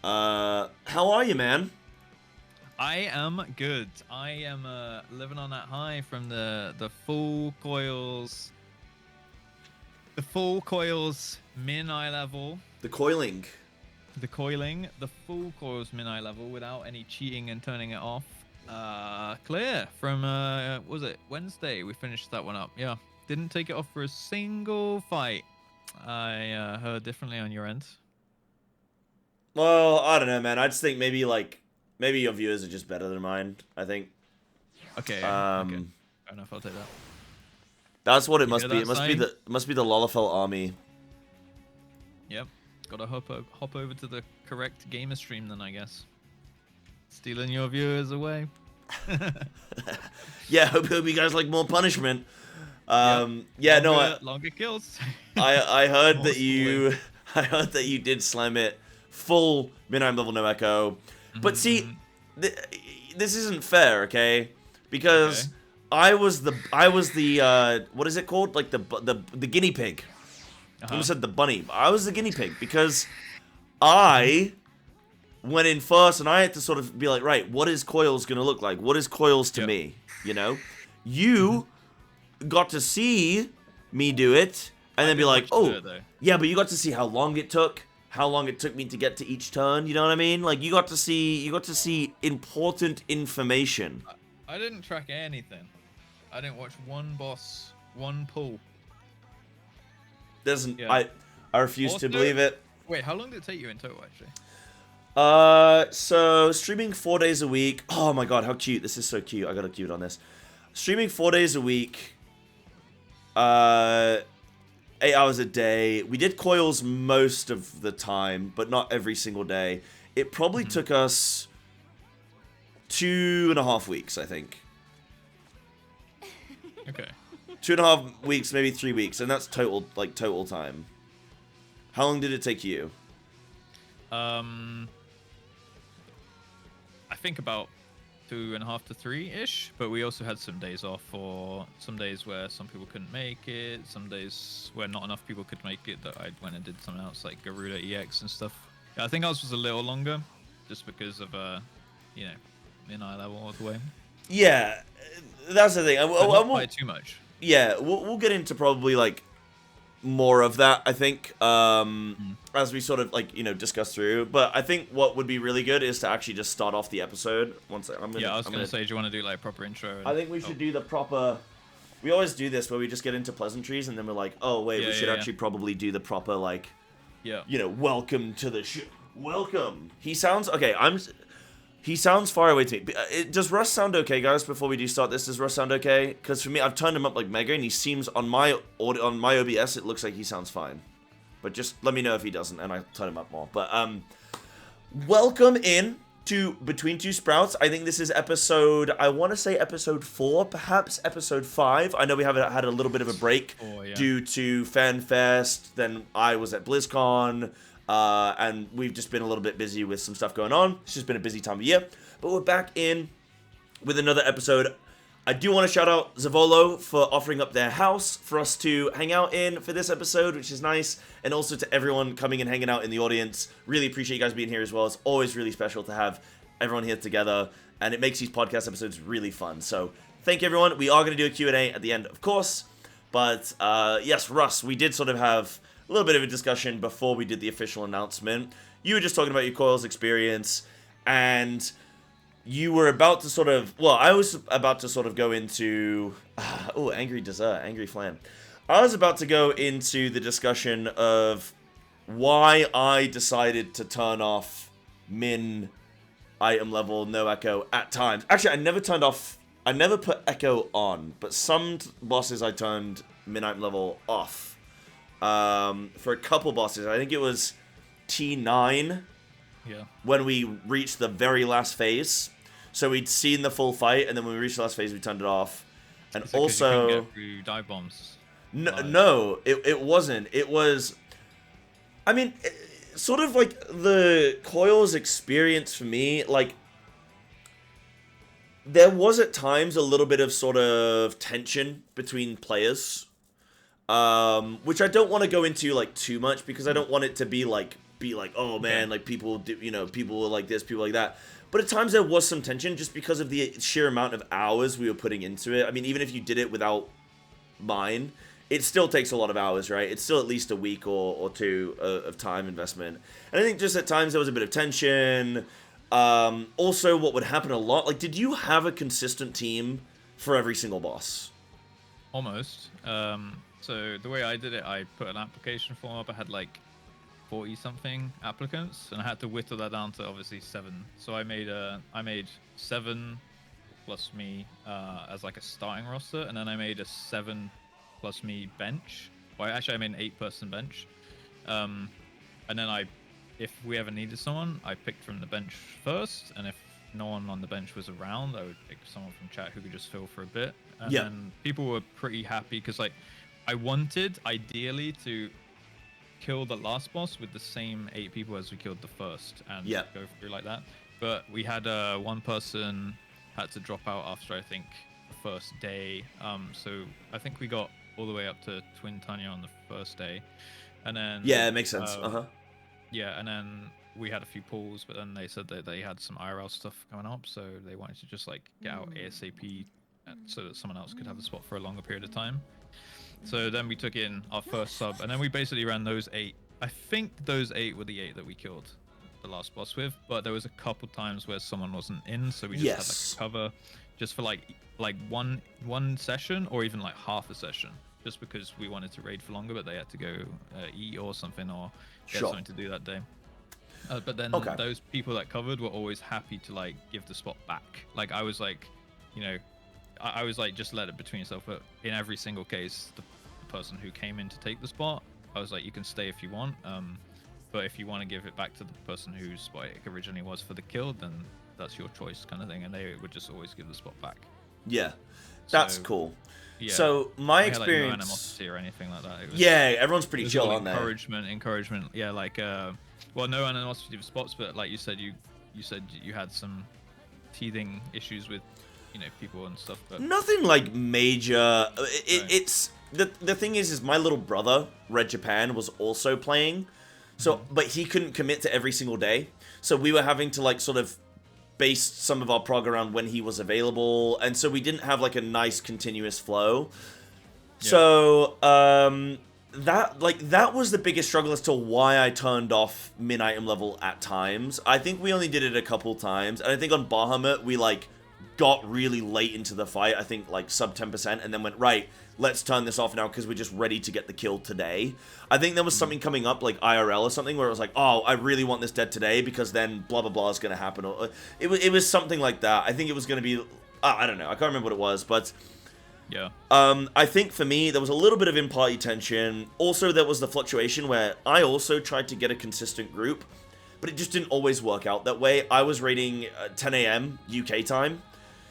How are you, man? I am good. I am living on that high from the full coils, min eye level, The coiling. the coiling, the full coils min eye level without any cheating and turning it off. Clear from was it Wednesday? We finished that one up. Yeah, didn't take it off for a single fight. I heard differently on your end. Well, I don't know, man. I just think maybe your viewers are just better than mine. I think. Okay. Okay. Fair enough. I'll take that. That's what it You must hear be. that, It must Sai? be the Lalafell army. Yep. Gotta hop over to the correct gamer stream then, I guess. Stealing your viewers away. Yeah, hope you guys like more punishment. Yeah, Longer kills. I heard More that you I heard that you did slam it full Minheim level no echo. But see, this isn't fair, okay? Because Okay. I was the what is it called? Like the guinea pig. I almost said the bunny. I was the guinea pig because I went in first and I had to sort of be like, right, what is Coils gonna look like? What is Coils to me? You know? You got to see me do it and then be like, oh, yeah, but you got to see how long it took me to get to each turn, you know what I mean? Like you got to see important information. I didn't track anything. I didn't watch one boss, one pull. Doesn't Yeah. I refuse to believe it. Wait, how long did it take you in total, actually? So streaming 4 days a week. Oh my god, how cute. This is so cute. I gotta cute on this. Streaming 4 days a week. 8 hours a day. We did coils most of the time, but not every single day. It probably took us 2.5 weeks, I think. Okay. 2.5 weeks, maybe 3 weeks, and that's total time. How long did it take you? I think about 2.5 to 3-ish, but we also had some days off, or some days where some people couldn't make it, some days where not enough people could make it that I went and did something else like Garuda EX and stuff. Yeah, I think ours was a little longer, just because of you know, min-eye level all the way. Yeah, that's the thing. Not by too much. Yeah, we'll get into probably like more of that, I think, as we sort of like, you know, discuss through. But I think what would be really good is to actually just start off the episode. I was gonna say, do you want to do like proper intro? I think we should do the proper. We always do this where we just get into pleasantries and then we're like, oh wait, we should actually probably do the proper like, you know, welcome to the show. Welcome. He sounds okay. He sounds far away to me. Does Russ sound okay, guys? Before we do start this, does Russ sound okay? Because for me, I've turned him up like mega, and he seems on my OBS, it looks like he sounds fine. But just let me know if he doesn't, and I turn him up more. But welcome in to Between Two Sprouts. I think this is episode. I want to say episode 4, perhaps episode 5. I know we have had a little bit of a break due to FanFest. Then I was at BlizzCon. And we've just been a little bit busy with some stuff going on. It's just been a busy time of year. But we're back in with another episode. I do want to shout out Zavolo for offering up their house for us to hang out in for this episode, which is nice. And also to everyone coming and hanging out in the audience. Really appreciate you guys being here as well. It's always really special to have everyone here together. And it makes these podcast episodes really fun. So thank you, everyone. We are going to do a Q&A at the end, of course. But yes, Russ, we did sort of have a little bit of a discussion before we did the official announcement. You were just talking about your Coils experience, and you were about to sort of, well, I was about to sort of go into, angry dessert, angry flan. I was about to go into the discussion of why I decided to turn off min item level, no echo at times. Actually, I never put echo on, but some bosses I turned min item level off. For a couple bosses, I think it was T9. Yeah. When we reached the very last phase, so we'd seen the full fight, and then when we reached the last phase, we turned it off. And also, you get through dive bombs. No, it wasn't. It was, I mean, sort of like the Coils experience for me. Like, there was at times a little bit of sort of tension between players. Which I don't want to go into like too much because I don't want it to be like be like, oh man, like people do, people were like this, people like that. But at times there was some tension just because of the sheer amount of hours we were putting into it. I mean, even if you did it without mine, it still takes a lot of hours, right? It's still at least a week or two of time investment. And I think just at times there was a bit of tension. Also, what would happen a lot, like, did you have a consistent team for every single boss? Almost. So the way I did it, I put an application form up. I had like 40-something applicants, and I had to whittle that down to obviously 7. So I made 7 plus me as like a starting roster, and then I made a 7 plus me bench. Well, actually, I made an 8-person bench. And then if we ever needed someone, I picked from the bench first, and if no one on the bench was around, I would pick someone from chat who could just fill for a bit. And then people were pretty happy because like I wanted ideally to kill the last boss with the same 8 people as we killed the first, and go through like that. But we had one person had to drop out after I think the first day. So I think we got all the way up to Twin Tanya on the first day, and then it makes sense. Yeah, and then we had a few pulls, but then they said that they had some IRL stuff coming up, so they wanted to just like get out ASAP so that someone else could have a spot for a longer period of time. So then we took in our first sub, and then we basically ran those 8. I think those 8 were the 8 that we killed the last boss with, but there was a couple times where someone wasn't in, so we just had like a cover just for like one session or even like half a session, just because we wanted to raid for longer, but they had to go eat or something or get something to do that day. But then those people that covered were always happy to like give the spot back. Like I was like, I was like, just let it between yourself. But in every single case, the person who came in to take the spot, I was like, you can stay if you want. But if you want to give it back to the person whose spot it originally was for the kill, then that's your choice, kind of thing. And they would just always give the spot back. Yeah, that's cool. Yeah. So my experience, had, like, no animosity or anything like that. It was, everyone's pretty chill on there. Encouragement. Yeah, like well, no animosity for spots, but like you said you had some teething issues with people and stuff. But nothing like major. It's the thing is my little brother Red Japan was also playing, so but he couldn't commit to every single day, so we were having to like sort of base some of our prog around when he was available, and so we didn't have like a nice continuous flow. So that was the biggest struggle as to why I turned off min item level at times. I think we only did it a couple times, and I think on Bahamut we like got really late into the fight, I think like sub 10%, and then went, right, let's turn this off now because we're just ready to get the kill today. I think there was something coming up like IRL or something where it was like, oh, I really want this dead today because then blah blah blah is going to happen. Or it was something like that. I think it was going to be, I don't know, I can't remember what it was, but I think for me there was a little bit of in-party tension. Also there was the fluctuation where I also tried to get a consistent group, but it just didn't always work out that way. I was raiding 10 a.m. UK time,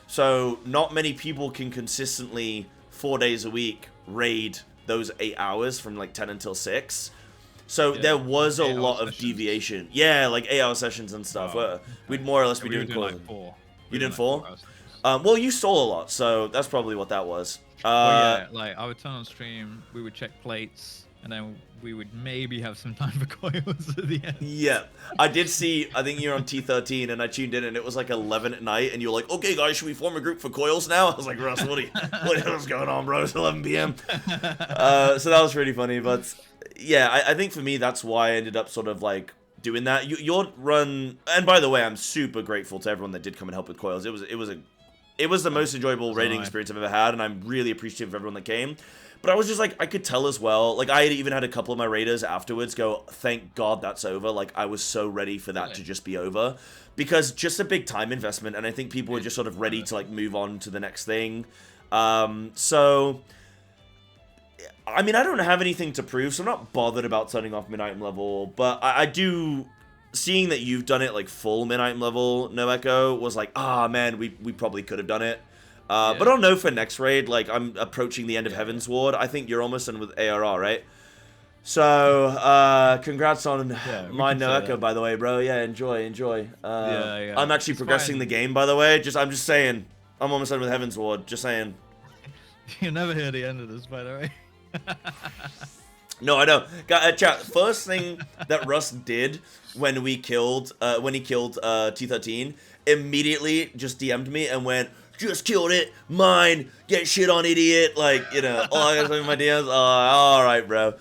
so not many people can consistently 4 days a week raid those 8 hours from like 10 until 6. So there was a lot of deviation. Yeah, like 8-hour sessions and stuff. We'd more or less be doing like 4. You did 4? Well, you stole a lot, so that's probably what that was. Well, yeah, like I would turn on stream, we would check plates, and then we would maybe have some time for coils at the end. Yeah, I did see, I think you're on T13, and I tuned in, and it was like 11 at night, and you're like, okay, guys, should we form a group for coils now? I was like, Russ, what the hell's going on, bro? It's 11 p.m. So that was really funny, but yeah, I think for me, that's why I ended up sort of like doing that. Your run, and by the way, I'm super grateful to everyone that did come and help with coils. It was the most enjoyable raiding experience I've ever had, and I'm really appreciative of everyone that came. But I was just like, I could tell as well, like I had even had a couple of my raiders afterwards go, thank God that's over. Like I was so ready for that to just be over, because just a big time investment, and I think people were just sort of ready to like move on to the next thing. So, I mean, I don't have anything to prove, so I'm not bothered about turning off mid-item level, but I do, seeing that you've done it like full mid-item level, No Echo, was like, man, we probably could have done it. But I'll know for next raid, like, I'm approaching the end of Heaven's Ward. I think you're almost done with ARR, right? So, congrats on my No Echo, by the way, bro. Yeah, enjoy. I'm actually progressing the game, by the way. I'm just saying. I'm almost done with Heaven's Ward. Just saying. You'll never hear the end of this, by the way. No, I know. Chat, first thing that Russ did when he killed T13, immediately just DM'd me and went, just killed it, mine, get shit on, idiot. Like, you know, I got something in my DMs. All right, bro.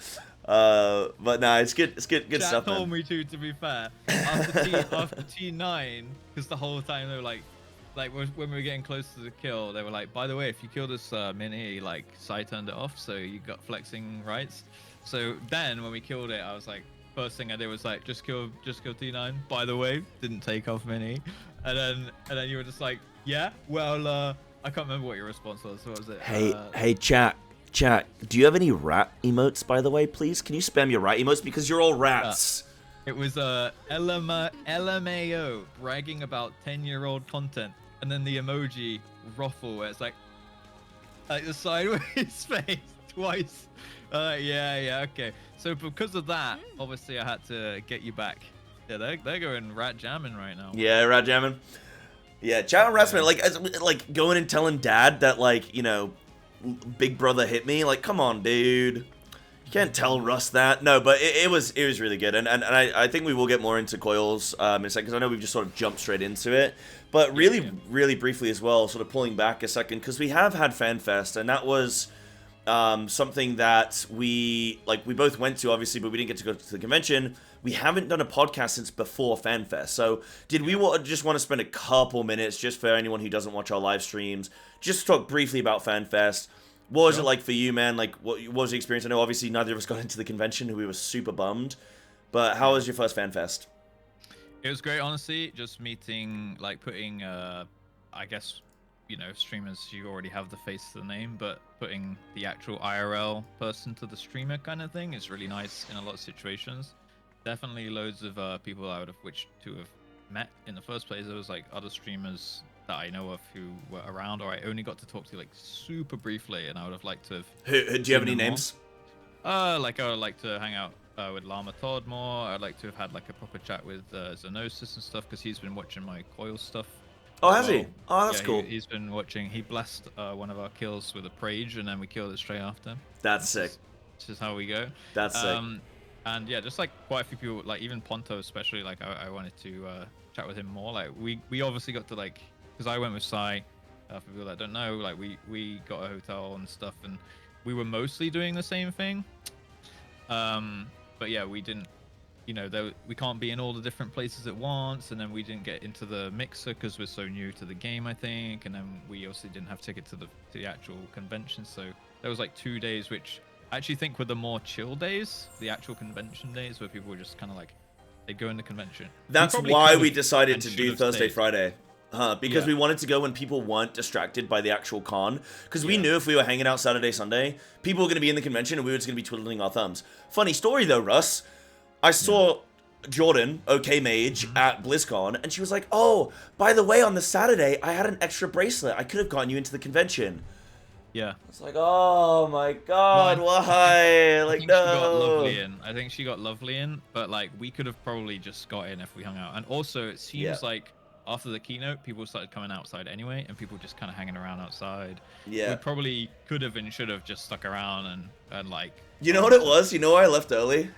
But nah, it's good stuff, man. Chat told me to be fair. After T9, because the whole time they were like when we were getting close to the kill, they were like, by the way, if you kill this mini, like, Psy turned it off, so you got flexing rights. So then when we killed it, I was like, first thing I did was like, just kill T9. By the way, didn't take off mini. And then you were just like, yeah, well, I can't remember what your response was. What was it? Hey, chat, do you have any rat emotes, by the way, please? Can you spam your rat emotes? Because you're all rats. It was LMAO bragging about 10-year-old content. And then the emoji ruffle where it's like the sideways face twice. Yeah, okay. So because of that, obviously I had to get you back. Yeah, they're going rat jamming right now. Yeah, rat jamming. Yeah, chat harassment, like going and telling dad that, like, you know, big brother hit me. Like, come on, dude. You can't tell Russ that. No, but it was really good. And I think we will get more into Coils in a second, because I know we've just sort of jumped straight into it. But really briefly as well, sort of pulling back a second, because we have had FanFest, and that was something that we both went to, obviously, but we didn't get to go to the convention. We haven't done a podcast since before FanFest. So did we just want to spend a couple minutes, just for anyone who doesn't watch our live streams, just talk briefly about FanFest? What was it like for you, man? Like, what was the experience? I know, obviously, neither of us got into the convention. We were super bummed. But how was your first FanFest? It was great, honestly. Just meeting, like, putting, I guess, you know, streamers, you already have the face to the name, but putting the actual IRL person to the streamer kind of thing is really nice in a lot of situations. Definitely loads of people I would have wished to have met in the first place. There was, like, other streamers that I know of who were around, or I only got to talk to, like, super briefly, and I would have liked to have... Do you have any names? Like, I would like to hang out with Llama Todd more. I'd like to have had, like, a proper chat with Zenosis and stuff, because he's been watching my Coil stuff. Oh, has he? Oh, that's cool. He's been watching. He blessed one of our kills with a Prage, and then we killed it straight after. That's sick. This is how we go. That's sick. And yeah, just like quite a few people, like even Ponto especially, like I wanted to chat with him more. Like we obviously got to, like, because I went with Psy, for people that don't know, like we got a hotel and stuff, and we were mostly doing the same thing. But yeah, we didn't, you know, we can't be in all the different places at once, and then we didn't get into the mixer because we're so new to the game, I think, and then we also didn't have ticket to the actual convention. So there was like 2 days, which I actually think were the more chill days, the actual convention days, where people were just kind of like, they'd go in the convention. That's why we decided to do Thursday, Friday. Because we wanted to go when people weren't distracted by the actual con. Because we knew if we were hanging out Saturday, Sunday, people were going to be in the convention and we were just going to be twiddling our thumbs. Funny story though, Russ. I saw Jordan, OK Mage, at BlizzCon, and she was like, oh, by the way, on the Saturday, I had an extra bracelet. I could have gotten you into the convention. Yeah. It's like, oh my god, why? Like, no. I think she got lovely in, but like we could have probably just got in if we hung out. And also, it seems like after the keynote, people started coming outside anyway, and people just kind of hanging around outside. Yeah. We probably could have and should have just stuck around and like... You know what it was? You know why I left early?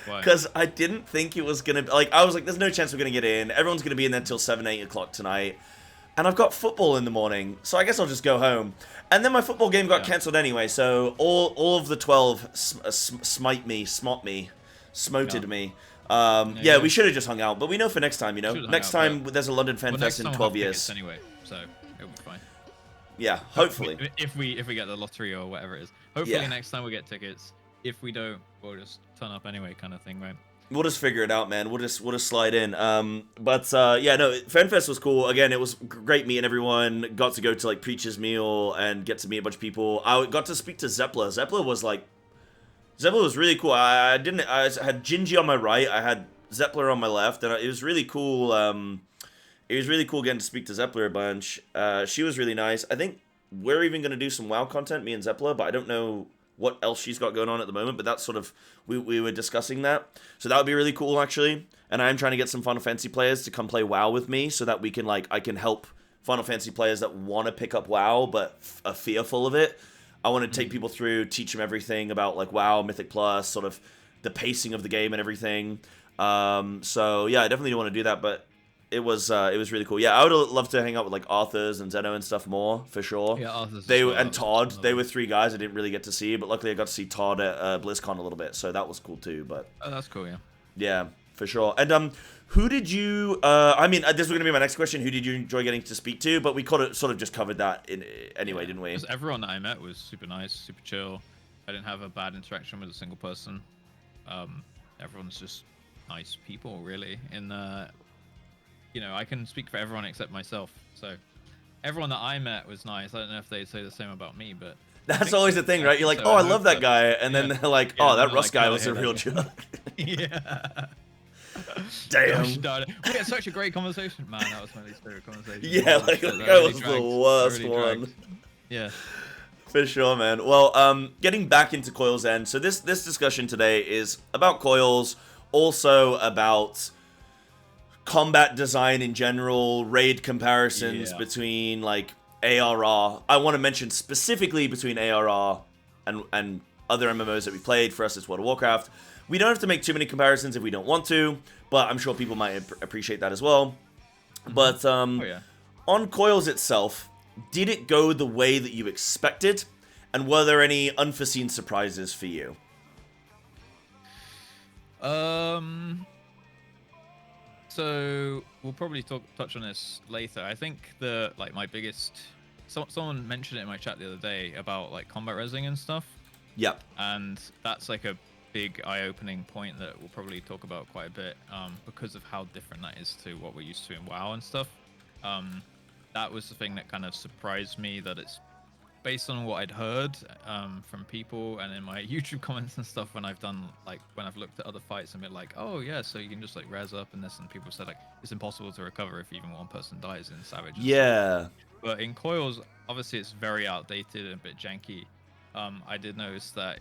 Because I didn't think it was going to... Like, I was like, there's no chance we're going to get in. Everyone's going to be in there until 7, 8 o'clock tonight. And I've got football in the morning, so I guess I'll just go home. And then my football game got cancelled anyway, so all of the 12 smoted me. Yeah, we should have just hung out, but we know for next time, you know? Next time there's a London FanFest in 12 years. Anyway, so it'll be fine. Yeah, hopefully. If we get the lottery or whatever it is. Hopefully next time we'll get tickets. If we don't, we'll just turn up anyway, kind of thing, right? We'll just figure it out, man. We'll just slide in. Yeah, no, FanFest was cool. Again, it was great meeting everyone. Got to go to like Preacher's Meal and get to meet a bunch of people. I got to speak to Zeppler. Zeppler was really cool. I had Gingy on my right. I had Zeppler on my left, and it was really cool. It was really cool getting to speak to Zeppler a bunch. She was really nice. I think we're even gonna do some WoW content, me and Zeppler, but I don't know what else she's got going on at the moment, but that's sort of, we were discussing that. So that would be really cool, actually. And I'm trying to get some Final Fantasy players to come play WoW with me so that we can, like, I can help Final Fantasy players that want to pick up WoW but are fearful of it. I want to take people through, teach them everything about like WoW, Mythic Plus, sort of the pacing of the game and everything. So yeah, I definitely do want to do that, but it was really cool. Yeah, I would love to hang out with like Arthurs and Zeno and stuff more for sure. Yeah, Arthurs and Todd. They were 3 guys I didn't really get to see, but luckily I got to see Todd at BlizzCon a little bit, so that was cool too. But that's cool, yeah. Yeah, for sure. And who did you? I mean, this was gonna be my next question. Who did you enjoy getting to speak to? But we sort of just covered that anyway, didn't we? Because everyone that I met was super nice, super chill. I didn't have a bad interaction with a single person. Everyone's just nice people, really. You know, I can speak for everyone except myself. So everyone that I met was nice. I don't know if they'd say the same about me, but that's always the thing, right? You're like, oh, I love that guy, and then they're like, oh, that Russ guy was a real jerk. Yeah. Damn. We had such a great conversation, man. That was my least favorite conversation. Yeah, like that was the worst one. Yeah. For sure, man. Well, getting back into Coils then. So this discussion today is about Coils, also about combat design in general, raid comparisons between like ARR. I want to mention specifically between ARR and other MMOs that we played. For us, it's World of Warcraft. We don't have to make too many comparisons if we don't want to, but I'm sure people might appreciate that as well. But on Coils itself, did it go the way that you expected? And were there any unforeseen surprises for you? So we'll probably touch on this later. I think my biggest... Someone mentioned it in my chat the other day about like combat resing and stuff. Yep. And that's like a big eye-opening point that we'll probably talk about quite a bit because of how different that is to what we're used to in WoW and stuff. That was the thing that kind of surprised me, that it's based on what I'd heard from people and in my YouTube comments and stuff when I've looked at other fights and been like, oh yeah, so you can just like res up and this, and people said like it's impossible to recover if even one person dies in Savage. Yeah. But in Coils, obviously it's very outdated and a bit janky. I did notice that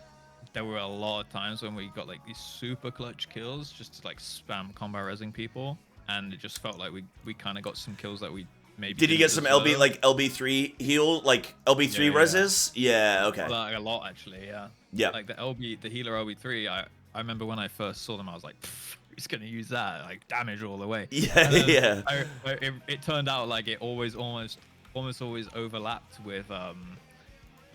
there were a lot of times when we got like these super clutch kills just to like spam combat resing people, and it just felt like we kind of got some kills that we maybe did you get some LB like LB3 heal, like LB3 reses? Yeah, okay. Like a lot actually, yeah. Yeah. Like the healer LB3, I remember when I first saw them, I was like, who's gonna use that? Like damage all the way. Yeah, yeah. It turned out like it almost always overlapped with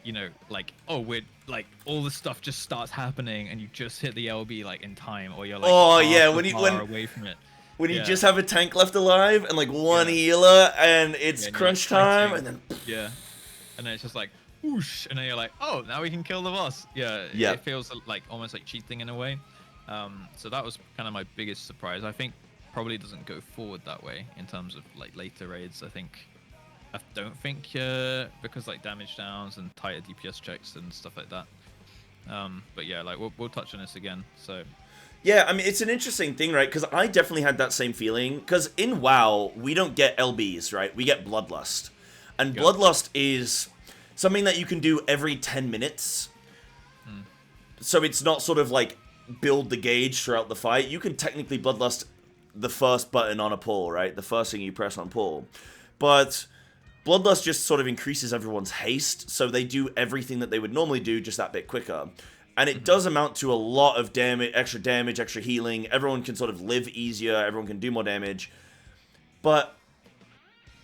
you know, like, oh, we're like all the stuff just starts happening and you just hit the LB like in time, or you're like far away from it. When you just have a tank left alive and like one healer and it's crunch time, and then and then it's just like whoosh, and then you're like, oh, now we can kill the boss. Yeah. It feels like almost like cheating in a way. So that was kind of my biggest surprise. I think probably doesn't go forward that way in terms of like later raids. I don't think because like damage downs and tighter DPS checks and stuff like that. But yeah, like we'll touch on this again. So yeah, I mean, it's an interesting thing, right? Because I definitely had that same feeling. Because in WoW, we don't get LBs, right? We get Bloodlust. And Bloodlust is something that you can do every 10 minutes. So it's not sort of like build the gauge throughout the fight. You can technically Bloodlust the first button on a pull, right? The first thing you press on pull. But Bloodlust just sort of increases everyone's haste, so they do everything that they would normally do just that bit quicker. And it does amount to a lot of damage, extra healing. Everyone can sort of live easier. Everyone can do more damage. But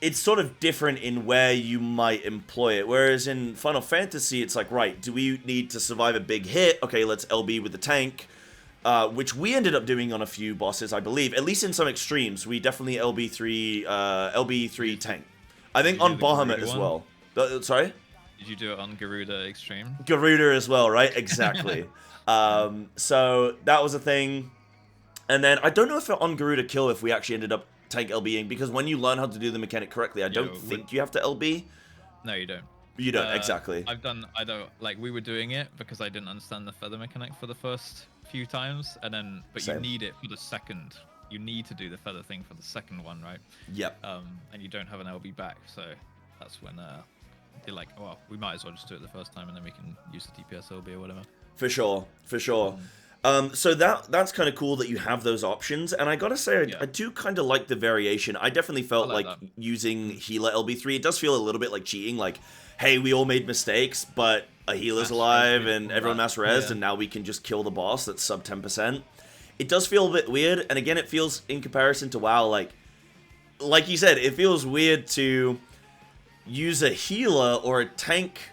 it's sort of different in where you might employ it. Whereas in Final Fantasy, it's like, right, do we need to survive a big hit? Okay, let's LB with the tank. Which we ended up doing on a few bosses, I believe. At least in some extremes, we definitely LB3 tank. I think on Bahamut as well. Sorry? Did you do it on Garuda Extreme? Garuda as well, right? Exactly. So that was a thing. And then I don't know if on Garuda Kill if we actually ended up tank LBing, because when you learn how to do the mechanic correctly, I don't think you have to LB. No, you don't. You don't, exactly. We were doing it because I didn't understand the feather mechanic for the first few times, and then, but you need it for the second. You need to do the feather thing for the second one, right? Yep. And you don't have an LB back, so that's when you're like, well, we might as well just do it the first time, and then we can use the DPS LB or whatever. For sure, for sure. So that's kind of cool that you have those options, and I gotta say, I do kind of like the variation. I definitely felt like using healer LB3, it does feel a little bit like cheating, like, hey, we all made mistakes, but a healer's alive, and everyone mass rezzed, and now we can just kill the boss that's sub 10%. It does feel a bit weird, and again, it feels, in comparison to WoW, like you said, it feels weird to use a healer or a tank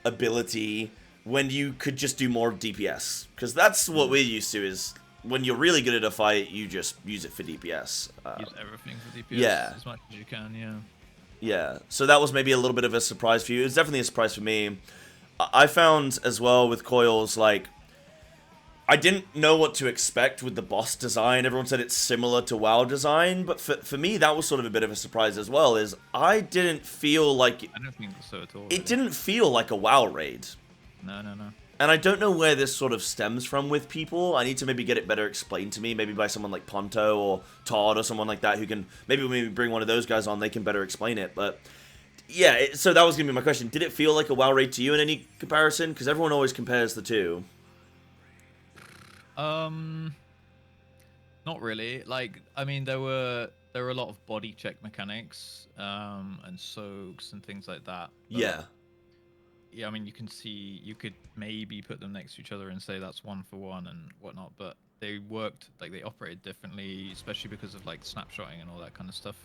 ability when you could just do more DPS. Because that's what we're used to, is when you're really good at a fight, you just use it for DPS. Use everything for DPS as much as you can, Yeah, so that was maybe a little bit of a surprise for you. It was definitely a surprise for me. I found, as well, with Coils, like, I didn't know what to expect with the boss design. Everyone said it's similar to WoW design, but for me, that was sort of a bit of a surprise as well, is I didn't feel like... I don't think so at all. It didn't feel like a WoW raid. No. And I don't know where this sort of stems from with people. I need to maybe get it better explained to me, maybe by someone like Ponto or Todd or someone like that who can... Maybe bring one of those guys on, they can better explain it, but... Yeah, so that was going to be my question. Did it feel like a WoW raid to you in any comparison? Because everyone always compares the two. Not really. Like, I mean, there were a lot of body check mechanics, and soaks and things like that. Yeah. Yeah, I mean, you could maybe put them next to each other and say that's 1-for-1 and whatnot, but they worked, like, they operated differently, especially because of, like, snapshotting and all that kind of stuff,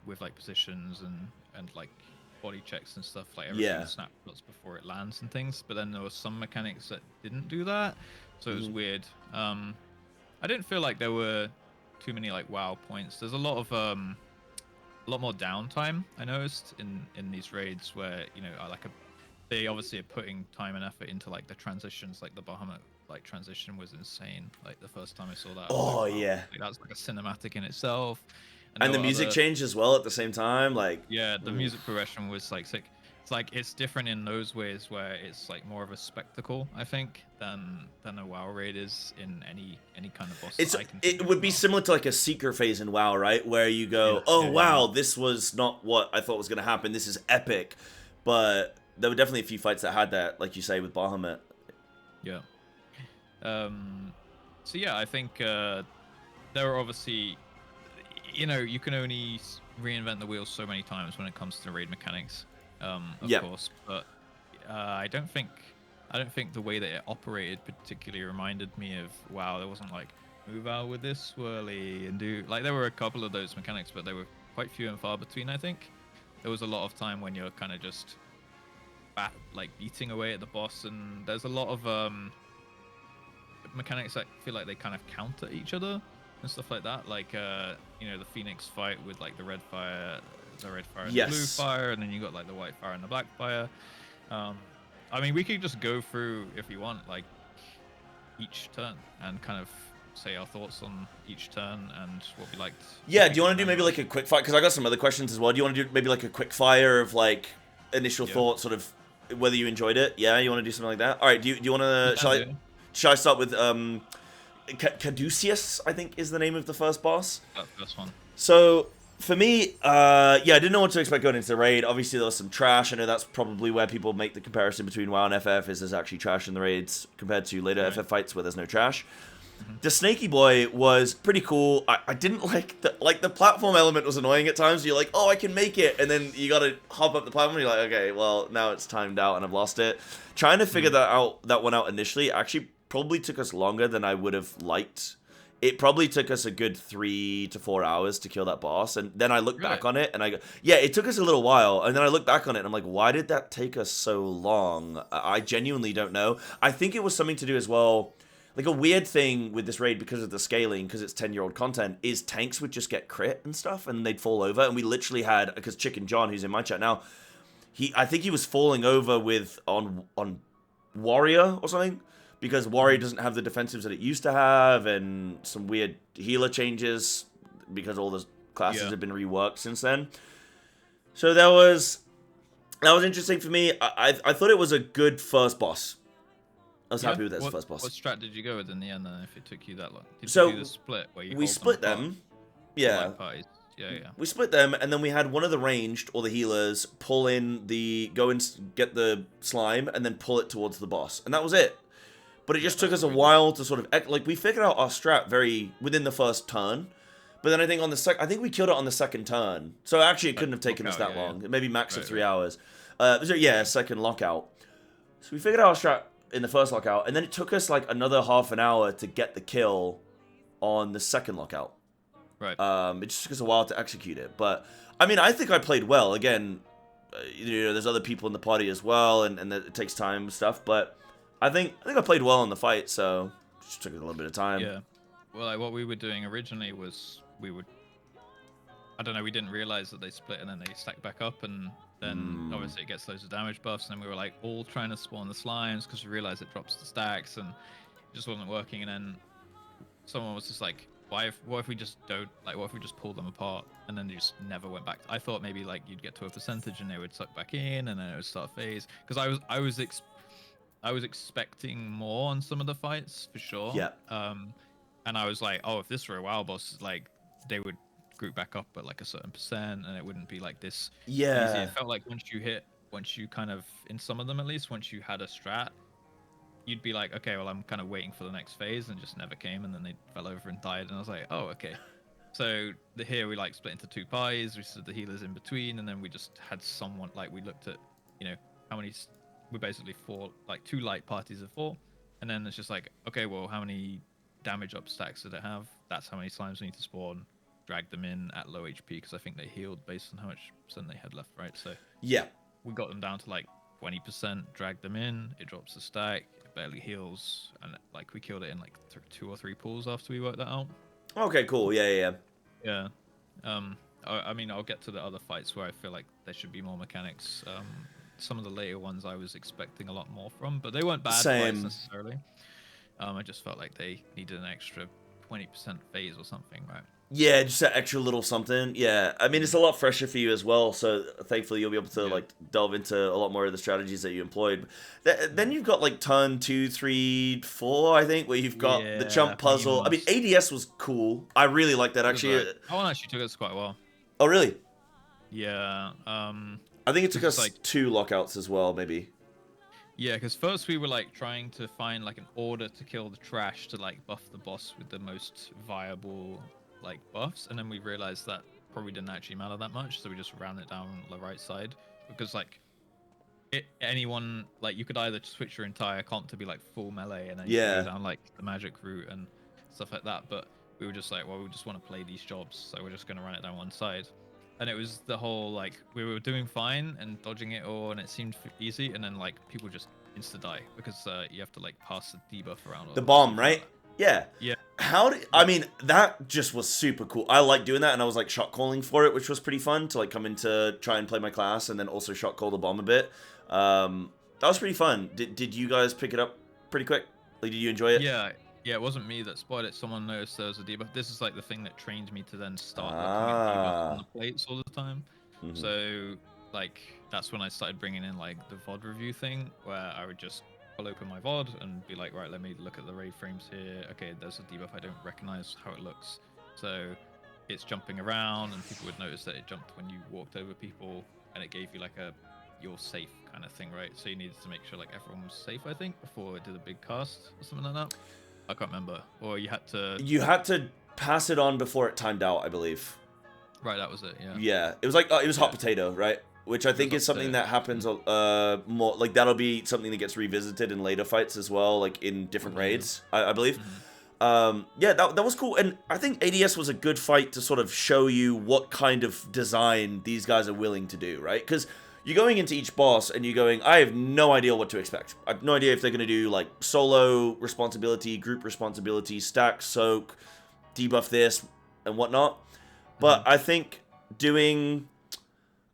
with, like, positions and like, body checks and stuff, like, everything snapshots before it lands and things, but then there were some mechanics that didn't do that, so it was weird. I didn't feel like there were too many, like, WoW points. There's a lot more downtime, I noticed, in these raids where, you know, they obviously are putting time and effort into, like, the transitions. Like, the Bahamut, like, transition was insane. Like, the first time I saw that, oh, like, wow, yeah. like, that's like a cinematic in itself. And the music changed as well at the same time, like... Yeah, the music progression was, like, sick. It's like, it's different in those ways where it's, like, more of a spectacle, I think, than a WoW raid is in any kind of boss. It would be similar to, like, a Seeker phase in WoW, right? Where you go, wow, this was not what I thought was going to happen. This is epic. But there were definitely a few fights that had that, like you say, with Bahamut. Yeah. So, yeah, I think there are obviously... You know, you can only reinvent the wheel so many times when it comes to raid mechanics, of course. But I don't think the way that it operated particularly reminded me of WoW. There wasn't like move out with this swirly and do like there were a couple of those mechanics, but they were quite few and far between. I think there was a lot of time when you're kind of just beating away at the boss, and there's a lot of mechanics that feel like they kind of counter each other and stuff like that, like you know, the Phoenix fight with like the red fire and the blue fire, and then you got like the white fire and the black fire. I mean, we could just go through, if you want, like each turn and kind of say our thoughts on each turn and what we liked. Yeah, do you want to do maybe like a quick fire? Because I got some other questions as well. Do you want to do maybe like a quick fire of like initial thoughts, sort of whether you enjoyed it? Yeah, you want to do something like that? All right, do you want to? Shall I start with Caduceus, I think is the name of the first boss. That first one. So for me, yeah, I didn't know what to expect going into the raid. Obviously, there was some trash. I know that's probably where people make the comparison between WoW and FF, is there's actually trash in the raids compared to later FF fights where there's no trash. The Snaky Boy was pretty cool. I didn't like the platform element was annoying at times. You're like, oh, I can make it, and then you gotta hop up the platform. And you're like, okay, well now it's timed out and I've lost it. Trying to figure that one out initially actually probably took us longer than I would have liked. It probably took us a good 3 to 4 hours to kill that boss, and then I look back on it and I go, yeah, it took us a little while, and then I look back on it and I'm like, why did that take us so long? I genuinely don't know. I think it was something to do as well, like a weird thing with this raid because of the scaling, because it's 10-year-old content, is tanks would just get crit and stuff and they'd fall over, and we literally had, because Chicken John, who's in my chat now, I think he was falling over with on Warrior or something, because Warrior doesn't have the defensives that it used to have, and some weird healer changes because all the classes have been reworked since then. So that was interesting for me. I thought it was a good first boss. I was happy with that first boss. What strat did you go with in the end then, if it took you that long? Did you do the split where you we split them? Yeah. We split them, and then we had one of the ranged, or the healers, go and get the slime, and then pull it towards the boss. And that was it. but it just took us a while to sort of like we figured out our strat very within the first turn. But then I think on the I think we killed it on the second turn. So actually, it couldn't have taken us that long. Maybe max of 3 hours. So yeah, second lockout. So we figured out our strat in the first lockout, and then it took us like another half an hour to get the kill on the second lockout. Right. It just took us a while to execute it, but I mean, I think I played well. Again, you know, there's other people in the party as well, and it takes time and stuff. But I think I played well in the fight, so it just took a little bit of time. Yeah. Well, like what we were doing originally was I don't know, we didn't realize that they split and then they stacked back up, and then obviously it gets loads of damage buffs, and then we were like all trying to spawn the slimes because we realized it drops the stacks and it just wasn't working. And then someone was just like, what if we just pull them apart and then they just never went back? I thought maybe like you'd get to a percentage and they would suck back in and then it would start a phase, because I was expecting more on some of the fights for sure. Yeah. And I was like, oh, if this were a WoW boss, like they would group back up at like a certain percent and it wouldn't be like this easy. It felt like once you kind of, in some of them at least, once you had a strat, you'd be like, okay, well, I'm kind of waiting for the next phase, and just never came, and then they fell over and died, and I was like, oh, okay. So here we like split into 2 pies, we stood the healers in between, and then we just had someone, like we looked at, you know, how many, we're basically 2 light parties of 4, and then it's just like, okay, well, how many damage up stacks did it have? That's how many slimes we need to spawn. Drag them in at low HP, because I think they healed based on how much percent they had left, right? So yeah, we got them down to like 20%, dragged them in, it drops the stack, it barely heals, and like we killed it in like 2 or 3 pulls after we worked that out. Okay, cool. Yeah. I mean, I'll get to the other fights where I feel like there should be more mechanics. Some of the later ones I was expecting a lot more from, but they weren't bad fights necessarily. I just felt like they needed an extra 20% phase or something, right? Yeah, just that extra little something. Yeah, I mean, it's a lot fresher for you as well, so thankfully you'll be able to like delve into a lot more of the strategies that you employed. Then you've got like turn 2, 3, 4, I think, where you've got the jump puzzle. I mean, ADS was cool. I really liked that actually. That one actually took us quite well. Oh, really? Yeah. I think it took us like 2 lockouts as well, maybe. Yeah, because first we were like trying to find like an order to kill the trash to like buff the boss with the most viable like buffs, and then we realized that probably didn't actually matter that much, so we just ran it down the right side, because like anyone, like you could either switch your entire comp to be like full melee and then you go down like the magic route and stuff like that, but we were just like, well, we just want to play these jobs, so we're just going to run it down one side. And it was the whole like we were doing fine and dodging it all, and it seemed easy, and then like people just insta die because you have to like pass the debuff around the bomb, right? Yeah. Yeah. I mean, that just was super cool. I like doing that, and I was like shot calling for it, which was pretty fun to like come in to try and play my class and then also shot call the bomb a bit. That was pretty fun. Did you guys pick it up pretty quick? Like, did you enjoy it? Yeah, it wasn't me that spotted it. Someone noticed there was a debuff. This is like the thing that trained me to then start looking at debuffs on the plates all the time. So like that's when I started bringing in like the VOD review thing, where I would just open my VOD and be like, right, let me look at the raid frames here. Okay, there's a debuff, I don't recognize how it looks. So it's jumping around, and people would notice that it jumped when you walked over people, and it gave you like a you're safe kind of thing, right? So you needed to make sure like everyone was safe, I think, before it did a big cast or something like that. I can't remember. Or you had to pass it on before it timed out, I believe. Right, that was it. Yeah. Yeah, it was like it was hot potato, right? Which I think is something that happens more, like that'll be something that gets revisited in later fights as well, like in different raids, I believe. Yeah, that was cool, and I think ADS was a good fight to sort of show you what kind of design these guys are willing to do, right? Because you're going into each boss and you're going, I have no idea what to expect. I have no idea if they're going to do like solo responsibility, group responsibility, stack, soak, debuff this, and whatnot. But I think doing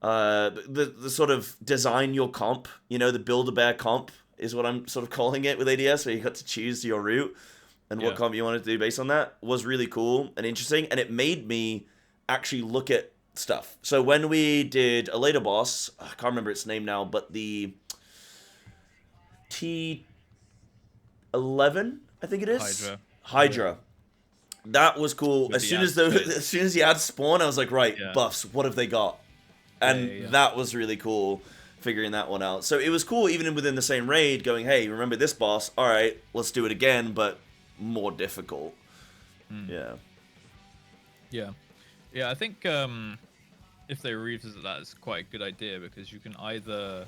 the sort of design your comp, you know, the Build-A-Bear comp is what I'm sort of calling it with ADS, where you got to choose your route and what comp you wanted to do based on that, was really cool and interesting, and it made me actually look at stuff. So when we did a later boss, I can't remember its name now, but the T11, I think it is? Hydra. That was cool. As soon as the ads spawn, I was like, right, buffs, what have they got? And that was really cool figuring that one out. So it was cool, even within the same raid, going, hey, remember this boss? All right, let's do it again, but more difficult. Yeah. Yeah, I think if they revisit that, it's quite a good idea, because you can either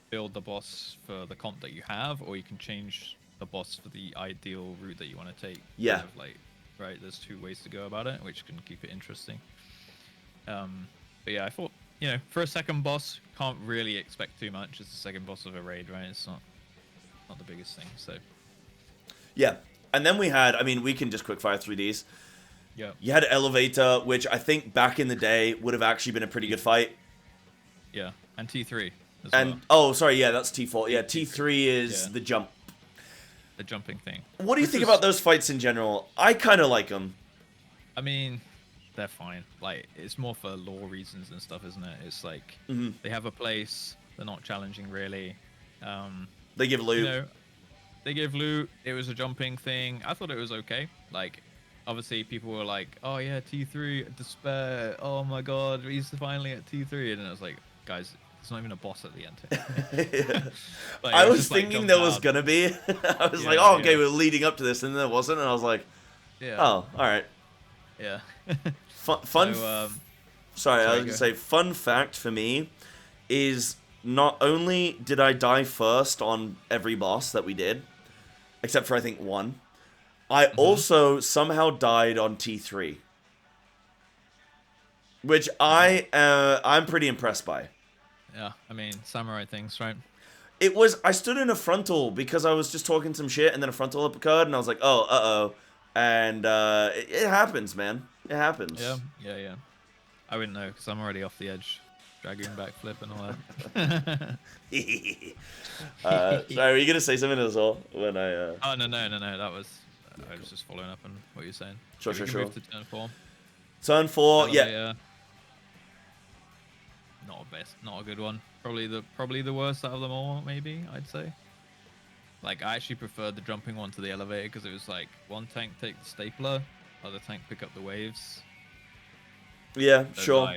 build the boss for the comp that you have, or you can change the boss for the ideal route that you want to take. Yeah. Kind of like, right, there's 2 ways to go about it, which can keep it interesting. But yeah, I thought, you know, for a second boss, can't really expect too much. It's the second boss of a raid, right? It's not the biggest thing, so. Yeah. And then we had, I mean, we can just quickfire through these. Yeah. You had Elevator, which I think back in the day would have actually been a pretty good fight. Yeah, and T3 as and well. Oh, sorry, yeah, that's T4. Yeah, T3 is the jump. The jumping thing. What do you think about those fights in general? I kind of like them. I mean, they're fine. Like, it's more for lore reasons and stuff, isn't it? It's like, they have a place, they're not challenging really. They give loot. You know, they give loot. It was a jumping thing. I thought it was okay. Like, obviously people were like, oh yeah, T3, despair. Oh my god, he's finally at T3. And I was like, guys, it's not even a boss at the end. Like, I was thinking there was going to be. I was like, oh, okay, we're leading up to this. And there wasn't. And I was like, oh, all right. Yeah. Fun. Sorry, I was going to say, fun fact for me is not only did I die first on every boss that we did, except for I think 1, I also somehow died on T3, which I'm pretty impressed by. Yeah, I mean, samurai things, right? I stood in a frontal because I was just talking some shit, and then a frontal uppercut, and I was like, oh, uh-oh. And it happens, man. It happens. Yeah. I wouldn't know, because I'm already off the edge. Dragoon backflip and all that. Sorry, were you going to say something as well? When I... Oh, no. That was... I was just following up on what you're saying. Sure. Move to turn 4. Turn 4, yeah. Not a good one. Probably the worst out of them all, maybe, I'd say. Like, I actually preferred the jumping one to the elevator, because it was like, one tank take the stapler, other tank pick up the waves. Yeah, sure.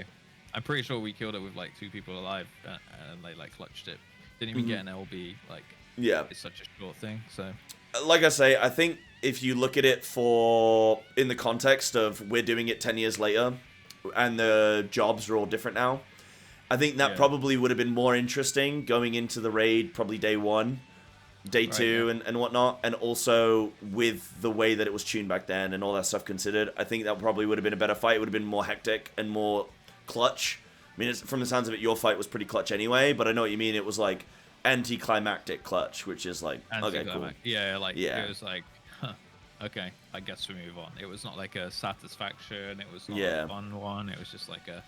I'm pretty sure we killed it with like 2 people alive, and they like clutched it. Didn't even get an LB. Like, it's such a short thing. So, like I say, I think if you look at it in the context of we're doing it 10 years later, and the jobs are all different now, I think that probably would have been more interesting going into the raid, probably day 1, day 2, and whatnot, and also with the way that it was tuned back then and all that stuff considered, I think that probably would have been a better fight. It would have been more hectic and more clutch. I mean, from the sounds of it, your fight was pretty clutch anyway, but I know what you mean. It was like anticlimactic clutch, which is like, okay, cool. Yeah, it was like, okay, I guess we move on. It was not like a satisfaction. It was not a fun one. It was just like a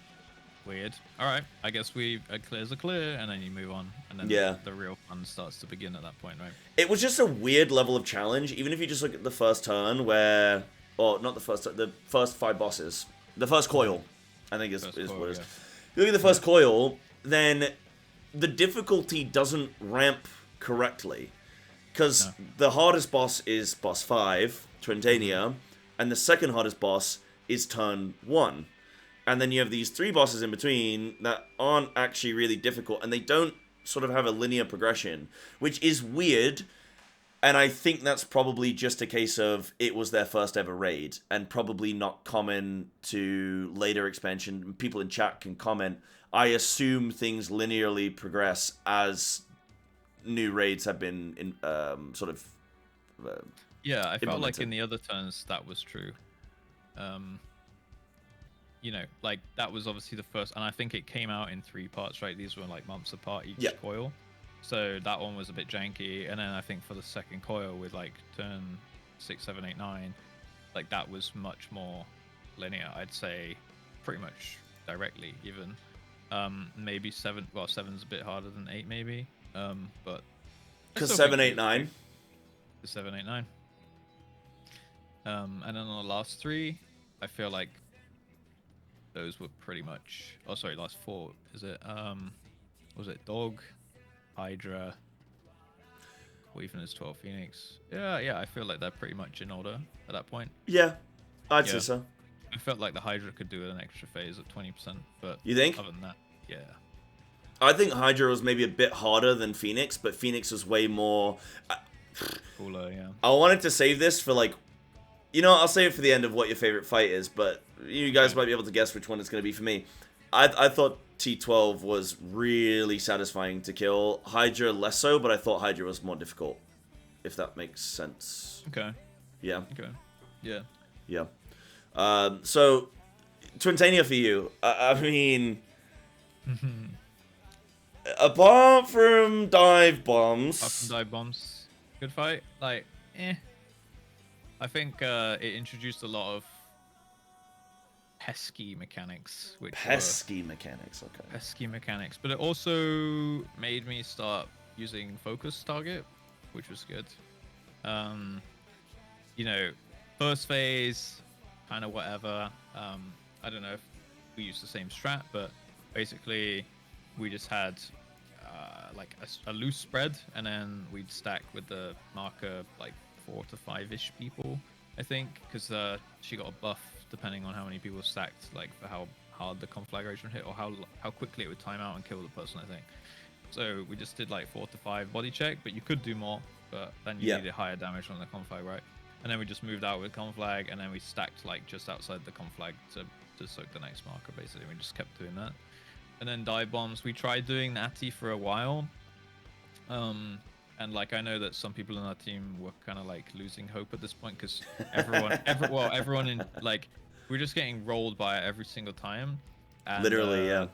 weird. All right, I guess a clear's a clear, and then you move on, and then the real fun starts to begin at that point, right? It was just a weird level of challenge. Even if you just look at the first turn, not the first 5 bosses, the first coil, I think is what it is. Yeah. You look at the first coil, then the difficulty doesn't ramp correctly, because the hardest boss is boss 5, Trentania, and the second hardest boss is turn 1. And then you have these 3 bosses in between that aren't actually really difficult, and they don't sort of have a linear progression, which is weird. And I think that's probably just a case of it was their first ever raid, and probably not common to later expansion. People in chat can comment. I assume things linearly progress as new raids have been yeah, I felt like in the other turns that was true. You know, like, that was obviously the first, and I think it came out in 3 parts, right? These were like months apart each coil. So that one was a bit janky, and then I think for the second coil with like turn 6, 7, 8, 9, like, that was much more linear. I'd say pretty much directly even. Maybe 7. Well, 7's a bit harder than 8, maybe. But because 7, 8, 9. 7, 8, 9. And then on the last 3, I feel like those were pretty much. Oh, sorry, last 4. Is it? Was it Dog, Hydra, or even as 12 Phoenix? Yeah. I feel like they're pretty much in order at that point. Yeah, I'd say so. I felt like the Hydra could do an extra phase at 20%, but you think? Other than that, yeah. I think Hydra was maybe a bit harder than Phoenix, but Phoenix was way more... cooler, yeah. I wanted to save this for, like... You know, I'll save it for the end of what your favorite fight is, but you guys might be able to guess which one it's going to be for me. I thought T12 was really satisfying to kill. Hydra less so, but I thought Hydra was more difficult, if that makes sense. Okay. Yeah. Okay. Yeah. Yeah. So, Twintania for you. I mean... Apart from dive bombs... Good fight. Like, I think it introduced a lot of pesky mechanics. Pesky mechanics, okay. Pesky mechanics. But it also made me start using focus target, which was good. You know, first phase, kind of whatever. I don't know if we used the same strat, but basically we just had like a loose spread, and then we'd stack with the marker like 4 to 5-ish people, I think, because she got a buff depending on how many people stacked, like for how hard the conflagration hit or how quickly it would time out and kill the person, I think. So we just did like 4 to 5 body check, but you could do more, but then you needed higher damage on the conflag, right? And then we just moved out with conflag, and then we stacked like just outside the conflag to soak the next marker, basically. We just kept doing that. And then dive bombs, we tried doing Natty for a while. And like I know that some people in our team were kind of like losing hope at this point, because everyone in like we're just getting rolled by it every single time. And, literally, yeah.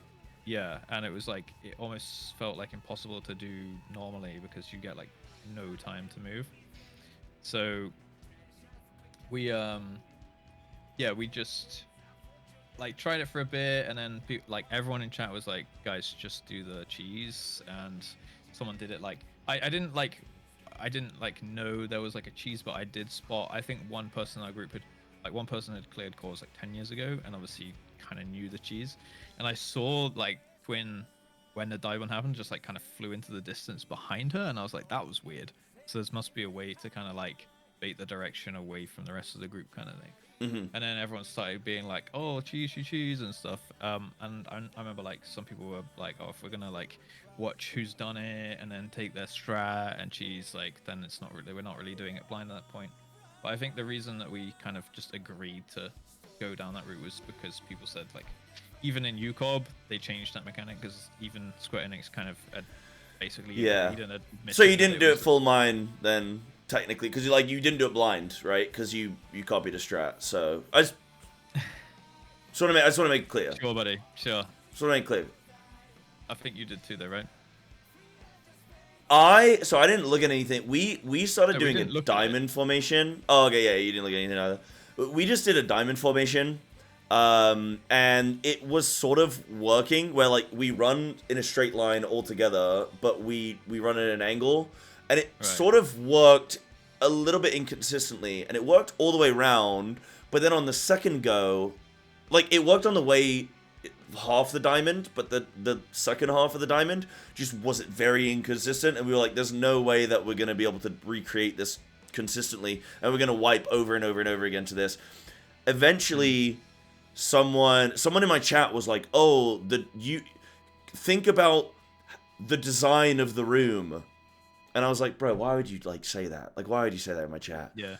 Yeah, and it was like it almost felt like impossible to do normally because you get like no time to move. So we we just like tried it for a bit, and then like everyone in chat was like, guys, just do the cheese. And someone did it like I didn't know there was like a cheese, but I did spot, I think one person in our group had cleared cores like 10 years ago, and obviously kind of knew the cheese. And I saw like Twin, when the dive one happened, just like kind of flew into the distance behind her, and I was like, that was weird. So there must be a way to kind of like bait the direction away from the rest of the group, kind of thing. And then everyone started being like, oh, cheese and stuff. And I remember like some people were like, oh, if we're gonna like watch who's done it and then take their strat and cheese, like then it's not really, we're not really doing it blind at that point. But I think the reason that we kind of just agreed to go down that route was because people said like, even in UCOB they changed that mechanic, because even Square Enix kind of had basically So you didn't do it full mine then, technically, because you didn't do it blind, right? Because you copied a strat. So I just want to make it clear. Sure, buddy. Sure. Just want to make it clear. I think you did too, though, right? I didn't look at anything. We started doing a diamond formation. Oh, okay, yeah, you didn't look at anything either. We just did a diamond formation, and it was sort of working where like we run in a straight line all together, but we run at an angle, and it sort of worked a little bit inconsistently, and it worked all the way around. But then on the second go, like it worked on the way half the diamond, but the second half of the diamond just wasn't very inconsistent, and we were like, there's no way that we're gonna be able to recreate this consistently, and we're gonna wipe over and over and over again to this. Eventually someone in my chat was like, oh, you think about the design of the room, and I was like, bro, why would you like say that? Like, why would you say that in my chat? Yeah.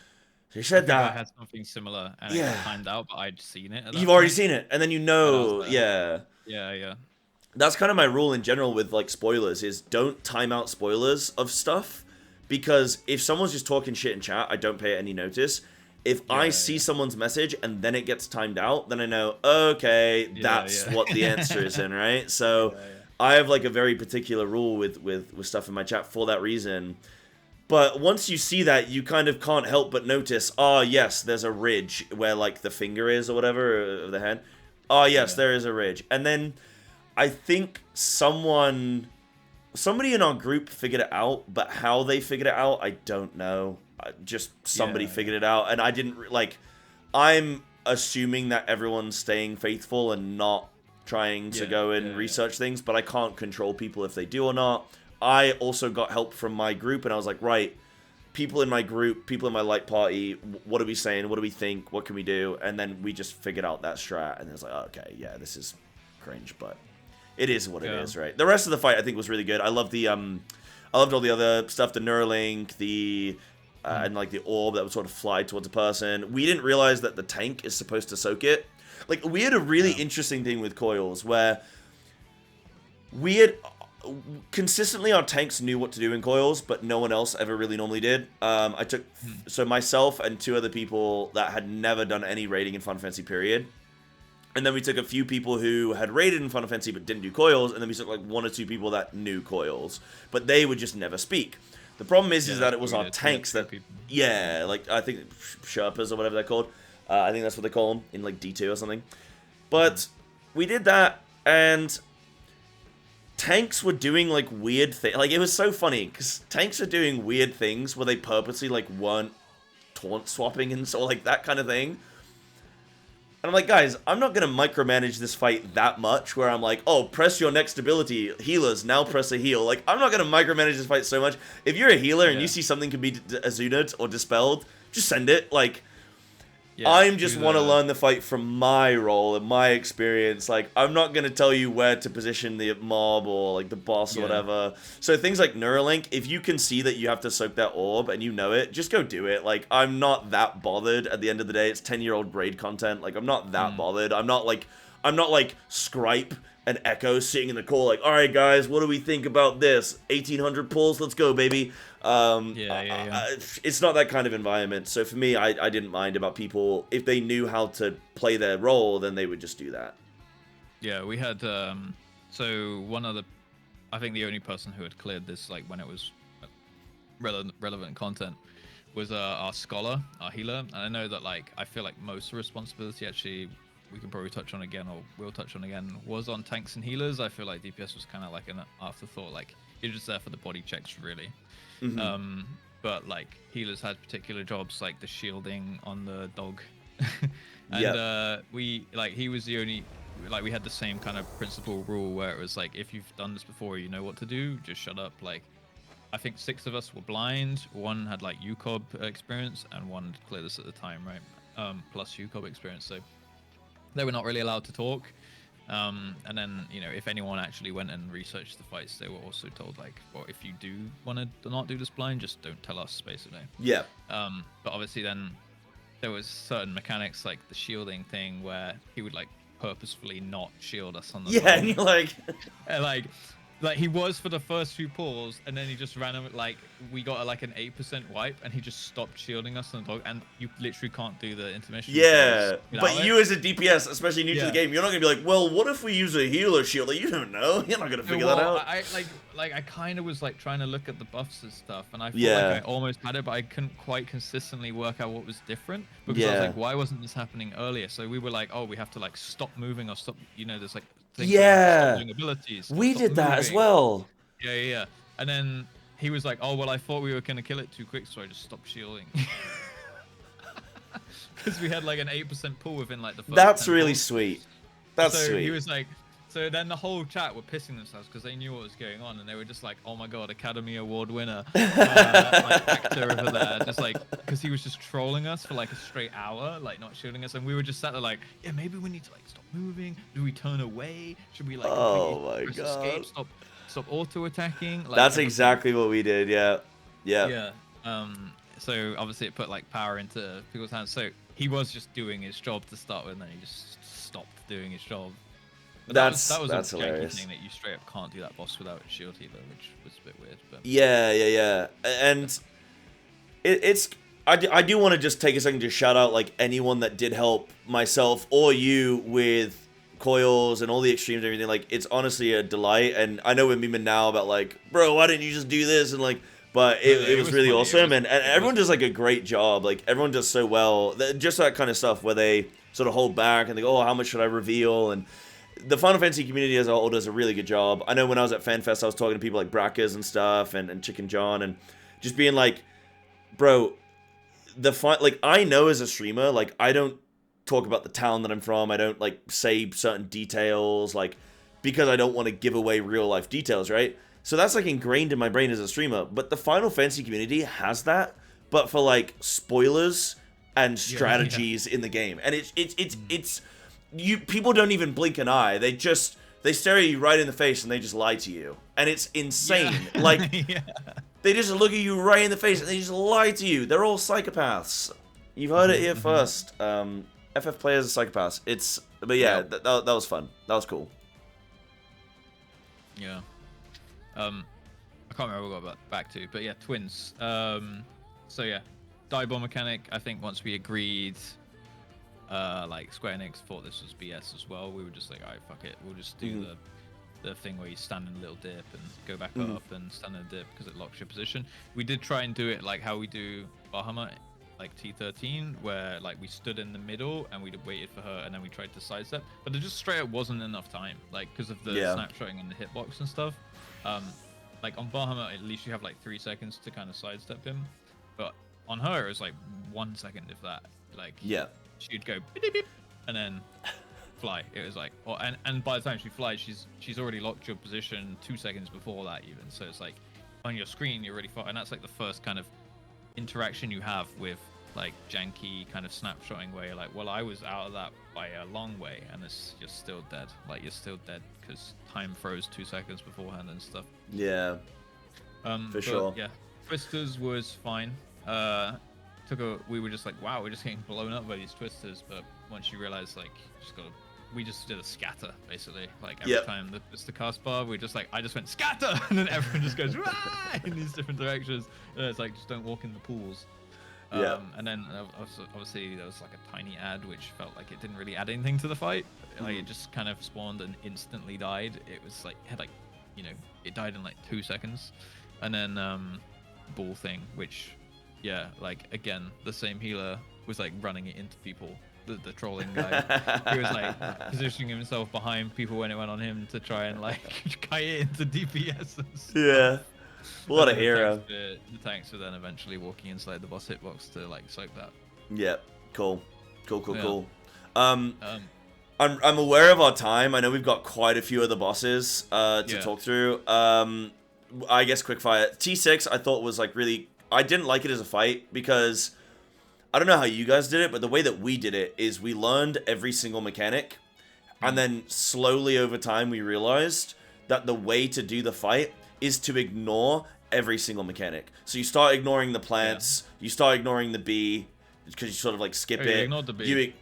So he said that I had something similar, and it timed out, but I'd seen it. You've already seen it, and then Yeah. That's kind of my rule in general with like spoilers, is don't time out spoilers of stuff, because if someone's just talking shit in chat, I don't pay any notice. If I see someone's message and then it gets timed out, then I know, okay, that's what the answer is in, right? So I have like a very particular rule with stuff in my chat for that reason. But once you see that, you kind of can't help but notice, oh, yes, there's a ridge where, like, the finger is or whatever, of the hand. Oh, yes, there is a ridge. And then I think somebody in our group figured it out, but how they figured it out, I don't know. Just somebody figured it out. And I didn't, like, I'm assuming that everyone's staying faithful and not trying to go and research things, but I can't control people if they do or not. I also got help from my group, and I was like, right, people in my group, people in my light party, what are we saying? What do we think? What can we do? And then we just figured out that strat, and it was like, oh, okay, yeah, this is cringe, but It is what it is, right? The rest of the fight I think was really good. I loved the I loved all the other stuff, the Neuralink, the and like the orb that would sort of fly towards a person. We didn't realize that the tank is supposed to soak it. Like, we had a really interesting thing with Coils where we had consistently our tanks knew what to do in Coils, but no one else ever really normally did. I took so myself and 2 other people that had never done any raiding in Final Fantasy period. And then we took a few people who had raided in Final Fantasy but didn't do Coils, and then we took like 1 or 2 people that knew Coils, but they would just never speak. The problem is that it was our tanks that, like I think Sherpas or whatever they're called. I think that's what they call them in like D2 or something. But we did that, and tanks were doing like weird things. Like, it was so funny because tanks are doing weird things where they purposely like weren't taunt swapping and so like that kind of thing. And I'm like, guys, I'm not going to micromanage this fight that much where I'm like, oh, press your next ability, healers, now press a heal. Like, I'm not going to micromanage this fight so much. If you're a healer and you see something can be Azunaed or dispelled, just send it. Like, I'm just want to learn the fight from my role and my experience. Like, I'm not going to tell you where to position the mob or, like, the boss or whatever. So things like Neuralink, if you can see that you have to soak that orb and you know it, just go do it. Like, I'm not that bothered at the end of the day. It's 10-year-old raid content. Like, I'm not that bothered. I'm not like Scripe and Echo sitting in the call like, all right, guys, what do we think about this? 1,800 pulls, let's go, baby. It's not that kind of environment. So for me, I didn't mind about people. If they knew how to play their role, then they would just do that. Yeah, we had, so one other, I think the only person who had cleared this, like, when it was relevant content was our Scholar, our healer. And I know that, like, I feel like most of the responsibility, actually, we can probably touch on again, or we'll touch on again, was on tanks and healers. I feel like DPS was kind of like an afterthought. Like, you're just there for the body checks, really. But like healers had particular jobs, like the shielding on the dog. And he was the only, like, we had the same kind of principle rule where it was like, if you've done this before, you know what to do, just shut up. Like, I think 6 of us were blind, 1 had like UCOB experience, and 1 cleared us at the time, right? Plus UCOB experience, so they were not really allowed to talk. And then, you know, if anyone actually went and researched the fights, they were also told, like, well, if you do want to not do this blind, just don't tell us, basically. Yeah. But obviously then there was certain mechanics, like the shielding thing, where he would, like, purposefully not shield us on the yeah, and you're like... Like, he was for the first few pulls, and then he just ran him, like, we got like an 8% wipe, and he just stopped shielding us on the dog, and you literally can't do the intermission. Yeah, but you as a DPS, especially new to the game, you're not going to be like, well, what if we use a healer shield? Like, you don't know. You're not going to figure that out. I kind of was, like, trying to look at the buffs and stuff, and I feel like I almost had it, but I couldn't quite consistently work out what was different, because I was like, why wasn't this happening earlier? So we were like, oh, we have to, like, stop moving or stop, you know, there's, like, abilities. We did that as well. Yeah. And then he was like, oh, well, I thought we were going to kill it too quick, so I just stopped shielding. Because we had like an 8% pull within like the first That's really sweet. That's so sweet. He was like, so then the whole chat were pissing themselves because they knew what was going on, and they were just like, oh my god, Academy Award winner, like, actor over there, just like, because he was just trolling us for like a straight hour, like not shielding us, and we were just sat there like, yeah, maybe we need to like stop moving. Do we turn away? Should we like press escape? Stop auto attacking? Like, that's exactly what we did. Yeah. So obviously it put like power into people's hands. So he was just doing his job to start with, and then he just stopped doing his job. But that was a hilarious thing that you straight up can't do that boss without a shield healer, which was a bit weird. But yeah. And I do want to just take a second to shout out like anyone that did help myself or you with Coils and all the extremes and everything. Like, it's honestly a delight. And I know we're memeing now about like, bro, why didn't you just do this? And like, but it was really awesome. And everyone does like a great job. Like, everyone does so well. Just that kind of stuff where they sort of hold back and they go, oh, how much should I reveal? And the Final Fantasy community as a whole does a really good job. I know when I was at FanFest, I was talking to people like Brackers and stuff, and Chicken John, and just being like, bro, like, I know as a streamer, like, I don't talk about the town that I'm from. I don't, like, say certain details, like, because I don't want to give away real life details, right? So that's, like, ingrained in my brain as a streamer. But the Final Fantasy community has that, but for, like, spoilers and strategies in the game. And it's people don't even blink an eye. They just they stare at you right in the face and they just lie to you. And it's insane. Yeah. Like, they just look at you right in the face and they just lie to you. They're all psychopaths. You've heard it here first. FF players are psychopaths. But yeah, that was fun. That was cool. Yeah. I can't remember what we got back to, but yeah, twins. So yeah, divebomb mechanic. I think once we agreed, like Square Enix thought this was BS as well. We were just like, alright, fuck it. We'll just do the thing where you stand in a little dip and go back up and stand in a dip because it locks your position. We did try and do it like how we do Bahamut, like T13, where like we stood in the middle and we waited for her and then we tried to sidestep, but there just straight up wasn't enough time, like because of the snapshotting and the hitbox and stuff. Like on Bahamut, at least you have like 3 seconds to kind of sidestep him, but on her it was like 1 second, if that. Like she'd go beep, beep, and then fly. It was like, and by the time she flies, she's already locked your position 2 seconds before that even. So it's like on your screen you're already far, and that's like the first kind of interaction you have with like janky kind of snapshotting where you're like, well, I was out of that by a long way, and you're still dead. Like you're still dead because time froze 2 seconds beforehand and stuff. Yeah. For sure. Yeah, twisters was fine. We were just like, wow, we're just getting blown up by these twisters, but once you realize like we just did a scatter basically. Like every time it's the cast bar, we just like, I just went scatter, and then everyone just goes in these different directions. And it's like, just don't walk in the pools. And then obviously there was like a tiny ad which felt like it didn't really add anything to the fight. Like it just kind of spawned and instantly died. It was like, it died in like 2 seconds. And then ball thing, which like again, the same healer was like running it into people. The trolling guy, he was like positioning himself behind people when it went on him to try and like kite it into DPS and stuff. Yeah, what a hero. The tanks were then eventually walking inside the boss hitbox to like soak that. Yeah, cool. I'm aware of our time. I know we've got quite a few other bosses to talk through. I guess quickfire. T6 I thought was like really, I didn't like it as a fight because I don't know how you guys did it, but the way that we did it is we learned every single mechanic, and then slowly over time we realized that the way to do the fight is to ignore every single mechanic. So you start ignoring the plants, you start ignoring the bee, because you sort of like skip it. You ignored the bee.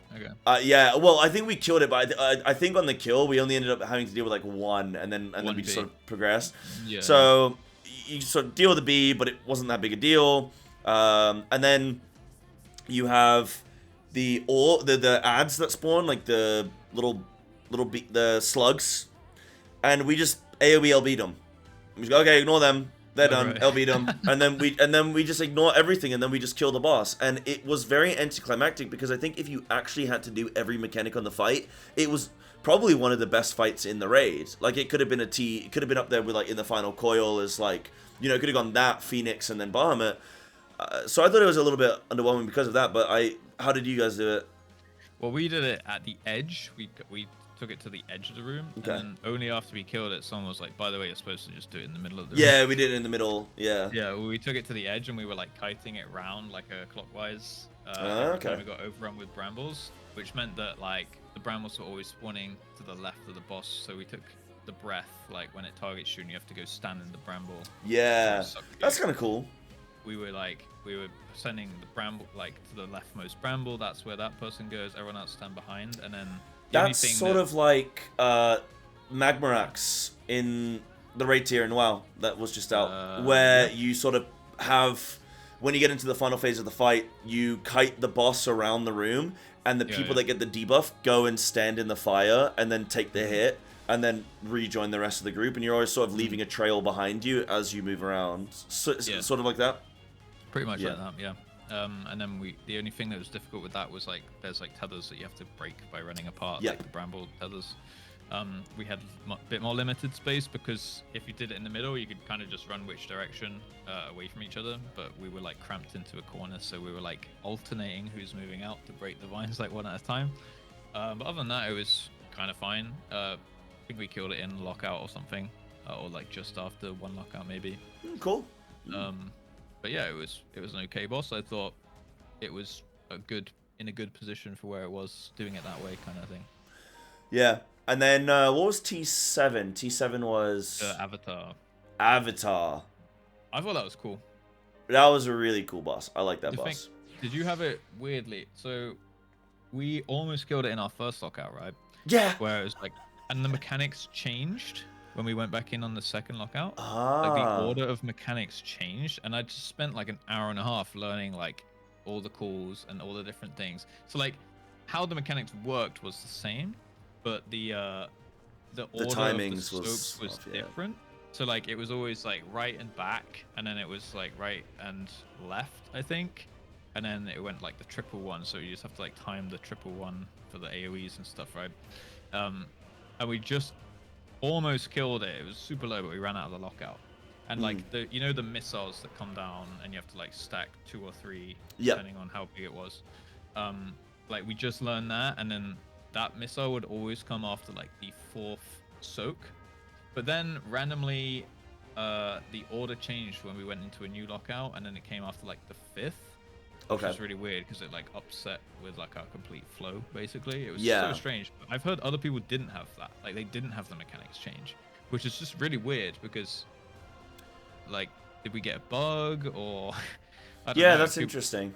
Yeah, well, I think we killed it, but I think on the kill we only ended up having to deal with like one, and then we just sort of progressed. Yeah. So you sort of deal with the bee, but it wasn't that big a deal. And then you have the ads that spawn, like the the slugs, and we just AoE LB'd them. We just go, okay, ignore them. They're done. Right. LB'd them, and then we just ignore everything, and then we just kill the boss. And it was very anticlimactic because I think if you actually had to do every mechanic on the fight, it was probably one of the best fights in the raid. Like it could have been it could have been up there with like in the final coil as like, it could have gone that, Phoenix, and then Bahamut. So I thought it was a little bit underwhelming because of that, but how did you guys do it? Well, we did it at the edge. We took it to the edge of the room, and then only after we killed it, someone was like, by the way, you're supposed to just do it in the middle of the room. Yeah, we did it in the middle, yeah. Yeah, we took it to the edge, and we were like kiting it round like a clockwise. Okay. We got overrun with brambles, which meant that like the brambles were always spawning to the left of the boss, so we took the breath, like when it targets you and you have to go stand in the bramble. Yeah, that's kind of cool. We were sending the bramble like to the leftmost bramble. That's where that person goes. Everyone else stand behind, and then that's sort of like Magmarax in the raid tier in WoW that was just out, where you sort of have, when you get into the final phase of the fight, you kite the boss around the room, and the people that get the debuff go and stand in the fire and then take the hit and then rejoin the rest of the group, and you're always sort of leaving a trail behind you as you move around. So, sort of like that. Pretty much like that, yeah. And then the only thing that was difficult with that was like there's like tethers that you have to break by running apart, like the bramble tethers. We had a bit more limited space because if you did it in the middle, you could kind of just run which direction away from each other, but we were like cramped into a corner, so we were like alternating who's moving out to break the vines like one at a time. But other than that, it was kind of fine. I think we killed it in lockout or something, or like just after one lockout maybe. Cool. But yeah, it was an okay boss. I thought it was in a good position for where it was, doing it that way kind of thing. Yeah. And then what was T7? T7 was Avatar. Avatar. I thought that was cool. That was a really cool boss. I like that boss. Did you have it weirdly? So we almost killed it in our first lockout, right? Yeah. Where it was like, and the mechanics changed when we went back in on the second lockout. Ah. Like the order of mechanics changed, and I just spent like an hour and a half learning like all the calls and all the different things. So like how the mechanics worked was the same, but the order timings of the strokes was different. So like it was always like right and back, and then it was like right and left, I think, and then it went like the triple one. So you just have to like time the triple one for the AOE's and stuff, right? And we just almost killed it. It was super low, but we ran out of the lockout. And like the the missiles that come down, and you have to like stack 2 or 3 depending on how big it was. Like we just learned that, and then that missile would always come after like the 4th soak. But then randomly, the order changed when we went into a new lockout, and then it came after like the 5th. Which was really weird because it like upset with like our complete flow. Basically, it was so strange. I've heard other people didn't have that. Like they didn't have the mechanics change, which is just really weird because, like, did we get a bug or? I don't know. That's interesting.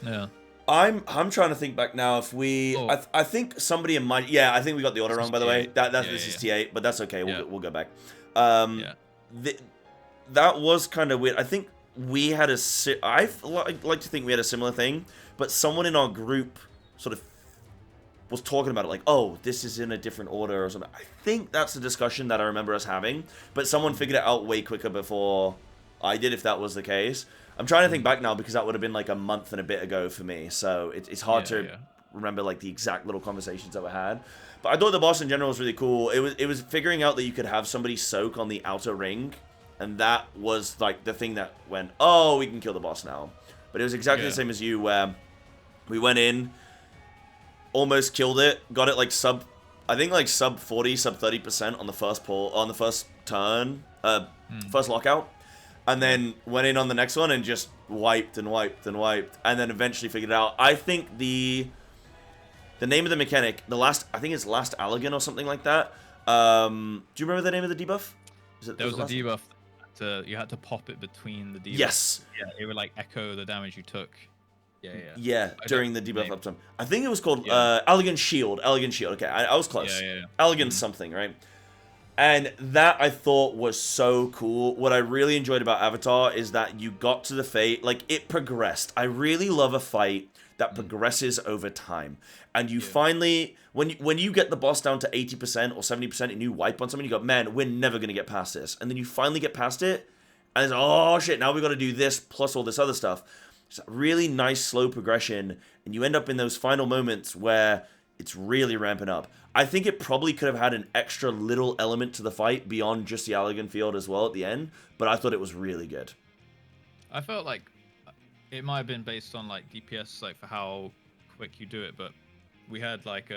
Yeah. I'm trying to think back now if we I think somebody in my I think we got the order wrong, by the way. This is T8, but that's okay. We'll go back. That was kind of weird. I think we had I like to think we had a similar thing, but someone in our group sort of was talking about it like, oh, this is in a different order or something. I think that's the discussion that I remember us having, but someone figured it out way quicker before I did, if that was the case. I'm trying to think back now because that would have been like a month and a bit ago for me, so it's hard to remember like the exact little conversations that we had. But I thought the boss in general was really cool. It was figuring out that you could have somebody soak on the outer ring, and that was like the thing that went, oh, we can kill the boss now. But it was exactly the same as you, where we went in, almost killed it, got it like sub 40, sub 30% on the first pull, on the first turn, first lockout. And then went in on the next one and just wiped and wiped and wiped, and then eventually figured it out. I think the name of the mechanic, I think it's Last Allegan or something like that. Do you remember the name of the debuff? There was a debuff. You had to pop it between the debuffs. Yes. Yeah, it would like echo the damage you took. Yeah, during the debuff uptime. I think it was called Elegant Shield. Elegant Shield. Okay, I was close. Elegant something, right? And that I thought was so cool. What I really enjoyed about Avatar is that you got to the fate, like it progressed. I really love a fight that progresses over time. And you finally, when you get the boss down to 80% or 70% and you wipe on someone, you go, man, we're never going to get past this. And then you finally get past it, and it's, oh shit, now we got to do this plus all this other stuff. It's a really nice slow progression, and you end up in those final moments where it's really ramping up. I think it probably could have had an extra little element to the fight beyond just the Allegan field as well at the end, but I thought it was really good. I felt like it might have been based on like DPS, like for how quick you do it, but we had like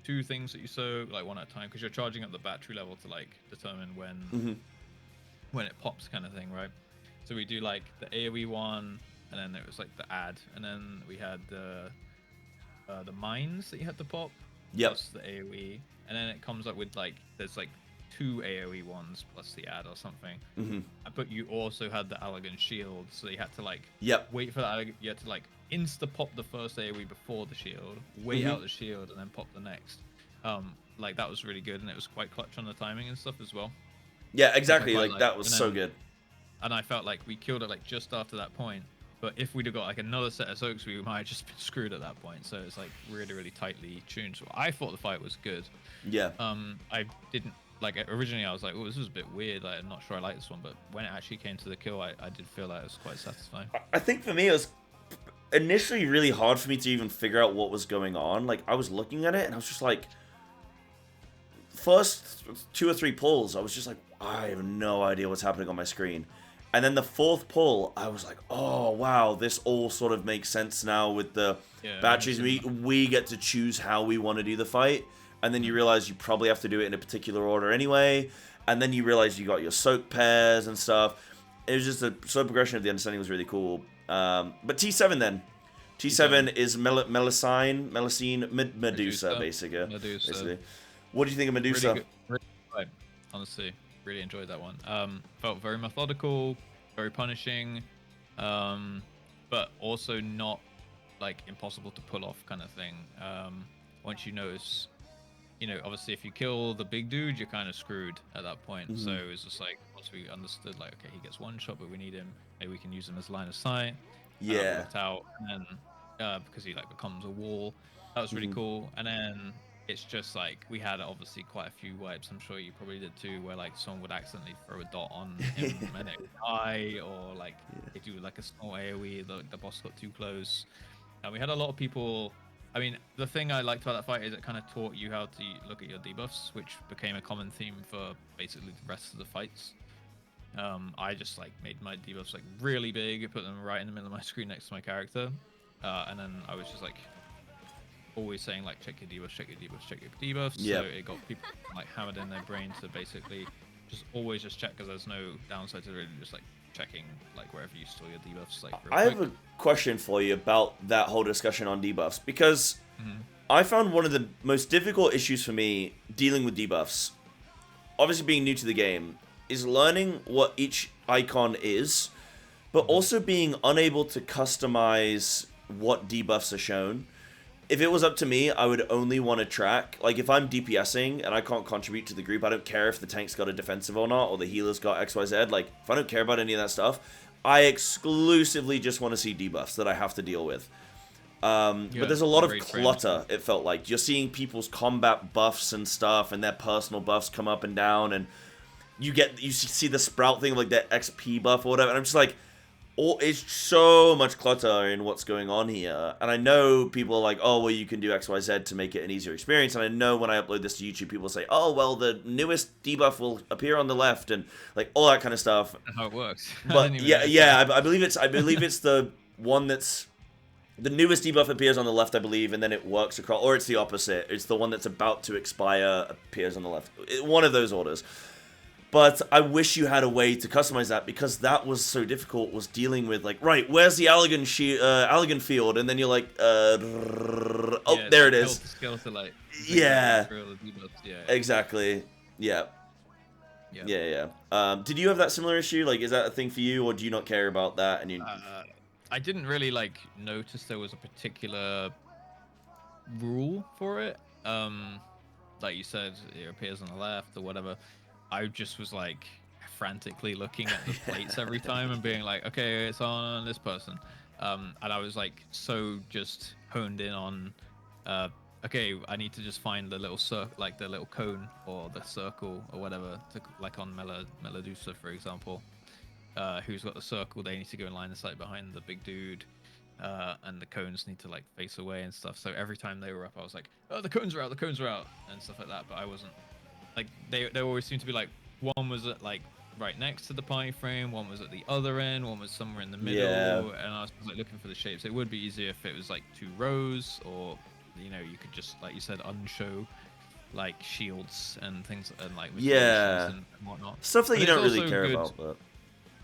2 things that you soak, like one at a time, because you're charging up the battery level to like determine when it pops, kind of thing, right? So we do like the AoE one, and then it was like the ad, and then we had the mines that you had to pop, plus the AoE, and then it comes up with like there's like 2 AoE ones plus the ad or something. But you also had the Allegan shield, so you had to like wait for that. You had to like insta pop the first AoE before the shield, wait out the shield, and then pop the next. Like that was really good, and it was quite clutch on the timing and stuff as well. Yeah, exactly. Like that was so good. And I felt like we killed it like just after that point. But if we'd have got like another set of soaks, we might have just been screwed at that point. So it's like really, really tightly tuned. So I thought the fight was good. Yeah. I didn't like originally. I was like, oh, this is a bit weird. Like, I'm not sure I like this one. But when it actually came to the kill, I did feel like it was quite satisfying. I think for me, it was initially really hard for me to even figure out what was going on. Like I was looking at it and I was just like, first 2 or 3 pulls, I was just like, I have no idea what's happening on my screen. And then the 4th pull, I was like, oh, wow, this all sort of makes sense now with the batteries. We get to choose how we want to do the fight. And then you realize you probably have to do it in a particular order anyway. And then you realize you got your soak pairs and stuff. It was just the slow progression of the understanding was really cool. But T7 then. T7 is Melusine, Medusa, basically. What do you think of Medusa? Really good, really good. Honestly, really enjoyed that one. Felt very methodical, very punishing, but also not like impossible to pull off kind of thing. Once you notice, you know, obviously if you kill the big dude, you're kind of screwed at that point. So it's just like, once we understood, like, okay, he gets one shot, but we need him. Maybe we can use him as line of sight. Yeah. Worked out, and then because he like becomes a wall. That was really cool. And then it's just like, we had obviously quite a few wipes. I'm sure you probably did too, where like someone would accidentally throw a dot on him and it would die, or like they do like a small AoE, the boss got too close. And we had a lot of people. I mean, the thing I liked about that fight is it kind of taught you how to look at your debuffs, which became a common theme for basically the rest of the fights. I just like made my debuffs like really big, put them right in the middle of my screen next to my character, and then I was just like always saying like, check your debuffs, check your debuffs, check your debuffs. So it got people like hammered in their brain to basically just always just check, because there's no downside to really just like checking like wherever you store your debuffs. Like I have a question for you about that whole discussion on debuffs, because I found one of the most difficult issues for me dealing with debuffs, obviously being new to the game, is learning what each icon is, but also being unable to customize what debuffs are shown. If it was up to me, I would only want to track, like if I'm DPSing and I can't contribute to the group, I don't care if the tank's got a defensive or not, or the healer's got XYZ, like if I don't care about any of that stuff, I exclusively just want to see debuffs that I have to deal with. But there's a lot of clutter, it felt like. You're seeing people's combat buffs and stuff, and their personal buffs come up and down, and you see the sprout thing, like that XP buff or whatever, and I'm just like, it's so much clutter in what's going on here. And I know people are like, oh, well, you can do XYZ to make it an easier experience. And I know when I upload this to YouTube, people say, oh, well, the newest debuff will appear on the left, and like all that kind of stuff. That's how it works. But I believe it's the one that's the newest debuff appears on the left, I believe, and then it works across, or it's the opposite. It's the one that's about to expire appears on the left. One of those orders. But I wish you had a way to customize that, because that was so difficult, was dealing with, like, right, where's the Allegan field? And then you're like, there it is. Yeah. Exactly. Yeah. Did you have that similar issue? Like, is that a thing for you, or do you not care about that? And I didn't really, like, notice there was a particular rule for it. Like you said, it appears on the left or whatever. I just was like frantically looking at the plates every time and being like, okay, it's on this person. And I was like so just honed in on, okay, I need to just find the little like the little cone or the circle or whatever, like on Medusa, for example, who's got the circle. They need to go in line of sight behind the big dude. And the cones need to like face away and stuff. So every time they were up, I was like, oh, the cones are out, and stuff like that. But I wasn't. Like, they always seem to be like, one was at like right next to the pie frame, one was at the other end, one was somewhere in the middle, and I was like looking for the shapes. It would be easier if it was like 2 rows, or you know, you could just, like you said, unshow like shields and things, and like and whatnot. Stuff that you don't really care about, but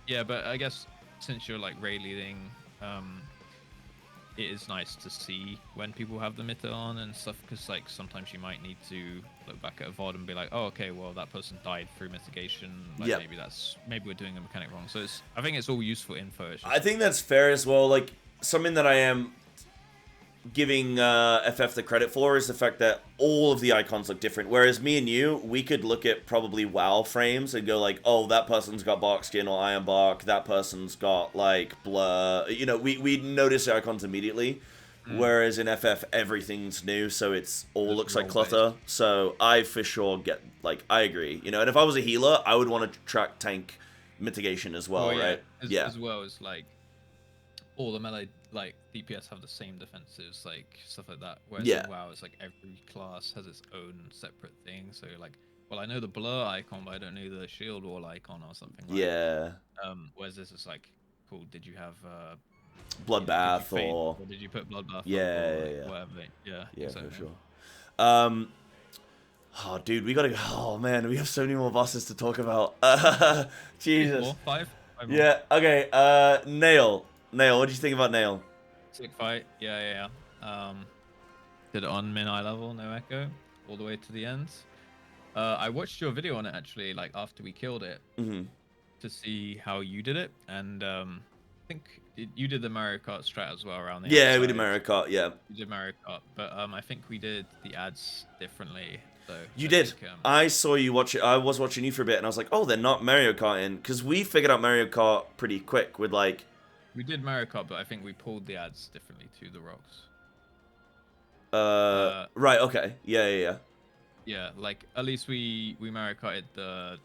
yeah, but I guess since you're like raid leading, it is nice to see when people have the mitter on and stuff, because like sometimes you might need to look back at a VOD and be like, oh, okay, well that person died through mitigation. Like maybe we're doing a mechanic wrong. So I think it's all useful info. I think that's fair as well. Like, something that I am giving FF the credit for is the fact that all of the icons look different. Whereas me and you, we could look at probably WoW frames and go like, oh, that person's got bark skin or iron bark, that person's got like blur. You know, we notice the icons immediately. Whereas in FF, everything's new, so it's all looks like clutter. So I for sure get, like, I agree. You know, and if I was a healer, I would want to track tank mitigation as well, right? As well as like all the melee, like DPS have the same defensives, like stuff like that. Whereas in WoW, it's like every class has its own separate thing. So you're like, well, I know the blur icon, but I don't know the shield wall icon or something. Like whereas this is like, cool. Did you have bloodbath or did you put bloodbath? Whatever. Yeah, exactly. For sure. Oh, dude, we gotta go. Oh man, we have so many more bosses to talk about. Jesus. 5? Yeah. Okay. Nail, what do you think about Nail? Sick fight. Yeah. Did it on min eye level, no echo, all the way to the end. I watched your video on it actually, like after we killed it, to see how you did it, and I think you did the Mario Kart strat as well around the outside. We did Mario Kart, yeah. We did Mario Kart, but I think we did the ads differently. So you did. I saw you watch it. I was watching you for a bit, and I was like, oh, they're not Mario Karting, because we figured out Mario Kart pretty quick with like. We did Mario Kart, but I think we pulled the ads differently to the rocks. Right. Okay. Yeah. Yeah, like at least we Mario Karted the.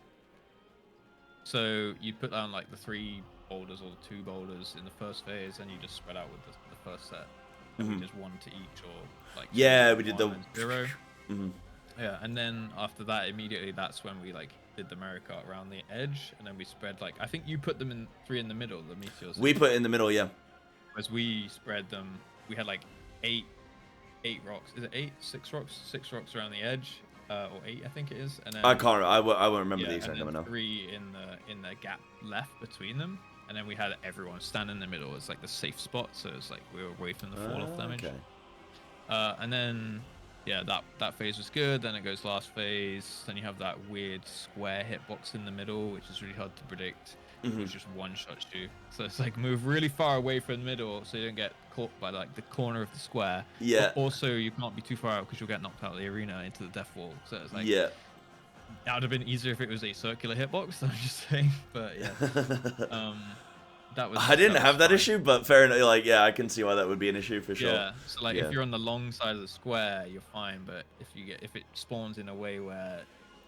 So you put down like the 3 boulders or the 2 boulders in the first phase, and you just spread out with the first set. And we just 1 to each, or like. Yeah, we did the 0. Yeah, and then after that, immediately that's when we like did the Mario Kart around the edge, and then we spread like I think you put them in 3 in the middle, the meteors. We put it in the middle, yeah. As we spread them, we had like 8 rocks. Is it 8? 6 rocks? 6 rocks around the edge, or 8 I think it is. And then I can't. I won't remember the exact number now. 3 in the gap left between them, and then we had everyone stand in the middle as like the safe spot, so it's like we were away from the fall off damage. Okay. And then. Yeah, that phase was good. Then it goes last phase. Then you have that weird square hitbox in the middle, which is really hard to predict. Which just one-shots you. So it's like move really far away from the middle, so you don't get caught by like the corner of the square. Yeah. But also, you can't be too far out because you'll get knocked out of the arena into the death wall. So it's like that would have been easier if it was a circular hitbox. I'm just saying, but yeah. I didn't have that issue, but fair enough. Like, yeah, I can see why that would be an issue for sure. Yeah. So like, if you're on the long side of the square, you're fine. But if it spawns in a way where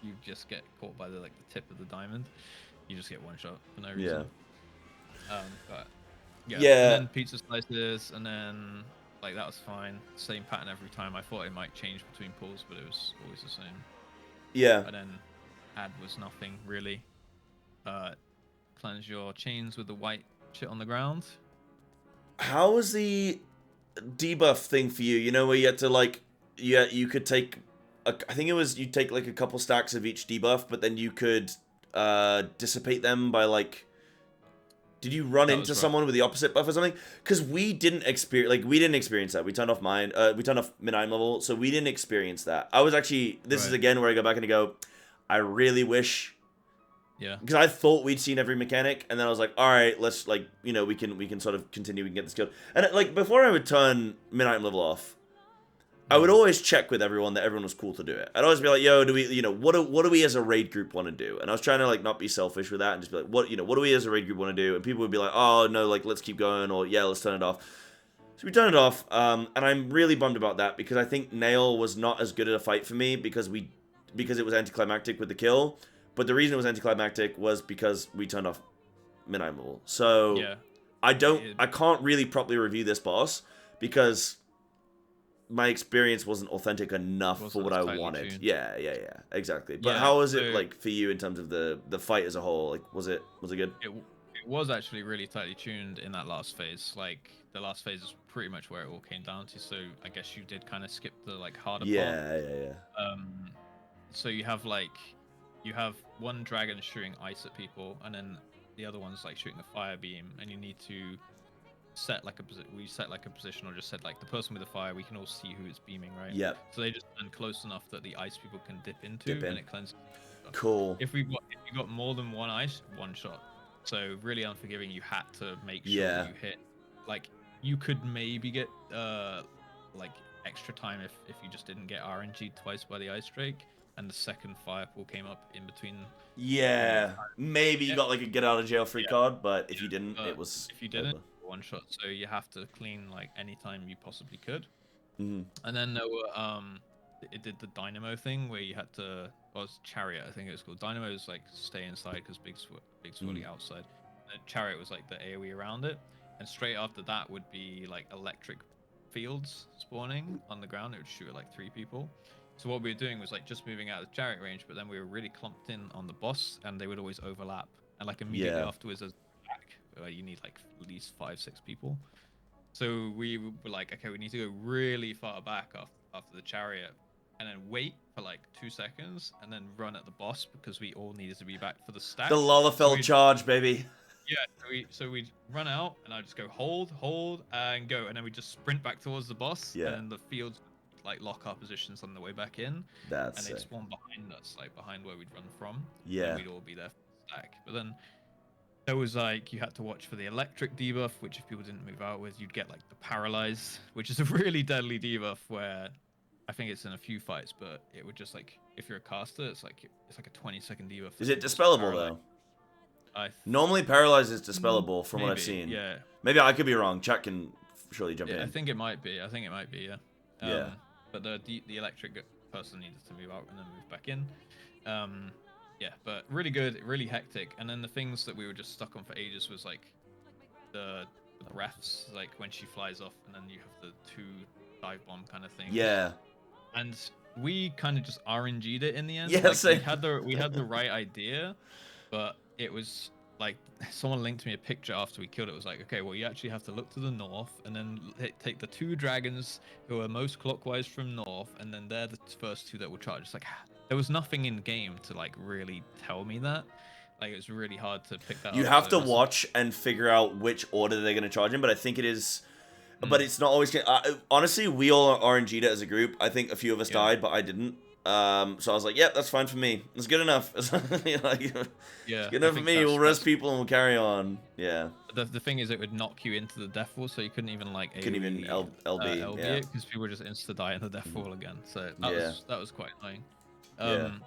you just get caught by the tip of the diamond, you just get one shot for no reason. Yeah. But yeah. And then pizza slices, and then like that was fine. Same pattern every time. I thought it might change between pulls, but it was always the same. Yeah. And then add was nothing really. Cleanse your chains with the white shit on the ground. How was the debuff thing for you? You know, where you had to like, you could take, I think it was you take like a couple stacks of each debuff, but then you could dissipate them by like. Did you run into someone with the opposite buff or something? Because we didn't experience that. We turned off mid-item level, so we didn't experience that. I was actually, this is again where I go back and I go, I really wish. Yeah. Because I thought we'd seen every mechanic, and then I was like, all right, let's like, you know, we can sort of continue, we can get this killed. And like before I would turn mid-item level off, I would always check with everyone that everyone was cool to do it. I'd always be like, yo, do we, you know, what do we as a raid group want to do? And I was trying to like not be selfish with that and just be like, what do we as a raid group want to do? And people would be like, oh no, like let's keep going, or yeah, let's turn it off. So we turned it off, and I'm really bummed about that because I think Nail was not as good at a fight for me because it was anticlimactic with the kill. But the reason it was anticlimactic was because we turned off mid-item level. So yeah. I can't really properly review this boss because my experience wasn't authentic enough for what I wanted. Tuned. Yeah, exactly. But how was it like for you in terms of the fight as a whole? Like, was it good? It was actually really tightly tuned in that last phase. Like the last phase is pretty much where it all came down to. So I guess you did kind of skip the like harder part. Yeah. So you have one dragon shooting ice at people, and then the other one's like shooting a fire beam, and you need to set like a position, or just set like the person with the fire. We can all see who it's beaming, right? Yeah. So they just stand close enough that the ice people can dip into, and it cleanses. Cool. If you got more than one ice, one shot. So really unforgiving. You had to make sure that you hit. Like you could maybe get like extra time if you just didn't get RNG twice by the ice drake. And the second fire pool came up in between. Yeah, maybe you got like a get out of jail free card, but if you didn't, it was. If you didn't, one shot. So you have to clean like anytime you possibly could. And then there were it did the dynamo thing where you had to. Well, it was chariot, I think it was called. Dynamo is like stay inside because big swirly outside. And chariot was like the AoE around it, and straight after that would be like electric fields spawning on the ground. It would shoot at like 3 people. So what we were doing was like just moving out of the chariot range, but then we were really clumped in on the boss, and they would always overlap. And like immediately afterwards, there's back where you need like at least 5-6 people. So we were like, okay, we need to go really far back after the chariot, and then wait for like 2 seconds, and then run at the boss because we all needed to be back for the stack. The Lullafell charge, baby. Yeah, so we'd run out, and I'd just go hold, and go, and then we just sprint back towards the boss, and the fields like lock our positions on the way back in. That's and sick. they spawn behind us, like behind where we'd run from. Yeah. And we'd all be there for the stack. But then there was like, you had to watch for the electric debuff, which if people didn't move out with, you'd get like the paralyze, which is a really deadly debuff where I think it's in a few fights, but it would just like, if you're a caster, it's like a 20-second debuff. Is it dispellable though? Normally paralyze is dispellable from what I've seen. Yeah. Maybe I could be wrong. Chat can surely jump in. I think it might be. Yeah. Yeah. But the electric person needed to move out and then move back in. Yeah, but really good, really hectic. And then the things that we were just stuck on for ages was like the breaths, like when she flies off, and then you have the 2 dive bomb kind of thing. Yeah. And we kind of just RNG'd it in the end. Yeah, like, we had the right idea, but it was like someone linked me a picture after we killed it. It was like, okay, well, you actually have to look to the north and then take the 2 dragons who are most clockwise from north, and then they're the first 2 that will charge. It's like, there was nothing in game to like really tell me that. Like, it was really hard to pick that up. You have to watch and figure out which order they're going to charge in, but I think it is... But it's not always... honestly, we all RNG'd it as a group. I think a few of us died, but I didn't. So I was like, yep, that's fine for me. It's good enough. Like, yeah, good enough for me. We'll rest people and we'll carry on. Yeah. The thing is, it would knock you into the death wall, so you couldn't even like LB it, because people would just insta die in the death wall again. So that was quite annoying.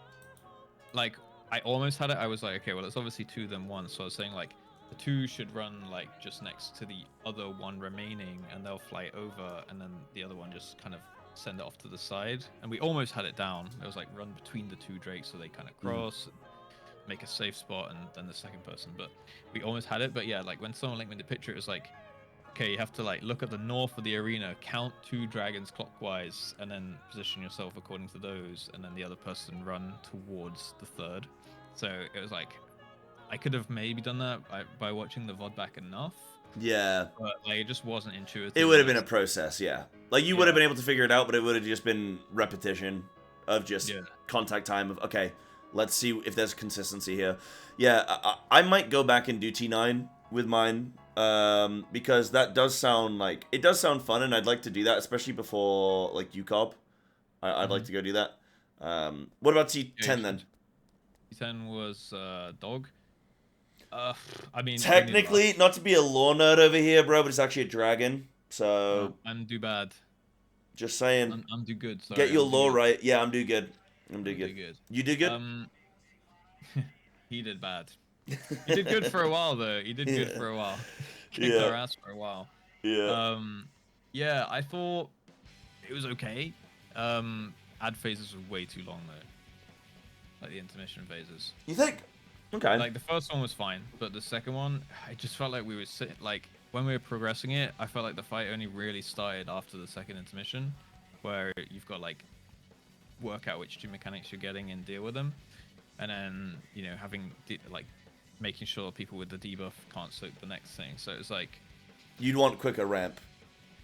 Like, I almost had it. I was like, okay, well, it's obviously 2 than 1. So I was saying like the 2 should run like just next to the other 1 remaining, and they'll fly over, and then the other one just kind of send it off to the side. And we almost had it down. It was like run between the 2 drakes so they kind of cross, make a safe spot, and then the second person. But we almost had it. But yeah, like when someone linked me the picture, it was like, okay, you have to like look at the north of the arena, count 2 dragons clockwise, and then position yourself according to those, and then the other person run towards the 3rd. So it was like, I could have maybe done that by watching the VOD back enough. Yeah. But like, it just wasn't intuitive. It would have been a process, yeah. Like, you would have been able to figure it out, but it would have just been repetition of just contact time of, okay, let's see if there's consistency here. Yeah, I might go back and do T9 with mine, because that does sound like... It does sound fun, and I'd like to do that, especially before, like, UCOB. I'd like to go do that. What about T10 then? T10 was dog. I mean, technically, not to be a lore nerd over here, bro, but it's actually a dragon. So I'm do bad. Just saying. I'm do good. Sorry, get your lore right. Yeah, I'm do good. I'm do good. You do good? He did bad. He did good for a while though. He did good for a while. Kicked our ass for a while. Yeah. Yeah, I thought it was okay. Ad phases were way too long though. Like the intermission phases. You think? Okay. Like the first one was fine, but the second one, I just felt like we were sitting, like when we were progressing it, I felt like the fight only really started after the second intermission, where you've got like work out which 2 mechanics you're getting and deal with them, and then having like making sure people with the debuff can't soak the next thing. So it's like you'd want quicker ramp.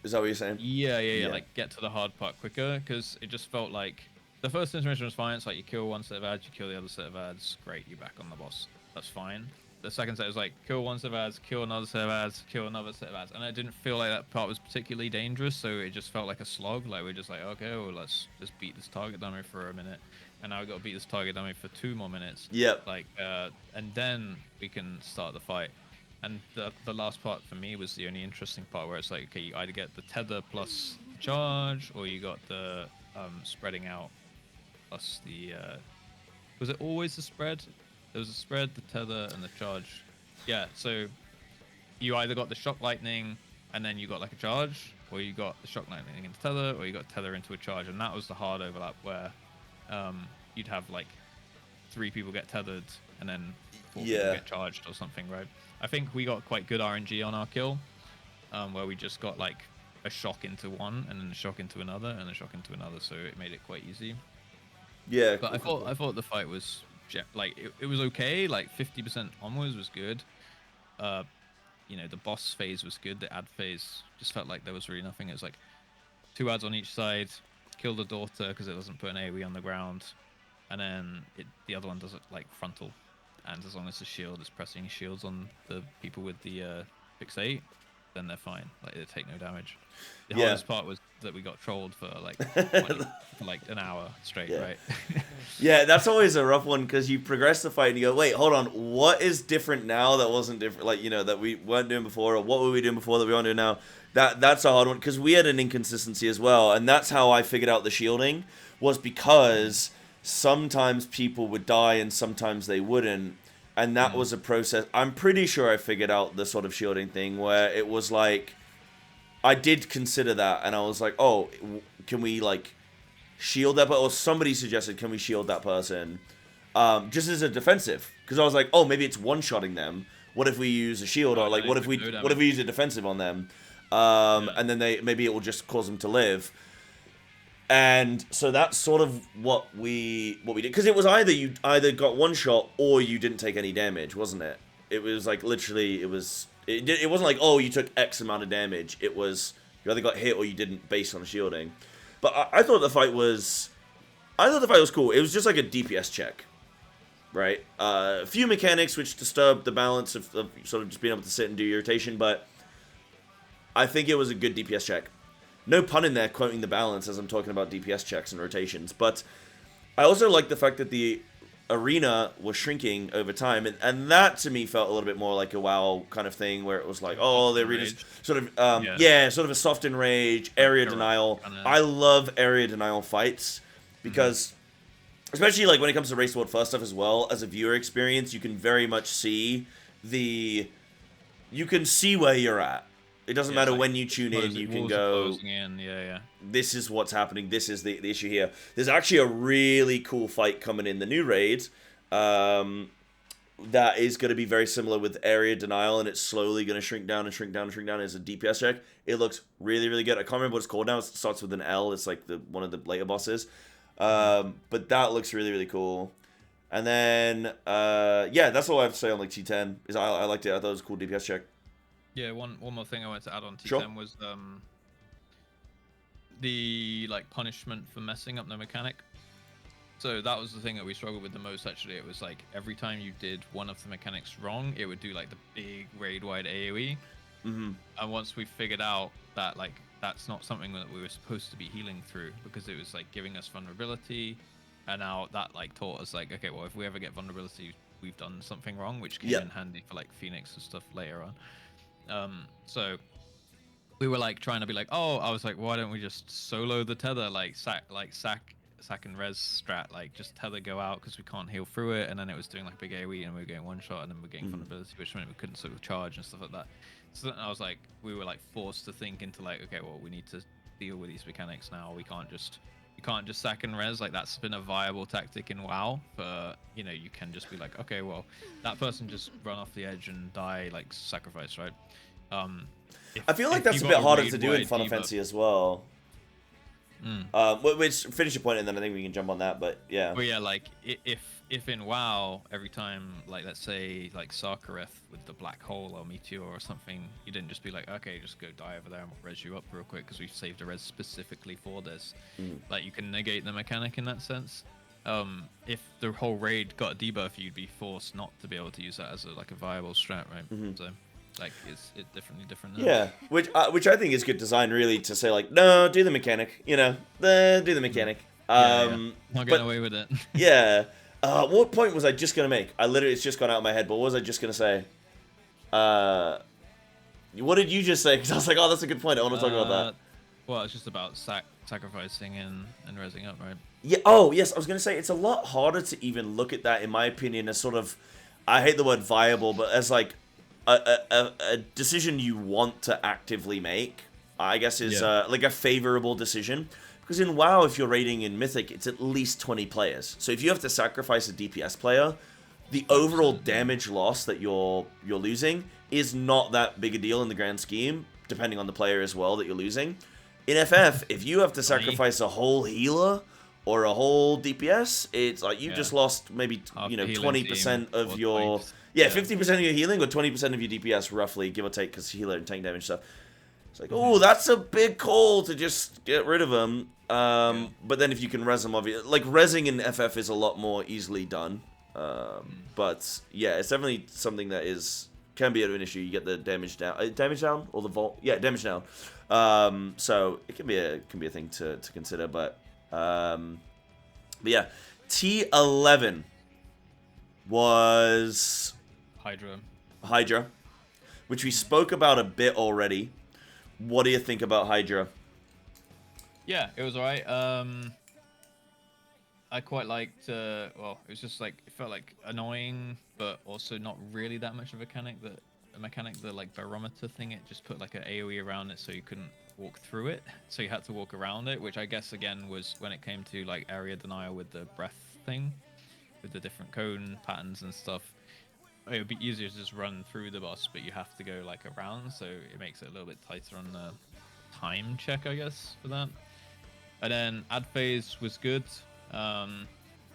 Is that what you're saying? Yeah. Like get to the hard part quicker, because it just felt like. The first intermission was fine. It's like you kill 1 set of ads, you kill the other set of ads. Great, you're back on the boss. That's fine. The second set was like kill 1 set of ads, kill another set of ads, kill another set of ads. And I didn't feel like that part was particularly dangerous, so it just felt like a slog. Like we're just like, okay, well, let's just beat this target dummy for a minute. And now we got to beat this target dummy for 2 more minutes. Yep. Like, and then we can start the fight. And the last part for me was the only interesting part, where it's like, okay, you either get the tether plus charge, or you got the spreading out plus the was it always the spread? There was a spread, the tether, and the charge. Yeah, so you either got the shock lightning and then you got like a charge, or you got the shock lightning into tether, or you got tether into a charge. And that was the hard overlap, where you'd have like 3 people get tethered and then 4 people get charged or something, right? I think we got quite good RNG on our kill, where we just got like a shock into one and then a shock into another and a shock into another, so it made it quite easy. Yeah, but I thought the fight was like it was okay. Like 50% onwards was good. The boss phase was good. The ad phase just felt like there was really nothing. It was like 2 ads on each side, kill the daughter because it doesn't put an AoE on the ground, and then the other one does it like frontal. And as long as the shield is pressing shields on the people with the fixate, then they're fine. Like they take no damage. The hardest part was that we got trolled for like an hour straight, right? Yeah, that's always a rough one because you progress the fight and you go, wait, hold on, what is different now that wasn't different? Like, you know, that we weren't doing before, or what were we doing before that we aren't doing now? That's a hard one because we had an inconsistency as well, and that's how I figured out the shielding was because sometimes people would die and sometimes they wouldn't, and that was a process. I'm pretty sure I figured out the sort of shielding thing where it was like, I did consider that, and I was like, oh, can we, like, shield that person? Or somebody suggested, can we shield that person? Just as a defensive. Because I was like, oh, maybe it's one-shotting them. What if we use a shield? Or, like, what if we use a defensive on them? And then maybe it will just cause them to live. And so that's sort of what we did. Because it was you either got one shot or you didn't take any damage, wasn't it? It was, like, literally, it wasn't like, oh, you took X amount of damage. It was, you either got hit or you didn't based on shielding. But I thought the fight was cool. It was just like a DPS check, right? A few mechanics which disturbed the balance of sort of just being able to sit and do your rotation, but I think it was a good DPS check. No pun in there quoting the balance as I'm talking about DPS checks and rotations, but I also like the fact that the arena was shrinking over time, and that to me felt a little bit more like a WoW kind of thing, where it was like, oh, the arena's sort of sort of a soft enrage, area denial. I love area denial fights because especially like when it comes to race world first stuff as well, as a viewer experience, you can very much see you can see where you're at. It doesn't matter when you tune in, you can go, this is what's happening, this is the issue here. There's actually a really cool fight coming in the new raid that is going to be very similar with area denial, and it's slowly going to shrink down and shrink down and shrink down as a DPS check. It looks really, really good. I can't remember what it's called now. It starts with an L. It's like one of the later bosses. But that looks really, really cool. And then, that's all I have to say on like T10. Is I liked it. I thought it was a cool DPS check. Yeah, one more thing I wanted to add on T10 was the like punishment for messing up the mechanic. So that was the thing that we struggled with the most, actually. It was like every time you did one of the mechanics wrong, it would do like the big raid-wide AoE. And once we figured out that like that's not something that we were supposed to be healing through, because it was like giving us vulnerability, and now that like taught us like, okay, well, if we ever get vulnerability, we've done something wrong, which came in handy for like Phoenix and stuff later on. So we were like trying to be like, I was like, why don't we just solo the tether, like sack and res strat, like just tether go out because we can't heal through it, and then it was doing like big AoE and we were getting one shot, and then we are getting vulnerability, which meant we couldn't sort of charge and stuff like that. So then I was like, we were like forced to think into like, okay, well, we need to deal with these mechanics now. We can't just sack and res. Like that's been a viable tactic in WoW, but you know, you can just be like, okay, well, that person just run off the edge and die, like sacrifice, right? I feel like that's a bit harder to do in Final Fantasy as well. Which finish your point, and then I think we can jump on that. But yeah. Well, yeah, like if in WoW, every time, like let's say like Sarkareth with the black hole or meteor or something, you didn't just be like, okay, just go die over there and we'll res you up real quick because we've saved a res specifically for this. Like you can negate the mechanic in that sense. If the whole raid got a debuff, you'd be forced not to be able to use that as a viable strat, right? So. Like it's definitely different now. Yeah, which I think is good design, really, to say like, no, do the mechanic, you know, do the mechanic. Not getting away with it. Yeah. What point was I just gonna make? It's just gone out of my head. But what was I just gonna say? What did you just say? Because I was like, oh, that's a good point. I want to talk about that. Well, it's just about sacrificing and resing up, right? Yeah. Oh, yes. I was gonna say it's a lot harder to even look at that, in my opinion, as sort of, I hate the word viable, but as like. A decision you want to actively make, I guess, is like a favorable decision. Because in WoW, if you're raiding in Mythic, it's at least 20 players. So if you have to sacrifice a DPS player, the overall damage loss that you're losing is not that big a deal in the grand scheme, depending on the player as well that you're losing. In FF, if you have to sacrifice a whole healer or a whole DPS, it's like you just lost maybe 20% of your... Yeah, 50% of your healing or 20% of your DPS, roughly, give or take, because healer and tank damage stuff. It's like, oh, that's a big call to just get rid of them. But then if you can res them, obviously, like resing in FF is a lot more easily done. But yeah, it's definitely something that can be an issue. You get the damage down, or the vault. Yeah, damage down. So it can be a thing to consider. But yeah, T11 was Hydra, which we spoke about a bit already. What do you think about Hydra? Yeah, it was alright. I quite liked, well, it was just like, it felt like annoying, but also not really that much of a mechanic. The like barometer thing, it just put like an AoE around it so you couldn't walk through it. So you had to walk around it, which I guess again was when it came to like area denial with the breath thing, with the different cone patterns and stuff. It would be easier to just run through the boss, but you have to go like around, so it makes it a little bit tighter on the time check, I guess, for that. And then ad phase was good.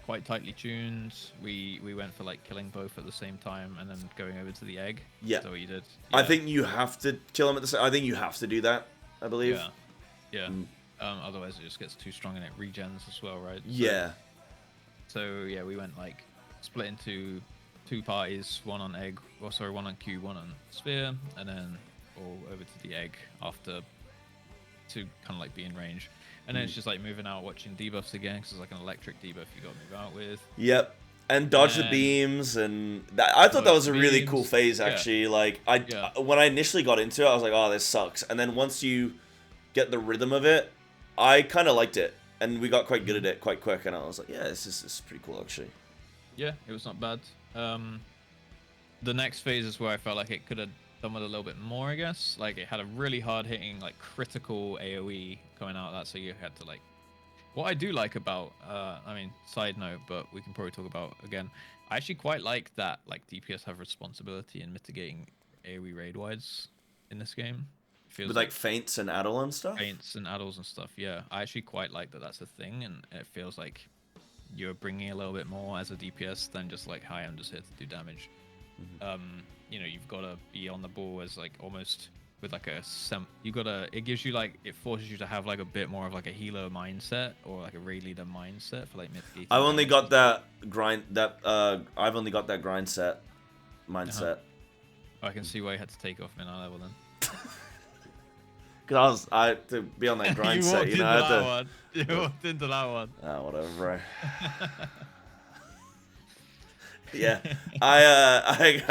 Quite tightly tuned. We went for like killing both at the same time and then going over to the egg. Yeah. So what you did. Yeah. I think you have to kill them at the same. I think you have to do that. I believe. Yeah. Otherwise it just gets too strong and it regens as well, right? Yeah. So yeah, we went like split into 2 parties, one on egg, one on Q, one on sphere, and then all over to the egg after to kind of like be in range. And then it's just like moving out, watching debuffs again, because it's like an electric debuff you got to move out with. Yep. And dodge the beams, and I thought that was a really cool phase, actually. Yeah. Like, when I initially got into it, I was like, oh, this sucks. And then once you get the rhythm of it, I kind of liked it. And we got quite good at it quite quick, and I was like, yeah, this is pretty cool, actually. Yeah, it was not bad. The next phase is where I felt like it could have done with a little bit more, I guess. Like, it had a really hard-hitting, like, critical AoE coming out of that, so you had to, like... What I do like about, I mean, side note, but we can probably talk about again, I actually quite like that, like, DPS have responsibility in mitigating AoE raid-wides in this game. Feels with, like, feints and addle and stuff? Feints and addles and stuff, yeah. I actually quite like that that's a thing, and it feels like you're bringing a little bit more as a DPS than just, like, hi, I'm just here to do damage. You know, you've got to be on the ball as like almost with like a it gives you like, it forces you to have like a bit more of like a healer mindset or like a raid leader mindset for like mitigating. I've only got that grind set mindset. Oh, I can see why you had to take off minor level then. Because I had to be on that grind set, you know. You walked into that one. Ah, whatever, bro. Yeah, I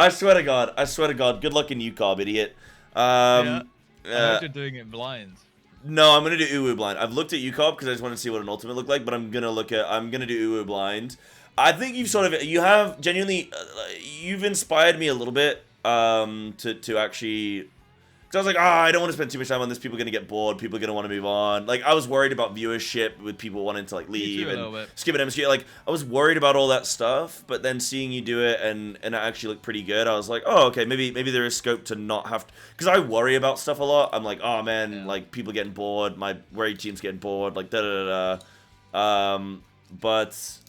swear to God, good luck in you, Cobb, idiot. I hope you're doing it blind. No, I'm gonna do Uwu blind. I've looked at you, Cobb, because I just want to see what an ultimate looked like, but I'm gonna do Uwu blind. I think you have genuinely, you've inspired me a little bit, to actually. Because I was like, I don't want to spend too much time on this. People are going to get bored. People are going to want to move on. Like, I was worried about viewership with people wanting to, like, leave and skip an MSQ. Like, I was worried about all that stuff. But then seeing you do it and it actually looked pretty good, I was like, oh, okay, maybe there is scope to not have to. Because I worry about stuff a lot. I'm like, oh, man, like, people getting bored. My raid team's getting bored. Like, da-da-da-da. But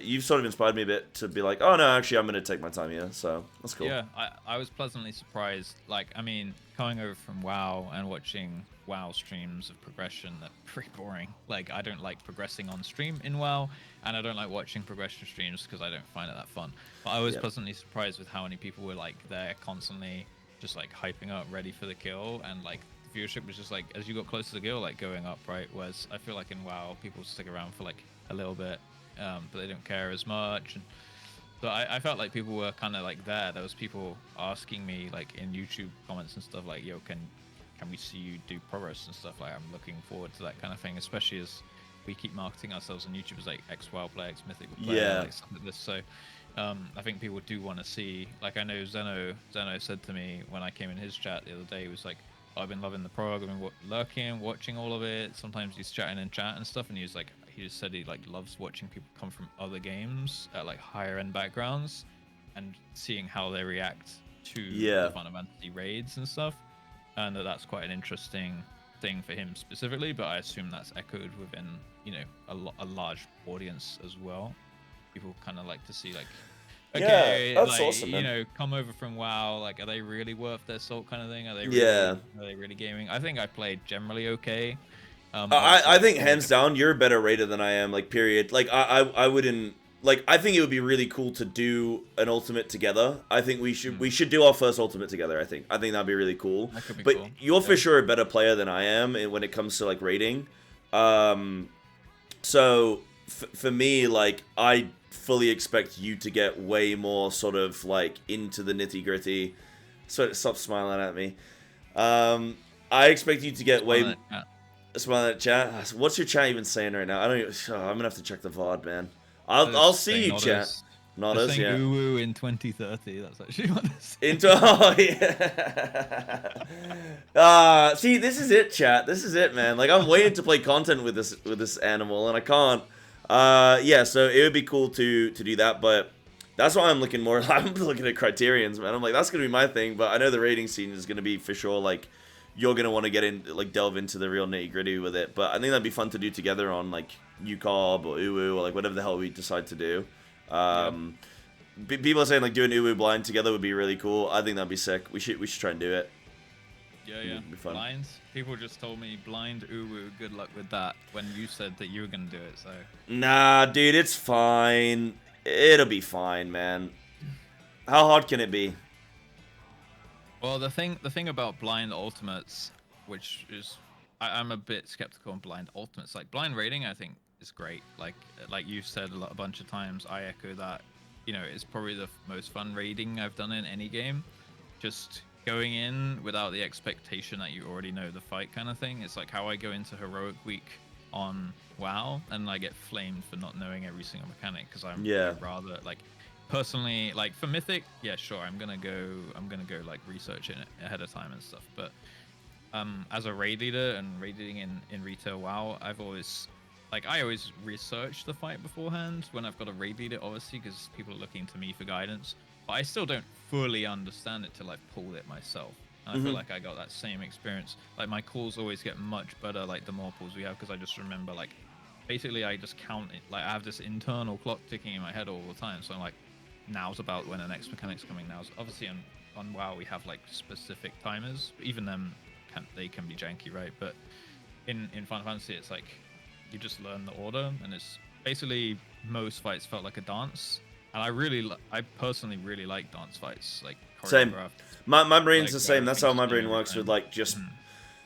you've sort of inspired me a bit to be like, oh no, actually I'm gonna take my time here, so that's cool. Yeah, I was pleasantly surprised. Like, I mean, coming over from WoW and watching WoW streams of progression, they're pretty boring. Like, I don't like progressing on stream in WoW, and I don't like watching progression streams because I don't find it that fun. But I was pleasantly surprised with how many people were like there constantly just like hyping up, ready for the kill, and like the viewership was just like, as you got closer to the kill, like going up, right? Whereas I feel like in WoW people stick around for like a little bit, but they don't care as much. And so I felt like people were kind of like there. There was people asking me like in YouTube comments and stuff like, yo, can we see you do progress and stuff? Like, I'm looking forward to that kind of thing, especially as we keep marketing ourselves on YouTube as like ex-WoW player, ex-Mythic player, like something like this. So I think people do want to see, like, I know Zeno said to me when I came in his chat the other day, he was like, oh, I've been loving the prog, I've been lurking, watching all of it. Sometimes he's chatting in chat and stuff, and he was like, he just said he like loves watching people come from other games at like higher end backgrounds and seeing how they react to the Final Fantasy raids and stuff, and that's quite an interesting thing for him specifically. But I assume that's echoed within, you know, a large audience as well. People kind of like to see like, okay, that's like, awesome, man. You know, come over from WoW, like, are they really worth their salt kind of thing? Are they really gaming? I think I played generally okay. I think hands down you're a better raider than I am, like, period. Like, I wouldn't, like, I think it would be really cool to do an ultimate together. I think we should do our first ultimate together. I think that'd be really cool. That could be but cool. You're for sure a better player than I am when it comes to like raiding. So for me, like, I fully expect you to get way more sort of like into the nitty gritty. So stop smiling at me. I expect you to get way. Smiling at chat. What's your chat even saying right now? I don't even. Oh, I'm gonna have to check the VOD, man. I'll see you, chat. Not us, yeah. Uwu in 2030. That's actually what it's oh yeah. See, this is it, chat. This is it, man. Like, I'm waiting to play content with this animal, and I can't. Yeah. So it would be cool to do that, but that's why I'm looking more. I'm looking at criterions, man. I'm like, that's gonna be my thing, but I know the rating scene is gonna be for sure like. You're gonna want to get in, like, delve into the real nitty gritty with it, but I think that'd be fun to do together on like UCOB or Uwu or like whatever the hell we decide to do. People are saying like doing Uwu blind together would be really cool. I think that'd be sick. We should try and do it. Yeah. It'd be fun. Blinds. People just told me blind Uwu. Good luck with that. When you said that you were gonna do it, so. Nah, dude, it's fine. It'll be fine, man. How hard can it be? Well, the thing about blind ultimates, which is, I'm a bit skeptical on blind ultimates. Like, blind raiding, I think is great. Like you've said a bunch of times, I echo that. You know, it's probably the most fun raiding I've done in any game. Just going in without the expectation that you already know the fight kind of thing. It's like how I go into Heroic Week on WoW and I get flamed for not knowing every single mechanic because I'm rather like. Personally, like for Mythic, yeah, sure, I'm gonna go like research it ahead of time and stuff. But as a raid leader and raiding in retail WoW, I always research the fight beforehand when I've got a raid leader, obviously, because people are looking to me for guidance. But I still don't fully understand it till I've pulled it myself. And I feel like I got that same experience. Like my calls always get much better, like the more pulls we have, because I just remember like, basically I just count it. Like I have this internal clock ticking in my head all the time. So I'm like. Now's about when the next mechanic's coming. Now's obviously on WoW we have like specific timers. Even them they can be janky, right? But in Final Fantasy it's like you just learn the order, and it's basically most fights felt like a dance. And I personally really like dance fights, like same. My brain's the same. That's how my brain works with like just.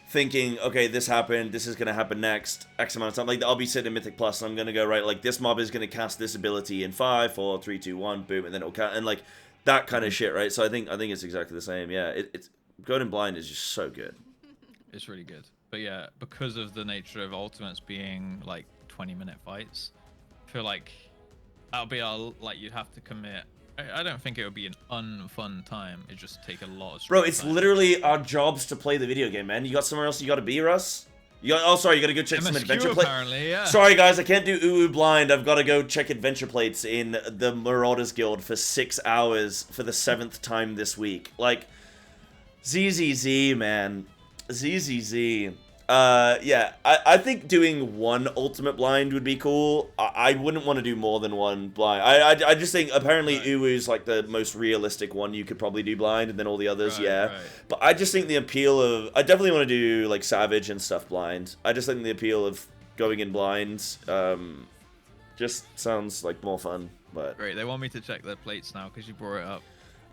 Thinking, okay, this happened, this is going to happen next, X amount of time. Like, I'll be sitting in Mythic Plus, and I'm going to go, right, like, this mob is going to cast this ability in 5, 4, 3, 2, 1, boom, and then it'll cast, and, like, that kind of shit, right? So I think it's exactly the same, yeah. It's going in blind is just so good. It's really good. But, yeah, because of the nature of ultimates being, like, 20-minute fights, I feel like that'll be, like, you'd have to commit. I don't think it would be an unfun time. It just take a lot of. Bro, it's literally our jobs to play the video game, man. You got somewhere else you got to be, Russ? You gotta go check some adventure plates. Apparently, yeah. Sorry, guys, I can't do Uwu blind. I've got to go check adventure plates in the Marauders Guild for 6 hours for the 7th time this week. Like, ZZZ, man. ZZZ. Yeah, I think doing one ultimate blind would be cool. I wouldn't want to do more than one blind. I just think apparently Uwu's like the most realistic one you could probably do blind, and then all the others, Right. But I just think the appeal of... I definitely want to do like Savage and stuff blind. I just think the appeal of going in blind just sounds like more fun. But great, they want me to check their plates now because you brought it up.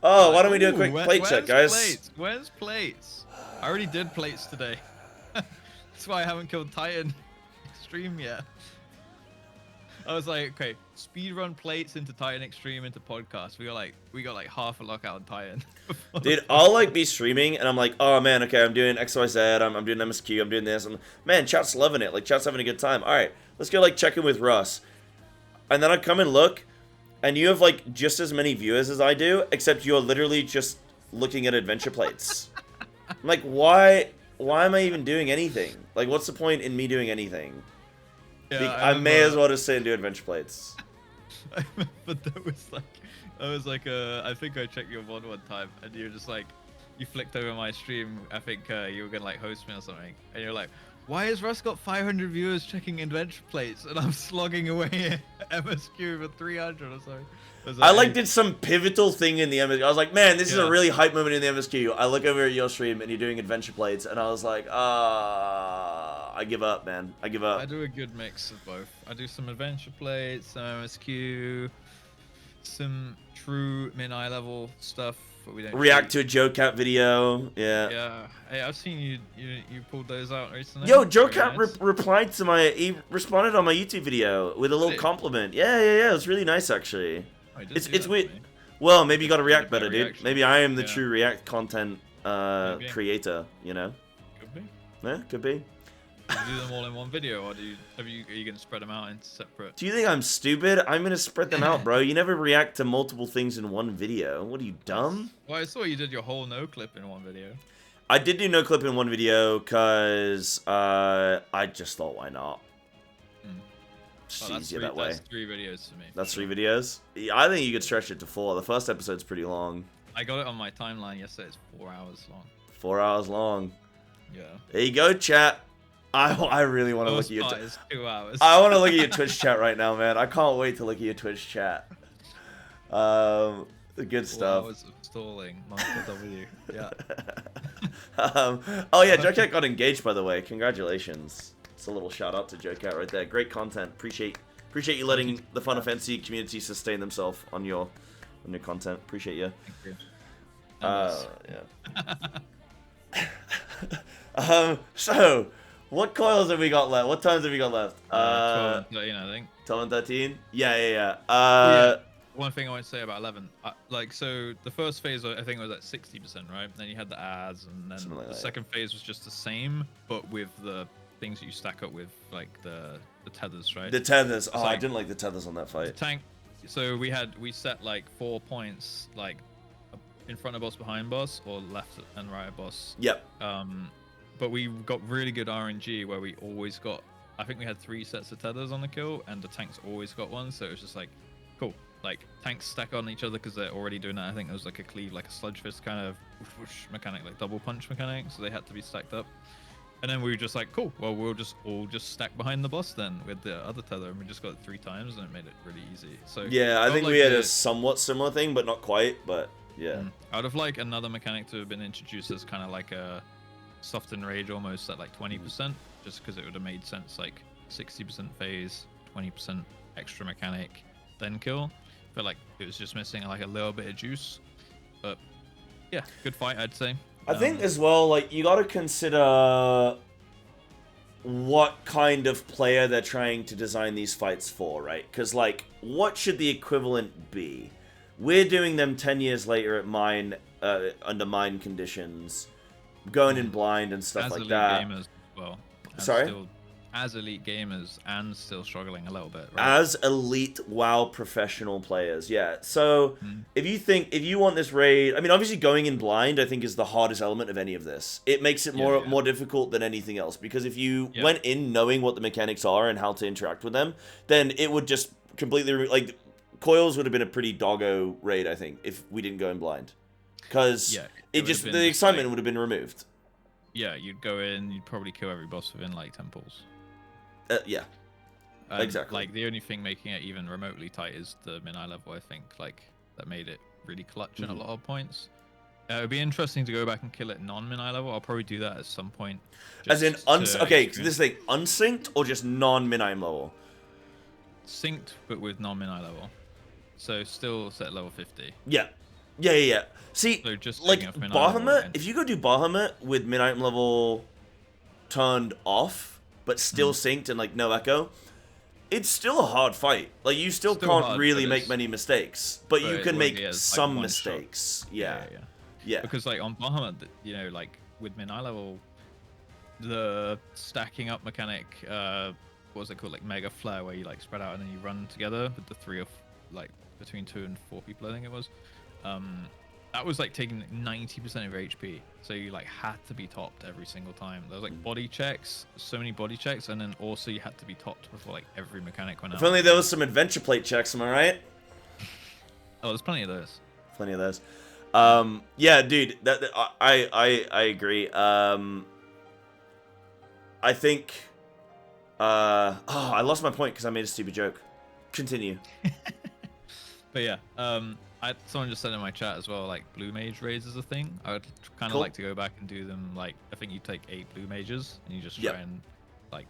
Oh, why don't we do a quick plate check, guys? Where's plates? I already did plates today. That's why I haven't killed Titan Extreme yet. I was like, okay, speedrun plates into Titan Extreme into podcast. We got like half a lockout on Titan. Dude, I'll like be streaming and I'm like, oh man, okay, I'm doing XYZ, I'm doing MSQ, I'm doing this, and man, chat's loving it. Like, chat's having a good time. All right, let's go like check in with Russ. And then I come and look, and you have like just as many viewers as I do, except you're literally just looking at adventure plates. I'm like, why am I even doing anything? Like, what's the point in me doing anything? Yeah, I may as well just sit and do adventure plates. But that was like, I think I checked your VOD one time, and you were just like, you flicked over my stream. I think you were gonna like host me or something, and you're like, why has Russ got 500 viewers checking adventure plates, and I'm slogging away MSQ for 300 or so. I like did some pivotal thing in the MSQ. I was like, man, this is a really hype moment in the MSQ. I look over at your stream and you're doing adventure plates, and I was like, I give up, man. I give up. I do a good mix of both. I do some adventure plates, some MSQ, some true min-eye level stuff. But we don't react to a Joe Cat video. Yeah. Hey, I've seen you pulled those out recently. Yo, Joe Cat replied to he responded on my YouTube video with a little compliment. Yeah. It was really nice, actually. It's weird. Well, maybe you got to react better, dude. Maybe I am the true React content creator. You know. Could be. Yeah, could be. Do you do them all in one video, or are you going to spread them out into separate? Do you think I'm stupid? I'm going to spread them out, bro. You never react to multiple things in one video. What are you, dumb? Well, I saw you did your whole no clip in one video. I did do no clip in one video because I just thought, why not? It's easier that way. That's 3 videos for me. That's 3 videos? Yeah, I think you could stretch it to 4. The first episode's pretty long. I got it on my timeline yesterday. It's 4 hours long. 4 hours long. Yeah. There you go, chat. I really want to look at your... It's 2 hours. I want to look at your Twitch chat right now, man. I can't wait to look at your Twitch chat. The good stuff. 4 hours of stalling. Michael W. Yeah. Oh yeah, Joe Cat got engaged, by the way. Congratulations. It's a little shout out to Joe Cat right there. Great content. Appreciate you letting the Fun of Fantasy community sustain themselves on your content. Appreciate you. Thank you. Yeah. So, what coils have we got left? What times have we got left? 12 and 13, I think. 12 and 13? Yeah. One thing I want to say about 11, so the first phase I think was at 60%, right? Then you had the ads, and then the second phase was just the same, but with the things that you stack up with, like the tethers, right? The tethers. Oh, I didn't like the tethers on that fight. Tank. So we set like 4 points, like in front of boss, behind boss, or left and right of boss. Yep. But we got really good RNG where we always got. I think we had 3 sets of tethers on the kill, and the tanks always got one. So it was just like, cool. Like tanks stack on each other because they're already doing that. I think it was like a cleave, like a sludge fist kind of whoosh mechanic, like double punch mechanic. So they had to be stacked up. And then we were just like, cool. Well, we'll all just stack behind the boss then with the other tether, and we just got it 3 times, and it made it really easy. So yeah, I think we had a somewhat similar thing, but not quite. But yeah, I would have liked another mechanic to have been introduced as kind of like a soft enrage, almost at like 20%, just because it would have made sense. Like 60% phase, 20% extra mechanic, then kill. I feel like it was just missing like a little bit of juice, but yeah, good fight, I'd say. I think as well, like, you got to consider what kind of player they're trying to design these fights for, right? Because, like, what should the equivalent be? We're doing them 10 years later at mine, under mine conditions, going in blind and stuff like that. Gamers, well, sorry? Still, as elite gamers and still struggling a little bit, right? As elite WoW professional players, yeah. So if you want this raid, I mean, obviously going in blind, I think, is the hardest element of any of this. It makes it more difficult than anything else, because if you went in knowing what the mechanics are and how to interact with them, then it would just completely like Coils would have been a pretty doggo raid, I think, if we didn't go in blind, because the excitement would have been removed. Yeah, you'd go in, you'd probably kill every boss within like 10 pulls. Yeah, exactly. Like the only thing making it even remotely tight is the min-eye level. I think like that made it really clutch in a lot of points. It would be interesting to go back and kill it non-min-eye level. I'll probably do that at some point. As in okay, this thing unsynced or just non-min-eye level? Synced, but with non-min-eye level. So still set level 50. Yeah. See, so just like Bahamut, if you go do Bahamut with min-eye level turned off, but still synced and like no echo, it's still a hard fight. Like you still can't really make many mistakes, but you can make some mistakes. Yeah. Because like on Bahamut, you know, like with min-eye level, the stacking up mechanic, what was it called, like mega flare, where you like spread out and then you run together with the 3 or like between 2 and 4 people, I think it was. That was like taking 90% of your HP, so you like had to be topped every single time. There was like body checks, so many body checks, and then also you had to be topped before like every mechanic went out. If only there was some adventure plate checks, am I right? Oh, there's plenty of those. Plenty of those. Yeah, dude, I agree. I think I lost my point because I made a stupid joke. Continue. But yeah, someone just said in my chat as well, like blue mage raids is a thing. I would kind of like to go back and do them. Like, I think you take 8 blue mages and you just try and like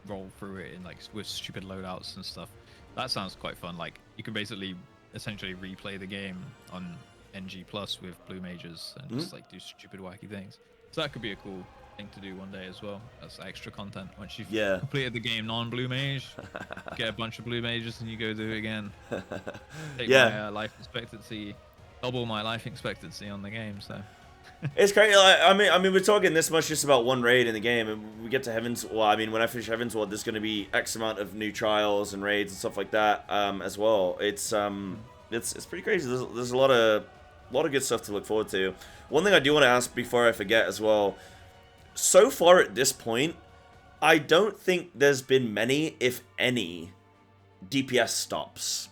roll through it in like with stupid loadouts and stuff. That sounds quite fun. Like, you can basically essentially replay the game on NG Plus with blue mages and just like do stupid wacky things. So that could be a cool thing to do one day as well. That's extra content. Once you've completed the game non-blue mage, get a bunch of blue mages and you go do it again. Take my life expectancy, double my life expectancy on the game. So it's crazy. I mean, we're talking this much just about one raid in the game, and we get to Heaven's. Well, I mean, when I finish Heaven's Ward, there's going to be X amount of new trials and raids and stuff like that as well. It's pretty crazy. There's a lot of good stuff to look forward to. One thing I do want to ask before I forget as well. So far at this point, I don't think there's been many, if any, DPS stops.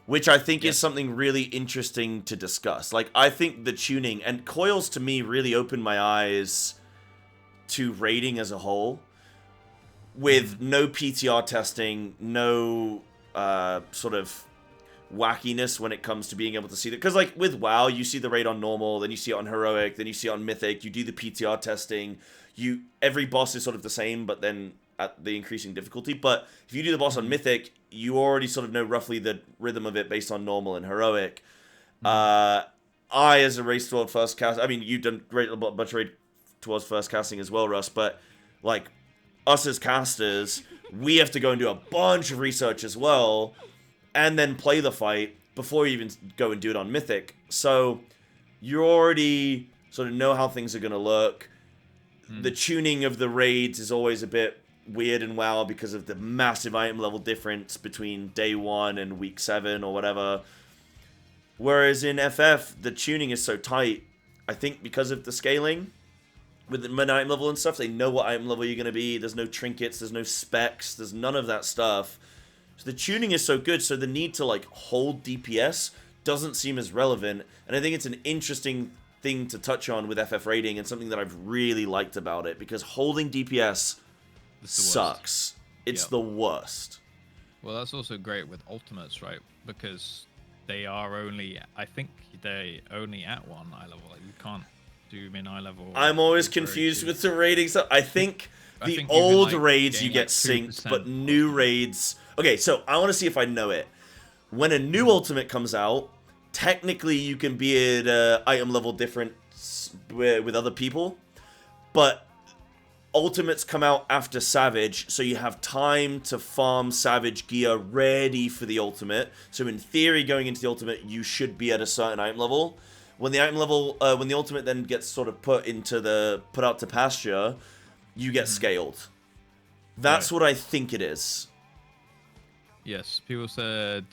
Which I think is something really interesting to discuss. Like, I think the tuning, and Coils to me really opened my eyes to raiding as a whole. With no PTR testing, no sort of wackiness when it comes to being able to see that. Because, like, with WoW, you see the raid on normal, then you see it on heroic, then you see it on mythic, you do the PTR testing, every boss is sort of the same, but then at the increasing difficulty. But if you do the boss on mythic, you already sort of know roughly the rhythm of it based on normal and heroic. I, as a race toward first cast, I mean, you've done a bunch of raid towards first casting as well, Russ, but, like, us as casters, we have to go and do a bunch of research as well, and then play the fight before you even go and do it on Mythic. So you already sort of know how things are going to look. The tuning of the raids is always a bit weird in WoW because of the massive item level difference between day 1 and week 7 or whatever. Whereas in FF, the tuning is so tight, I think because of the scaling with the item level and stuff, they know what item level you're going to be. There's no trinkets, there's no specs, there's none of that stuff. So the tuning is so good, so the need to, like, hold DPS doesn't seem as relevant. And I think it's an interesting thing to touch on with FF raiding and something that I've really liked about it, because holding DPS sucks. It's the worst. Well, that's also great with ultimates, right? Because they are only, I think they only at 1 eye level. Like, you can't do min eye level. I'm always confused with the raiding stuff. I think the old raids you get synced, but new raids... Okay, so I want to see if I know it. When a new ultimate comes out, technically you can be at item level different with other people, but ultimates come out after Savage, so you have time to farm Savage gear ready for the ultimate. So in theory, going into the ultimate, you should be at a certain item level. When the item level, when the ultimate then gets sort of put out to pasture, you get scaled. That's what I think it is. Yes, people said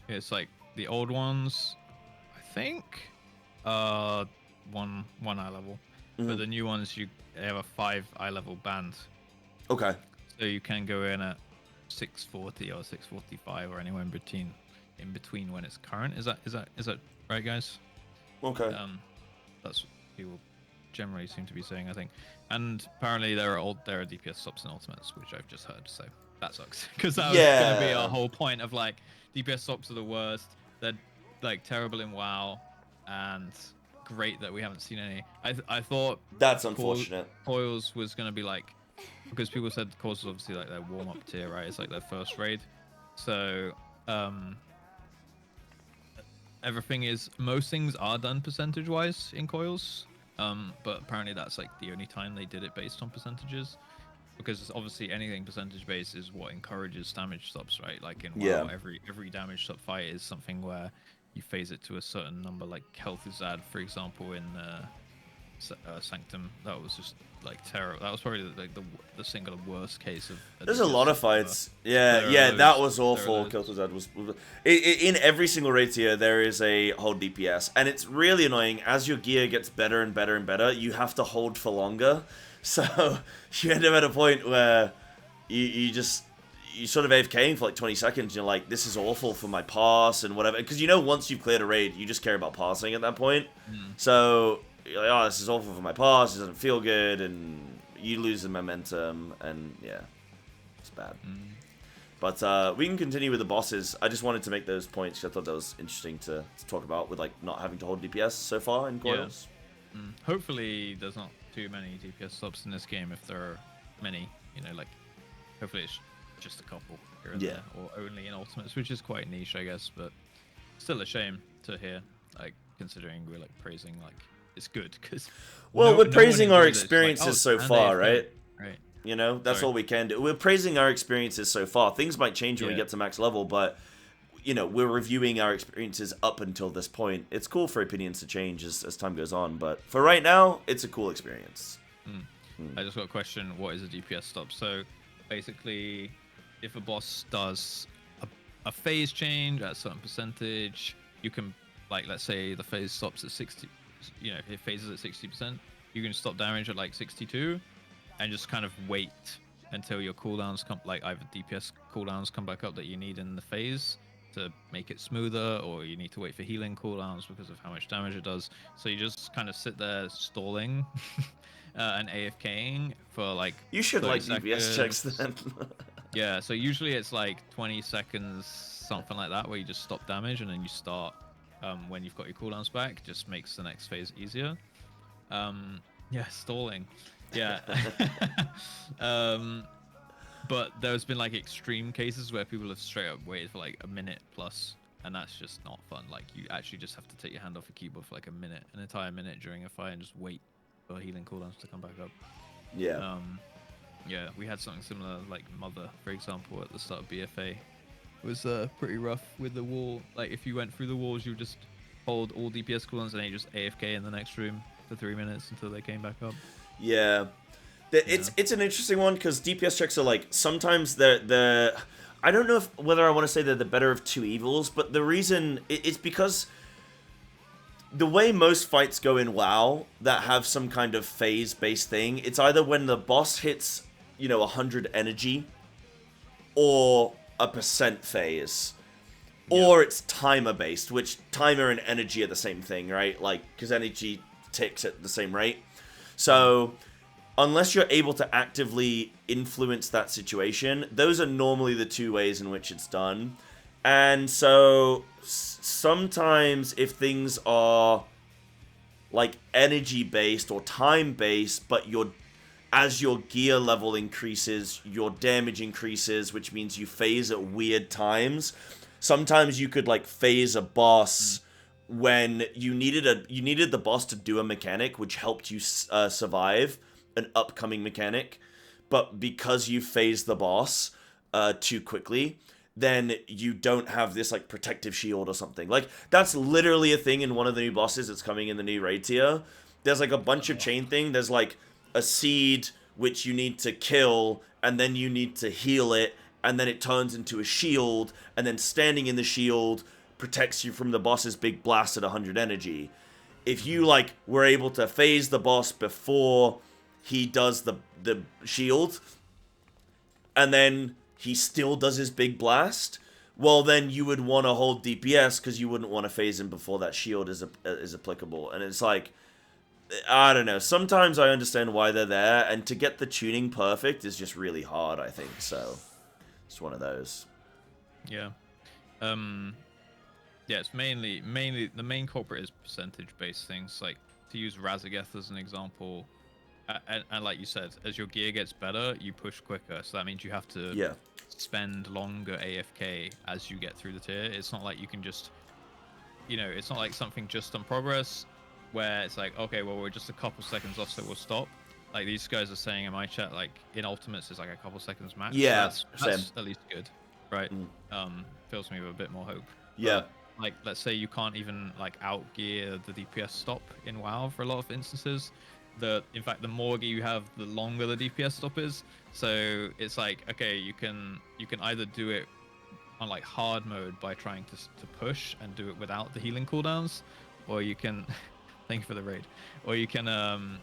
it's like the old ones, I think, one eye level, but the new ones they have a 5 eye level band. Okay. So you can go in at 640 or 645 or anywhere in between when it's current. Is that right, guys? Okay. That's what people generally seem to be saying, I think. And apparently there are DPS stops and ultimates, which I've just heard. So that sucks, because that was going to be our whole point of, like, DPS stops are the worst. They're, like, terrible in WoW, and great that we haven't seen any. I thought that's unfortunate. Coils was going to be like, because people said Coils was obviously like their warm-up tier, right? It's like their first raid. So most things are done percentage-wise in Coils, but apparently that's like the only time they did it based on percentages. Because obviously anything percentage-based is what encourages damage stops, right? Like in WoW, every damage stop fight is something where you phase it to a certain number, like Kel'Thuzad, for example, in Sanctum. That was just like terrible. That was probably like the single worst case of. There's a lot of fights. That was awful. Kel'Thuzad was. In every single raid tier, there is a hold DPS, and it's really annoying. As your gear gets better and better and better, you have to hold for longer. So you end up at a point where you sort of AFKing for like 20 seconds. And you're like, this is awful for my pass and whatever. Because once you've cleared a raid, you just care about passing at that point. So you're like, oh, this is awful for my pass. It doesn't feel good, and you lose the momentum. And yeah, it's bad. But we can continue with the bosses. I just wanted to make those points. I thought that was interesting to talk about with like not having to hold DPS so far in Coils. Yeah. Hopefully there's not too many DPS stops in this game if there are many. You know, like hopefully it's just a couple here and there, or only in ultimates, which is quite niche, I guess. But still a shame to hear, like considering we're like praising like it's good because. Well, we're praising our experiences like, so far, right? Right. You know, that's all we can do. We're praising our experiences so far. Things might change when we get to max level, but, you know, we're reviewing our experiences up until this point. It's cool for opinions to change as time goes on, but for right now, it's a cool experience. I just got a question. What is a DPS stop? So, basically, if a boss does a phase change at a certain percentage, you can, like, let's say the phase stops at 60, you know, if it phases at 60%, you can stop damage at, like, 62, and just kind of wait until your cooldowns come, like either DPS cooldowns come back up that you need in the phase to make it smoother, or you need to wait for healing cooldowns because of how much damage it does. So you just kind of sit there stalling and AFKing for like. You should like DPS checks then. Yeah, so usually it's like 20 seconds, something like that, where you just stop damage and then you start when you've got your cooldowns back. Just makes the next phase easier. Yeah, stalling. Yeah. But there's been like extreme cases where people have straight up waited for like a minute plus, and that's just not fun. Like you actually just have to take your hand off a keyboard for like a minute, an entire minute during a fight, and just wait for healing cooldowns to come back up. Yeah. Yeah, we had something similar, like Mother, for example, at the start of BFA. It was pretty rough with the wall. Like if you went through the walls, you would just hold all DPS cooldowns and then you just AFK in the next room for 3 minutes until they came back up. Yeah. It's an interesting one because DPS checks are like sometimes they're I don't know whether I want to say they're the better of two evils, but the reason it's because the way most fights go in WoW that have some kind of phase based thing, it's either when the boss hits 100 energy or a percent phase. Or it's timer based, which timer and energy are the same thing, right? Like because energy ticks at the same rate. So unless you're able to actively influence that situation, those are normally the two ways in which it's done. And so sometimes if things are like energy based or time based, but as your gear level increases, your damage increases, which means you phase at weird times. Sometimes you could like phase a boss when you needed the boss to do a mechanic which helped you survive an upcoming mechanic, but because you phase the boss too quickly, then you don't have this like protective shield or something. Like that's literally a thing in one of the new bosses that's coming in the new raid tier. There's like a bunch of chain thing. There's like a seed which you need to kill, and then you need to heal it, and then it turns into a shield, and then standing in the shield protects you from the boss's big blast at 100 energy. If you like were able to phase the boss before he does the shield, and then he still does his big blast, well then you would want to hold DPS because you wouldn't want to phase him before that shield is applicable. And it's like, I don't know, sometimes I understand why they're there, and to get the tuning perfect is just really hard, I think. So it's one of those. Yeah. Yeah, it's mainly the main culprit is percentage based things. Like to use Razageth as an example, and like you said, as your gear gets better, you push quicker. So that means you have to spend longer AFK as you get through the tier. It's not like you can just, it's not like something just on progress where it's like, okay, well, we're just a couple seconds off, so we'll stop. Like these guys are saying in my chat, like in ultimates, it's like a couple seconds max. Yeah, so that's at least good, right? Fills me with a bit more hope. Yeah. But, like, let's say you can't even like outgear the DPS stop in WoW for a lot of instances. In fact, the more gear you have, the longer the DPS stop is. So it's like, okay, you can either do it on like hard mode by trying to push and do it without the healing cooldowns, or you can thank you for the raid, or you can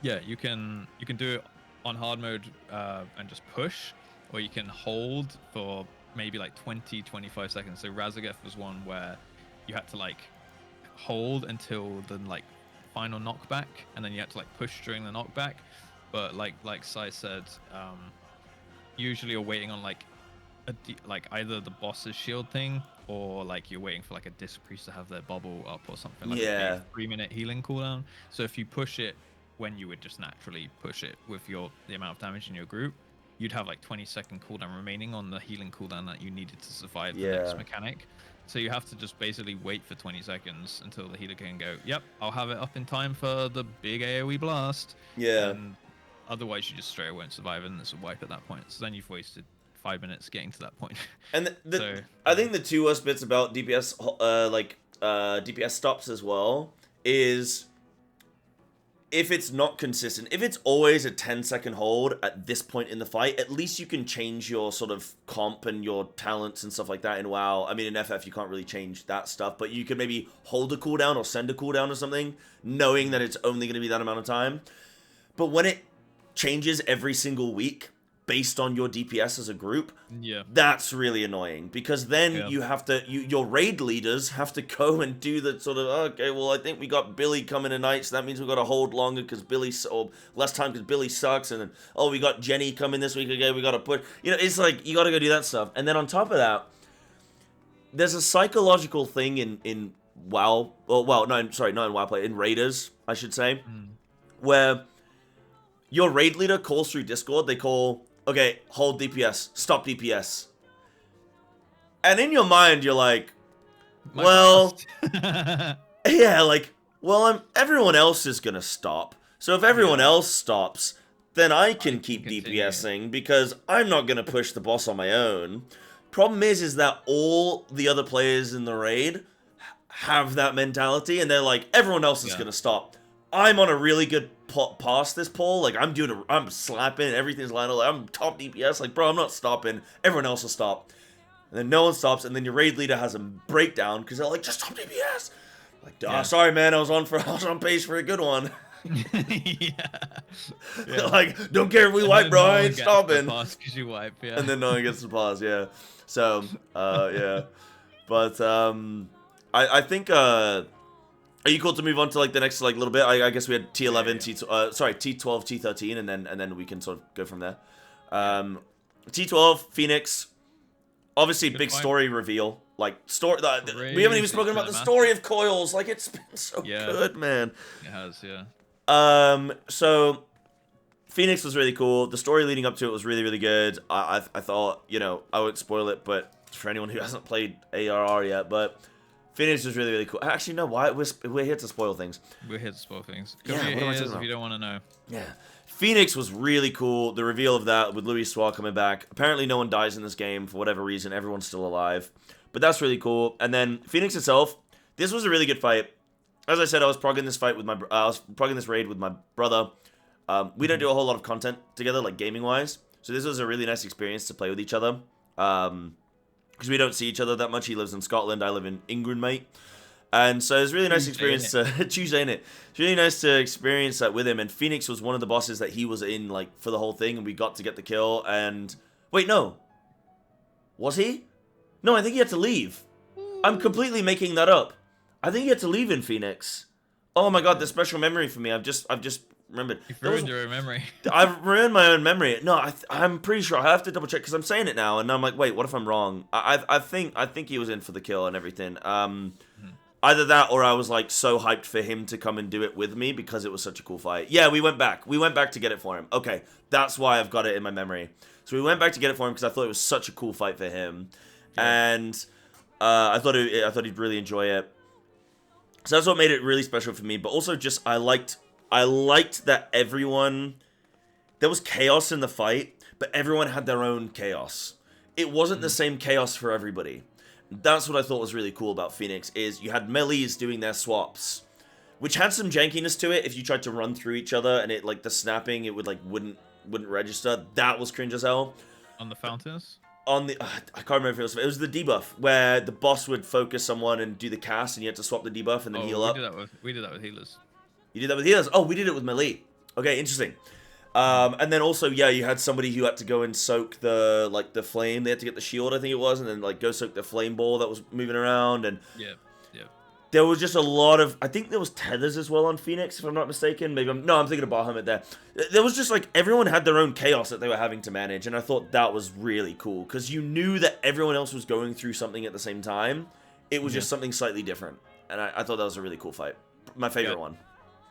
you can do it on hard mode and just push, or you can hold for maybe like 20-25 seconds. So Razageth was one where you had to like hold until the like final knockback, and then you had to like push during the knockback. But like Sai said, usually you're waiting on like like either the boss's shield thing, or like you're waiting for like a disc priest to have their bubble up or something. Like a 3-minute healing cooldown. So if you push it when you would just naturally push it with the amount of damage in your group, you'd have like 20-second cooldown remaining on the healing cooldown that you needed to survive the next mechanic. So you have to just basically wait for 20 seconds until the healer can go, yep, I'll have it up in time for the big AoE blast. Yeah. And otherwise you just straight away won't survive, and it's a wipe at that point. So then you've wasted 5 minutes getting to that point. And I think the two worst bits about DPS, DPS stops as well, is if it's not consistent, if it's always a 10-second hold at this point in the fight, at least you can change your sort of comp and your talents and stuff like that in WoW. I mean, in FF, you can't really change that stuff, but you can maybe hold a cooldown or send a cooldown or something, knowing that it's only going to be that amount of time. But when it changes every single week based on your DPS as a group, that's really annoying, because then you have to, your raid leaders have to go and do the sort of, okay, well, I think we got Billy coming tonight, so that means we've got to hold longer because Billy, or less time because Billy sucks, and then, oh, we got Jenny coming this week again, we got to put, it's like, you got to go do that stuff. And then on top of that, there's a psychological thing in WoW, not in WoW play, in Raiders, I should say, where your raid leader calls through Discord, they call, okay, hold DPS, stop DPS. And in your mind, you're like, well, everyone else is going to stop. So if everyone else stops, then I can keep DPSing, because I'm not going to push the boss on my own. Problem is that all the other players in the raid have that mentality, and they're like, everyone else is going to stop. I'm on a really good pass this poll, like I'm slapping, everything's lined up, like, I'm top DPS, like, bro, I'm not stopping, everyone else will stop. And then no one stops, and then your raid leader has a breakdown, because they're like, just stop DPS! Like, sorry man, I was on pace for a good one. Like, don't care if we wipe, bro, I ain't stopping. Because you wipe, And then no one gets the pause, So, But, I think, are you cool to move on to like the next little bit? I guess we had T11, T12, T13, and then we can sort of go from there. T12, Phoenix, obviously big story reveal. Like we haven't even spoken about the story of Coils. Like, it's been so good, man. It has, yeah. So Phoenix was really cool. The story leading up to it was really, really good. I thought, I won't spoil it, but for anyone who hasn't played ARR yet, but Phoenix was really, really cool. Actually, no, why? We're here to spoil things. We're here to spoil things. Yeah, what am I talking about? If you don't want to know. Yeah. Phoenix was really cool. The reveal of that with Louis Soir coming back. Apparently no one dies in this game for whatever reason. Everyone's still alive. But that's really cool. And then Phoenix itself, this was a really good fight. As I said, I was progging this fight with I was progging this raid with my brother. We don't do a whole lot of content together, like gaming-wise. So this was a really nice experience to play with each other. Because we don't see each other that much. He lives in Scotland, I live in England, mate. And so it's really nice experience to Tuesday, innit? It's really nice to experience that with him. And Phoenix was one of the bosses that he was in, like, for the whole thing, and we got to get the kill. And wait, no, was he? No, I think he had to leave. I'm completely making that up. I think he had to leave in Phoenix. Oh my god, the special memory for me. I've just remembered. You've ruined your own memory. I've ruined my own memory. No, I'm pretty sure. I have to double check because I'm saying it now, and I'm like, wait, what if I'm wrong? I think he was in for the kill and everything. Either that, or I was like so hyped for him to come and do it with me because it was such a cool fight. Yeah, we went back. We went back to get it for him. Okay, that's why I've got it in my memory. So we went back to get it for him because I thought it was such a cool fight for him, and I thought he'd really enjoy it. So that's what made it really special for me. But also, just I liked that everyone, there was chaos in the fight, but everyone had their own chaos. It wasn't the same chaos for everybody. That's what I thought was really cool about Phoenix, is you had melees doing their swaps, which had some jankiness to it. If you tried to run through each other and it, like, the snapping, it would, like, wouldn't register. That was cringe as hell. On the fountains? On the, I can't remember if it was the debuff, where the boss would focus someone and do the cast, and you had to swap the debuff and then heal up. We did that with healers. You did that with healers? Oh, we did it with melee. Okay, interesting. And then also, yeah, you had somebody who had to go and soak the flame. They had to get the shield, I think it was, and then, like, go soak the flame ball that was moving around. And yeah. there was just a lot of, I think there was tethers as well on Phoenix, if I'm not mistaken. Maybe I'm thinking of Bahamut there. There was just like, everyone had their own chaos that they were having to manage, and I thought that was really cool, because you knew that everyone else was going through something at the same time. It was just something slightly different, and I thought that was a really cool fight. My favorite one.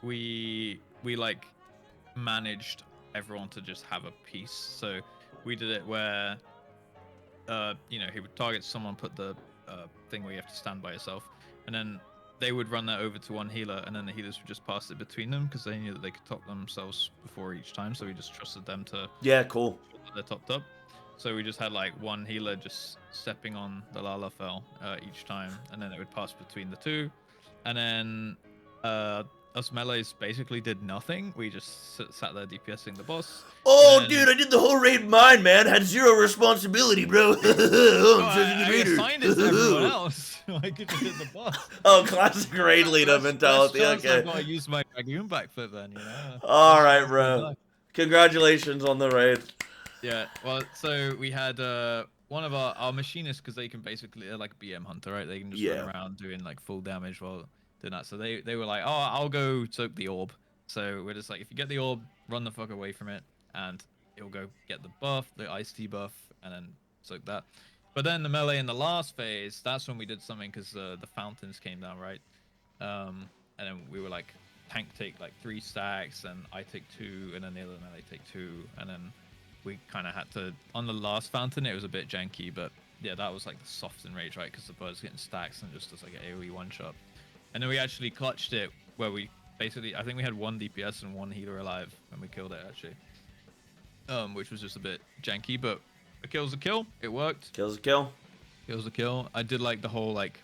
We like managed everyone to just have a piece, so we did it where you know, he would target someone, put the thing where you have to stand by yourself, and then they would run that over to one healer, and then the healers would just pass it between them, because they knew that they could top themselves before each time, so we just trusted them to cool. They're topped up. So we just had like one healer just stepping on the Lalafell each time, and then it would pass between the two, and then us melees basically did nothing. We just sat there DPSing the boss. Oh, dude, I did the whole raid mine, man. Had zero responsibility, bro. I assigned it to everyone else. I could just hit the boss. Oh, classic raid leader mentality. Okay. I've got to use my Dragoon backflip then, you know. All right, bro. Congratulations on the raid. Yeah, well, so we had one of our machinists, because they can basically, they're like a BM hunter, right? They can just run around doing like full damage while doing that. So they were like, oh, I'll go soak the orb. So we're just like, if you get the orb, run the fuck away from it, and it'll go get the buff, the ice tea buff, and then soak that. But then the melee in the last phase, that's when we did something, because the fountains came down, right? And then we were like, tank take like 3 stacks, and I take 2, and then the other melee take 2, and then we kind of had to, on the last fountain, it was a bit janky, but yeah, that was like the soft enrage, right? Because the bird's getting stacks and just does like an AoE one-shot. And then we actually clutched it, where we basically, I think we had 1 DPS and 1 healer alive, and we killed it actually. Which was just a bit janky, but a kill's a kill. It worked. Kill's a kill. Kill's a kill. I did like the whole, like,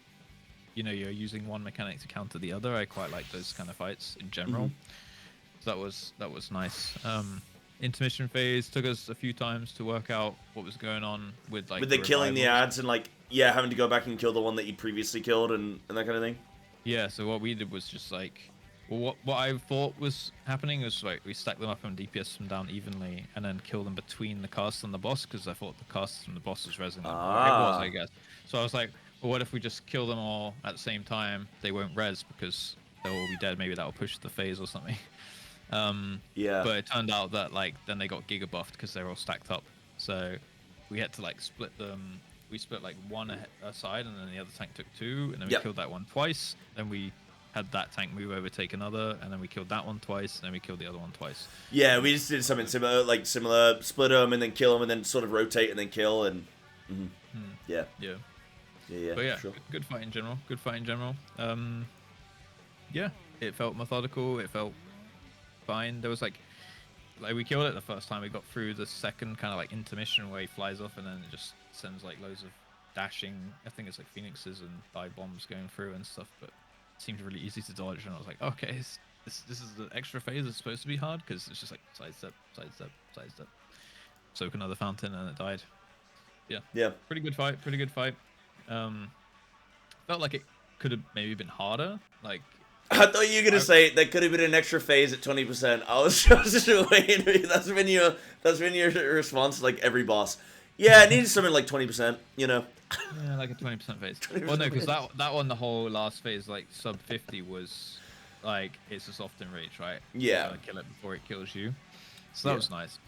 you know, you're using one mechanic to counter the other. I quite like those kind of fights in general. So that was nice. Intermission phase took us a few times to work out what was going on with like the killing the ads and like having to go back and kill the one that you previously killed and that kind of thing. Yeah, so what we did was just like, well, what I thought was happening was like we stacked them up and DPS them down evenly, and then kill them between the casts and the boss, because I thought the casts from the boss was resonant. It was, I guess. So I was like, well, what if we just kill them all at the same time? They won't res because they'll all be dead. Maybe that will push the phase or something. But it turned out that like then they got giga buffed because they're all stacked up. So we had to like split them. We split like one aside, and then the other tank took 2, and then we killed that one twice. Then we had that tank move over, take another, and then we killed that one twice, and then we killed the other one twice. Yeah, we just did something similar, like split them and then kill them, and then sort of rotate and then kill, and yeah. But yeah, sure. Good fight in general. Good fight in general. Yeah, it felt methodical. It felt fine. There was like we killed it the first time. We got through the second kind of like intermission where he flies off, and then it just sends like loads of dashing. I think it's like phoenixes and dive bombs going through and stuff, but it seemed really easy to dodge. And I was like, okay, this is the extra phase that's supposed to be hard, because it's just like sidestep, sidestep, sidestep. Soak another fountain, and it died. Yeah. Pretty good fight. Pretty good fight. Felt like it could have maybe been harder. Like, I thought you were gonna say there could have been an extra phase at 20%. I was just waiting. That's been your response to like every boss. Yeah, it needed something like 20%. You know. Yeah, like a 20% phase. 20% well, no, because that one, the whole last phase, like sub 50, was like it's a soft enrage, right? Yeah. You gotta kill it before it kills you. So that was nice.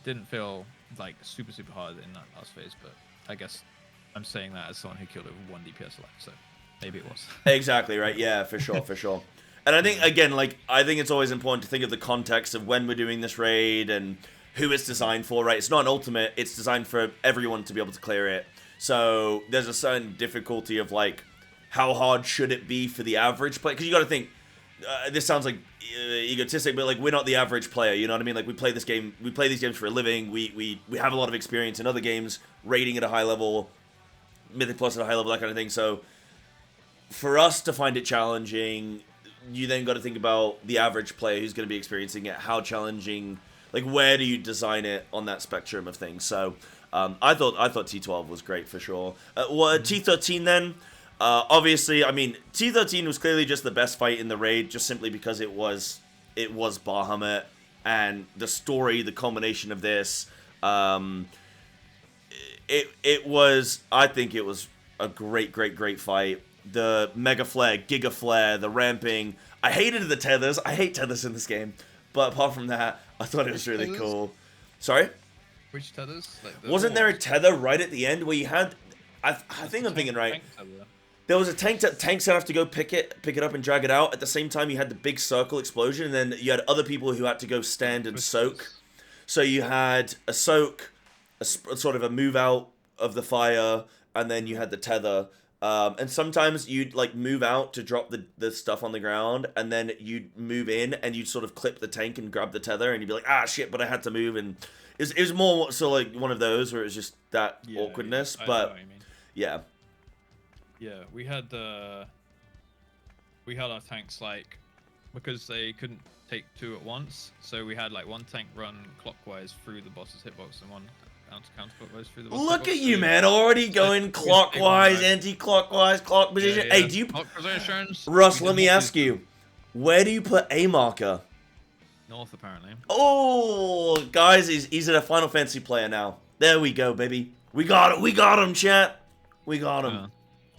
Didn't feel like super hard in that last phase, but I guess I'm saying that as someone who killed it with 1 DPS left, so maybe it was. Exactly right. Yeah, for sure, for sure. And I think again, like I think it's always important to think of the context of when we're doing this raid and who it's designed for. Right? It's not an ultimate. It's designed for everyone to be able to clear it. So there's a certain difficulty of like how hard should it be for the average player? Because you got to think. This sounds like egotistic, but like we're not the average player. You know what I mean? Like we play this game. We play these games for a living. We have a lot of experience in other games, raiding at a high level, Mythic Plus at a high level, that kind of thing. So for us to find it challenging, you then got to think about the average player who's going to be experiencing it. How challenging? Like where do you design it on that spectrum of things? So I thought T12 was great for sure. T13 then. Obviously, I mean, T13 was clearly just the best fight in the raid, just simply because it was Bahamut, and the story, the culmination of this, it was, I think it was a great fight. the Mega Flare, Giga Flare, the ramping. I hated the tethers. I hate tethers in this game. But apart from that, I thought it was really cool. Sorry? Which tethers? Like Wasn't there a tether right at the end where you had... I think I'm thinking right. There was a tank that tanks that have to go pick it up and drag it out. At the same time, you had the big circle explosion, and then you had other people who had to go stand and soak. So you had a soak, a sort of a move out of the fire, and then you had the tether. And sometimes you'd like move out to drop the stuff on the ground, and then you'd move in and you'd sort of clip the tank and grab the tether, and you'd be like, ah, shit, but I had to move. And it was more so like one of those where it was just that awkwardness. I but know what you mean. yeah. Yeah, we had our tanks like, because they couldn't take two at once, so we had like one tank run clockwise through the boss's hitbox and one counterclockwise through the boss's Look hitbox. at you, man, already going clockwise, anti-clockwise, clock position. Yeah, Hey, do you... clock positions. Russ, let me ask you, where do you put A marker? North, apparently. Oh, guys, he's a Final Fantasy player now. There we go, baby. We got him, chat. We got him. Yeah.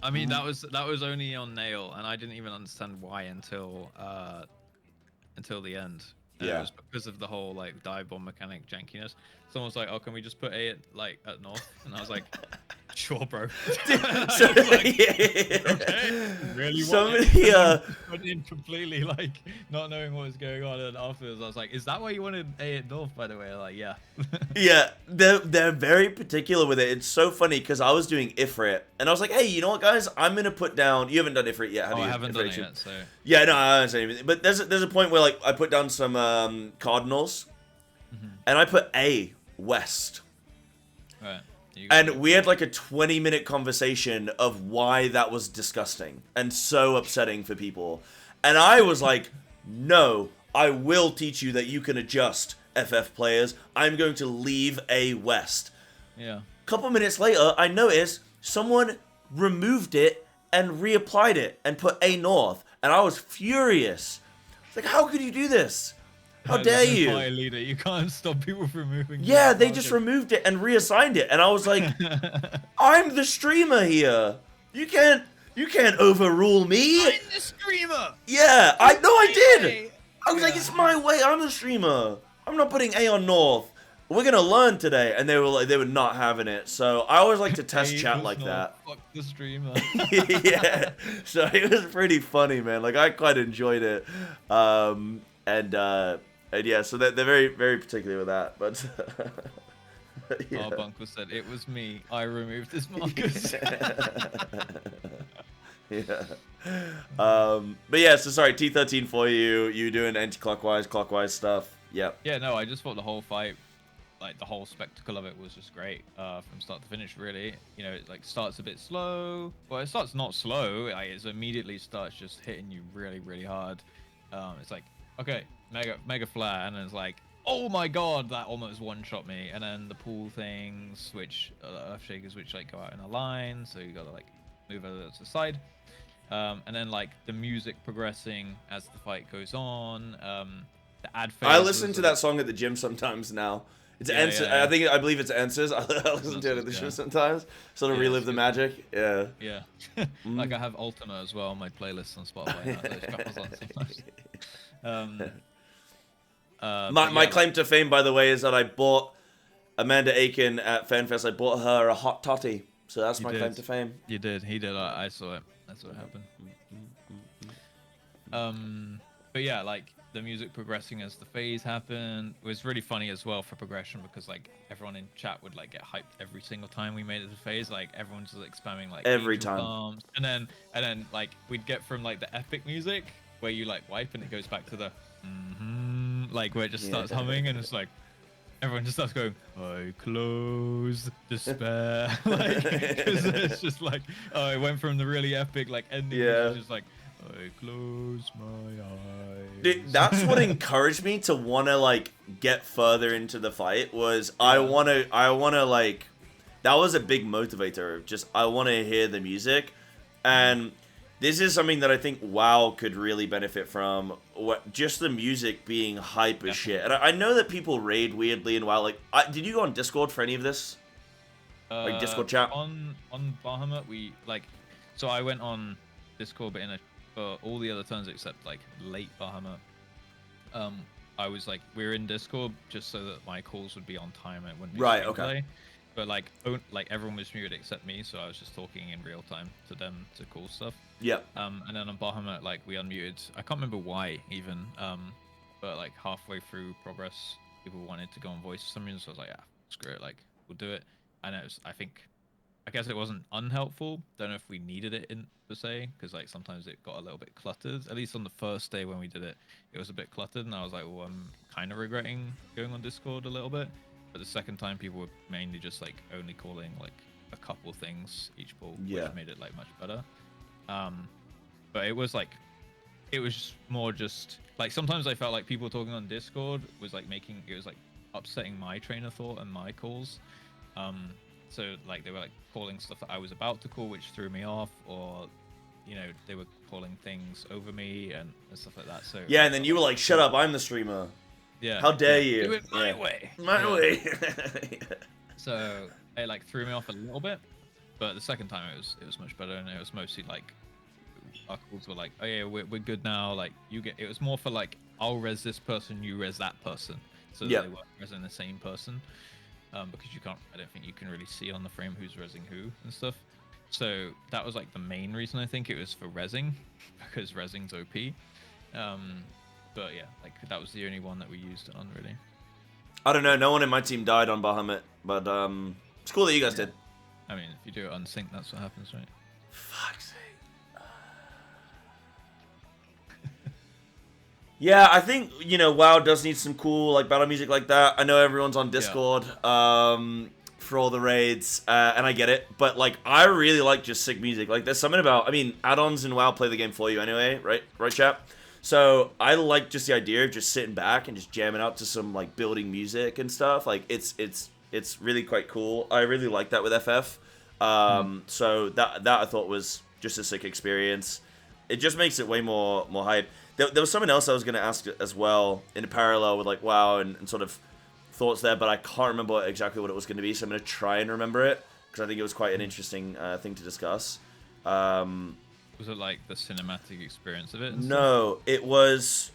I mean, that was only on nail, and I didn't even understand why until the end. And Yeah. it was because of the whole like dive bomb mechanic jankiness. Someone was like, "Oh, can we just put A at north?" And I was like, "Sure, bro." So, Okay. Really? Somebody went in completely like not knowing what was going on, and afterwards I was like, "Is that why you wanted A at north?" By the way, like, yeah. Yeah, they're very particular with it. It's so funny because I was doing Ifrit, and I was like, "Hey, you know what, guys? I'm gonna put down." You haven't done Ifrit yet, have you? I haven't done it Ifrit? yet, so. Yeah, no, I haven't said anything. But there's a point where like I put down some cardinals, and I put A west. Right. And we had like a 20-minute conversation of why that was disgusting and so upsetting for people. And I was like, no, I will teach you that you can adjust, FF players. I'm going to leave A west. Yeah. Couple minutes later, I noticed someone removed it and reapplied it and put A north. And I was furious. It's like, how could you do this? How dare you? Fire leader, you can't stop people from moving. Yeah, they just removed it and reassigned it, and I was like, "I'm the streamer here. You can't overrule me." I'm the streamer. Yeah, I did. I was like, Yeah. "It's my way. I'm the streamer. I'm not putting A on North. We're gonna learn today." And they were not having it. So I always like to test chat like that. Fuck the streamer. Yeah, so it was pretty funny, man. Like I quite enjoyed it. And yeah, so they're very, very particular with that, but... yeah. Our bunker said, "It was me. I removed his markers." Yeah. But yeah, so sorry, T13 for you. You doing anti-clockwise, clockwise stuff. Yep. Yeah, no, I just thought the whole fight, like the whole spectacle of it was just great from start to finish, really. You know, it like starts a bit slow. Well, it starts not slow. Like, it immediately starts just hitting you really, really hard. It's like, okay, mega flare, and then it's like, oh my god, that almost one-shot me. And then the pool things, which earth shakers, which like go out in a line, so you gotta like move over to the side. And then like the music progressing as the fight goes on. The ad phase. I listen to that song at the gym sometimes now. It's I believe it's Answers. I listen to it at the gym sometimes, sort of relive the magic. Yeah. Yeah. Like I have Ultima as well on my playlist on Spotify. Now, so it shuffles on sometimes. My claim to fame, by the way, is that I bought Amanda Aiken at FanFest. I bought her a hot toddy, so that's my claim to fame. You did. He did. I saw it. That's what happened. But yeah, like the music progressing as the phase happened was really funny as well for progression, because like everyone in chat would like get hyped every single time we made it to phase. Like everyone's just like spamming like every time. Bombs. And then like we'd get from like the epic music where you like wipe and it goes back to the like where it just starts humming, and it's like everyone just starts going, I close despair. Like, 'cause it's just like, oh, it went from the really epic like ending, to just like, I close my eyes. Dude, that's what encouraged me to want to like get further into the fight. Was I want to like, that was a big motivator of just I want to hear the music. And this is something that I think WoW could really benefit from. Just the music being hype as shit. And I know that people raid weirdly in WoW. Like, did you go on Discord for any of this? Like Discord chat? On Bahamut, we like. So I went on Discord, but for all the other turns except like late Bahamut, I was like, we were in Discord just so that my calls would be on time and it wouldn't be screenplay. But like everyone was muted except me, so I was just talking in real time to them to call stuff. Yeah. And then on Bahamut, like we unmuted. I can't remember why even. But like halfway through progress, people wanted to go on voice for some reason, so I was like, yeah, screw it, like we'll do it. And it was, I guess it wasn't unhelpful. Don't know if we needed it in per se, because like sometimes it got a little bit cluttered. At least on the first day when we did it, it was a bit cluttered, and I was like, well, I'm kind of regretting going on Discord a little bit. But the second time, people were mainly just like only calling like a couple things each ball, which made it like much better. But it was like, it was more just like sometimes I felt like people talking on Discord was like upsetting my train of thought and my calls. So like they were like calling stuff that I was about to call, which threw me off, or you know they were calling things over me and stuff like that. So yeah, and then you were like, "Shut up, I'm the streamer." Yeah. How dare you? Do it my way. My way. So it like threw me off a little bit, but the second time it was much better, and it was mostly like our calls were like, "Oh yeah, we're good now." Like you get. It was more for like, I'll res this person, you res that person, so that they weren't resing the same person. Because you can't, I don't think you can really see on the frame who's resing who and stuff. So that was like the main reason I think it was for resing, because resing's OP. But yeah, like that was the only one that we used it on really. I don't know. No one in my team died on Bahamut, but it's cool that you guys did. I mean, if you do it unsync, that's what happens, right? Fuck's sake. Yeah, I think WoW does need some cool like battle music like that. I know everyone's on Discord for all the raids, and I get it, but like I really like just sick music. Like there's something about, I mean, add-ons in WoW play the game for you anyway, right, chap? So I like just the idea of just sitting back and just jamming out to some like building music and stuff. Like it's really quite cool. I really like that with FF. So that I thought was just a sick experience. It just makes it way more hype. There was something else I was going to ask as well in parallel with like WoW and sort of thoughts there, but I can't remember exactly what it was going to be, so I'm going to try and remember it because I think it was quite an interesting thing to discuss. Was it like the cinematic experience of it? No, it was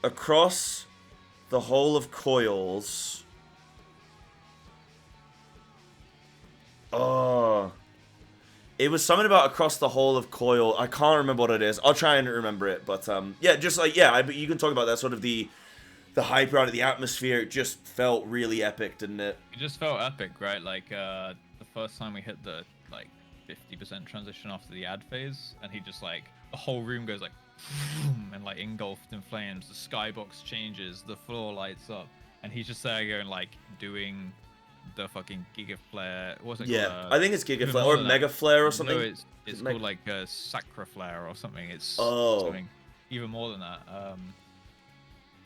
across the whole of Coils. Oh. It was something about across the whole of Coil. I can't remember what it is. I'll try and remember it. But yeah, just like, you can talk about that sort of the hype around it, the atmosphere. It just felt really epic, didn't it? It just felt epic, right? Like the first time we hit the like 50% transition after the ad phase, and he just like, the whole room goes like, and like engulfed in flames. The skybox changes, the floor lights up, and he's just there going like doing the fucking Giga Flare. What's it called? I think it's Giga Flare or Mega Flare or something. No, it's called like Sacra Flare or something. It's something even more than that.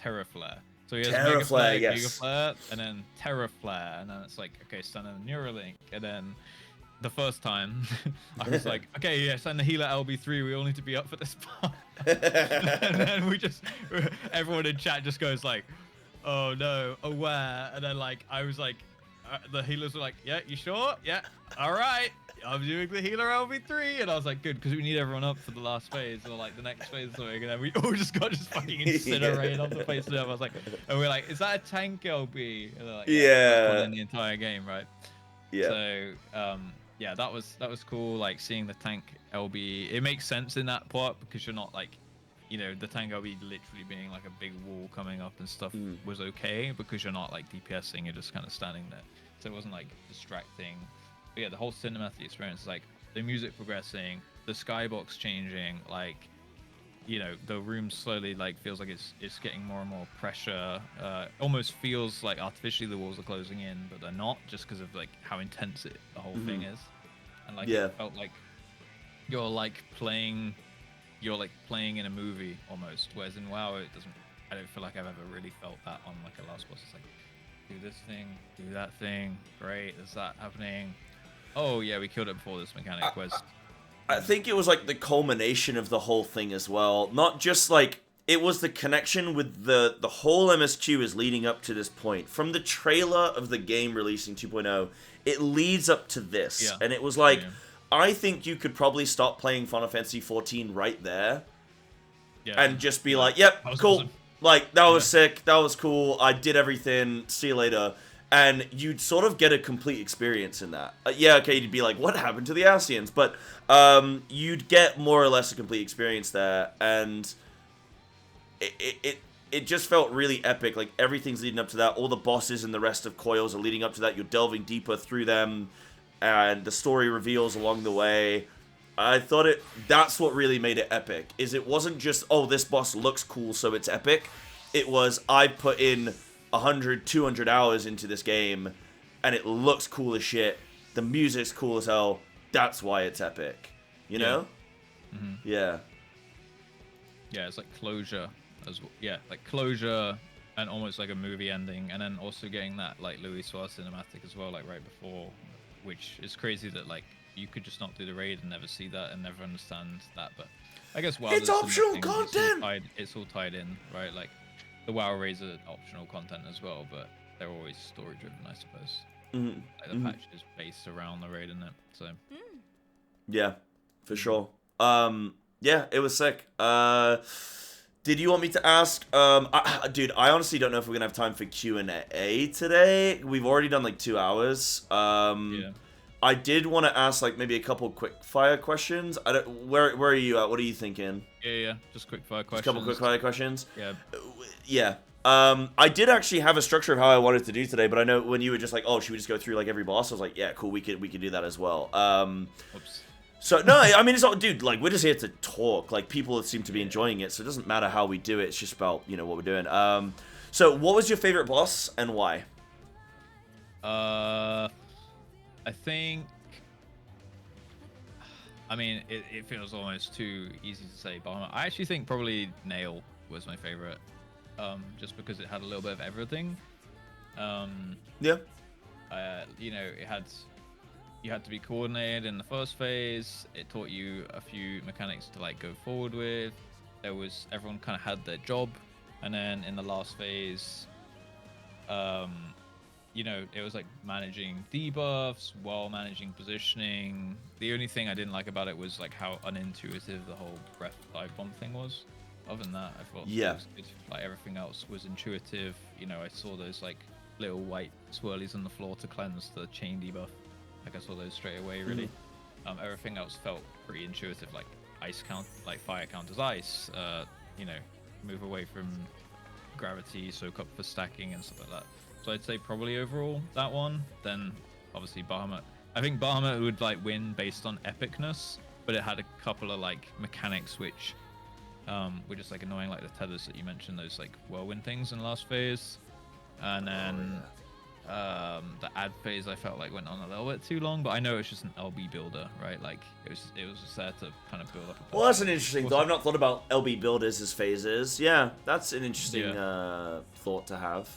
Terra Flare. So he has Mega Flare, Giga Flare, and then Terra Flare, and then it's like, okay, send a Neuralink, and then the first time I was like, okay, yeah, send the healer LB3. We all need to be up for this part. And then everyone in chat just goes like, oh no, aware, and then like I was like. The healers were like, yeah, you sure? Yeah, all right. I'm doing the healer LV3, and I was like, good, because we need everyone up for the last phase or like the next phase or something. And then we all just got fucking incinerated off the face of them. I was like, and we're like, is that a tank LB? And they're like, yeah, in the entire game, right? Yeah. So yeah, that was cool. Like seeing the tank LB, it makes sense in that part because you're not like. The tank LB literally being like a big wall coming up and stuff was okay because you're not like DPSing, you're just kind of standing there. So it wasn't like distracting. But yeah, the whole cinematic experience is like the music progressing, the skybox changing, like, the room slowly like feels like it's getting more and more pressure. Almost feels like artificially the walls are closing in, but they're not just because of like how intense the whole thing is. And like it felt like you're like playing in a movie almost, whereas in WoW I don't feel like I've ever really felt that on like a last boss. It's like, do this thing, do that thing, great, is that happening? Oh yeah, we killed it before this mechanic. I think it was like the culmination of the whole thing as well. Not just like, it was the connection with the whole MSQ is leading up to this point. From the trailer of the game releasing 2.0, it leads up to this. Yeah. And it was like, I think you could probably stop playing Final Fantasy 14 right there. Yeah. And just be like, yep, cool. Awesome. Like, that was sick. That was cool. I did everything. See you later. And you'd sort of get a complete experience in that. Yeah, okay, you'd be like, what happened to the Ascians? But you'd get more or less a complete experience there. And it just felt really epic. Like, everything's leading up to that. All the bosses and the rest of Coils are leading up to that. You're delving deeper through them. And the story reveals along the way. I thought that's what really made it epic. Is it wasn't just, oh, this boss looks cool, so it's epic. It was, I put in 100, 200 hours into this game, and it looks cool as shit. The music's cool as hell. That's why it's epic. You know? Mm-hmm. Yeah. Yeah, it's like closure as well. Yeah, like closure and almost like a movie ending, and then also getting that like Louis Suarez cinematic as well, like right before, which is crazy that like you could just not do the raid and never see that and never understand that. But I guess WoW, it's optional content. It's all tied in, right? Like the WoW raids are optional content as well, but they're always story driven, I suppose. Mm-hmm. Like the patch is based around the raid, isn't it? So yeah, for sure. Yeah, it was sick. Did you want me to ask? Dude, I honestly don't know if we're gonna have time for Q&A today. We've already done like 2 hours. Yeah. I did want to ask like maybe a couple quick fire questions. Where are you at? What are you thinking? Yeah. Just quick fire questions. Just a couple quick fire questions. Yeah. Yeah. I did actually have a structure of how I wanted to do today, but I know when you were just like, oh, should we just go through like every boss? I was like, yeah, cool. We could do that as well. Oops. So, no, I mean, it's not, dude, like, we're just here to talk. Like, people seem to be enjoying it, so it doesn't matter how we do it. It's just about, you know, what we're doing. So, what was your favorite boss, and why? I think... I mean, it feels almost too easy to say Bahamut. I actually think probably Nail was my favorite. Just because it had a little bit of everything. Yeah. You know, you had to be coordinated in the first phase. It taught you a few mechanics to like go forward with. Everyone kind of had their job, and then in the last phase, you know, it was like managing debuffs while managing positioning. The only thing I didn't like about it was like how unintuitive the whole breath divebomb thing was. Other than that, I thought it was good. Like everything else was intuitive. You know, I saw those like little white swirlies on the floor to cleanse the chain debuff. Like I saw those straight away, really. Everything else felt pretty intuitive, like ice count, like fire counters ice. You know, move away from gravity, soak up for stacking and stuff like that. So I'd say probably overall that one. Then obviously Bahamut. I think Bahamut would like win based on epicness, but it had a couple of like mechanics which were just like annoying, like the tethers that you mentioned, those like whirlwind things in the last phase, and then. The ad phase I felt like went on a little bit too long, but I know it's just an LB builder, right? Like it was just there to kind of build up a well, that's an interesting thought. I've not thought about LB builders as phases. Yeah, that's an interesting thought to have.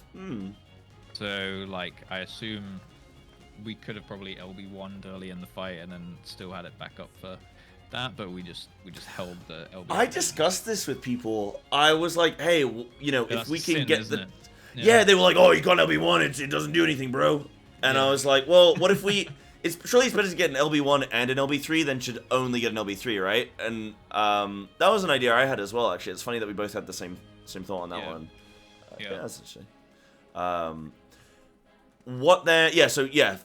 So like I assume we could have probably LB1'd early in the fight and then still had it back up for that, but we just held the LB. I discussed this with people. I was like, hey, you know, if we can get the Yeah, they were like, oh, you got an LB1, it doesn't do anything, bro. And I was like, well, what if we... Surely it's better to get an LB1 and an LB3 than should only get an LB3, right? And that was an idea I had as well, actually. It's funny that we both had the same thought on that one. Yeah, that's interesting.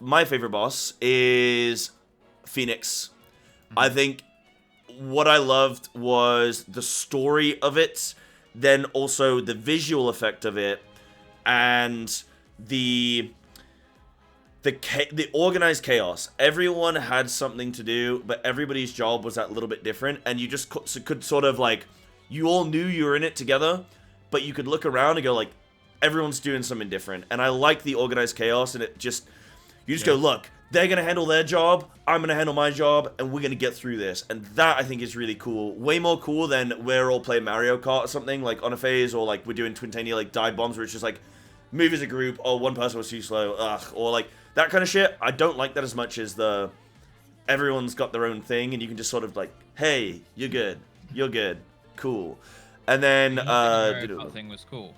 My favorite boss is Phoenix. I think what I loved was the story of it, then also the visual effect of it, and the organized chaos. Everyone had something to do, but everybody's job was that little bit different, and you just could sort of like, you all knew you were in it together, but you could look around and go like, everyone's doing something different. And I like the organized chaos, and you just go, look, they're gonna handle their job, I'm gonna handle my job, and we're gonna get through this. And that I think is really cool. Way more cool than we're all playing Mario Kart or something like on a phase, or like we're doing Twintania like dive bombs where it's just like move as a group, or one person was too slow, or like that kind of shit. I don't like that as much as everyone's got their own thing, and you can just sort of like, hey, you're good, cool. And then the thing was cool.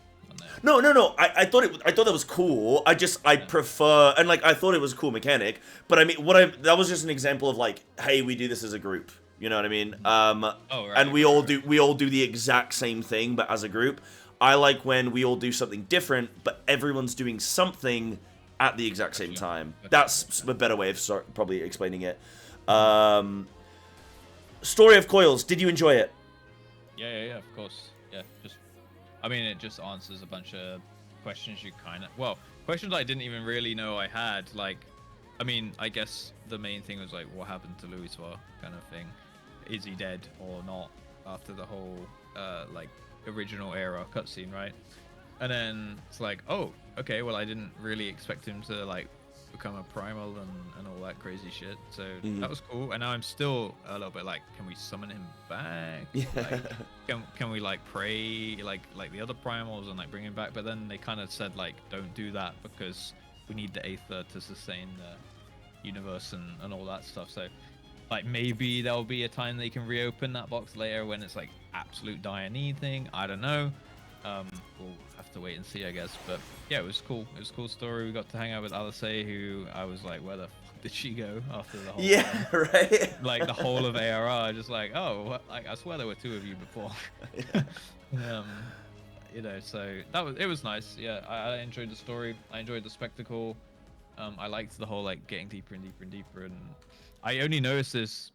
No. I thought that was cool. I prefer, and like I thought it was a cool mechanic. But I mean, that was just an example of like, hey, we do this as a group. You know what I mean? And we all do the exact same thing, but as a group. I like when we all do something different, but everyone's doing something at the exact same time. That's a better way of probably explaining it. Story of Coils. Did you enjoy it? Yeah, of course. Yeah, I mean, it just answers a bunch of questions you questions I didn't even really know I had. Like, I mean, I guess the main thing was like, what happened to Louis kind of thing. Is he dead or not after the whole, like, original era cutscene, right? And then it's like, oh, okay, well, I didn't really expect him to like become a primal and all that crazy shit, so that was cool. And now I'm still a little bit like, can we summon him back? Like, can we like pray like the other primals and like bring him back? But then they kind of said like, don't do that because we need the Aether to sustain the universe and all that stuff. So like maybe there'll be a time they can reopen that box later when it's like absolute dire need thing. I don't know. We'll have to wait and see, I guess. But yeah, it was cool. It was a cool story. We got to hang out with Alice, who I was like, where the fuck did she go after the whole time? Right? Like the whole of ARR, just like, oh, what? Like, I swear there were 2 of you before. You know, so it was nice. Yeah, I enjoyed the story. I enjoyed the spectacle. I liked the whole like getting deeper and deeper and deeper, and I only noticed this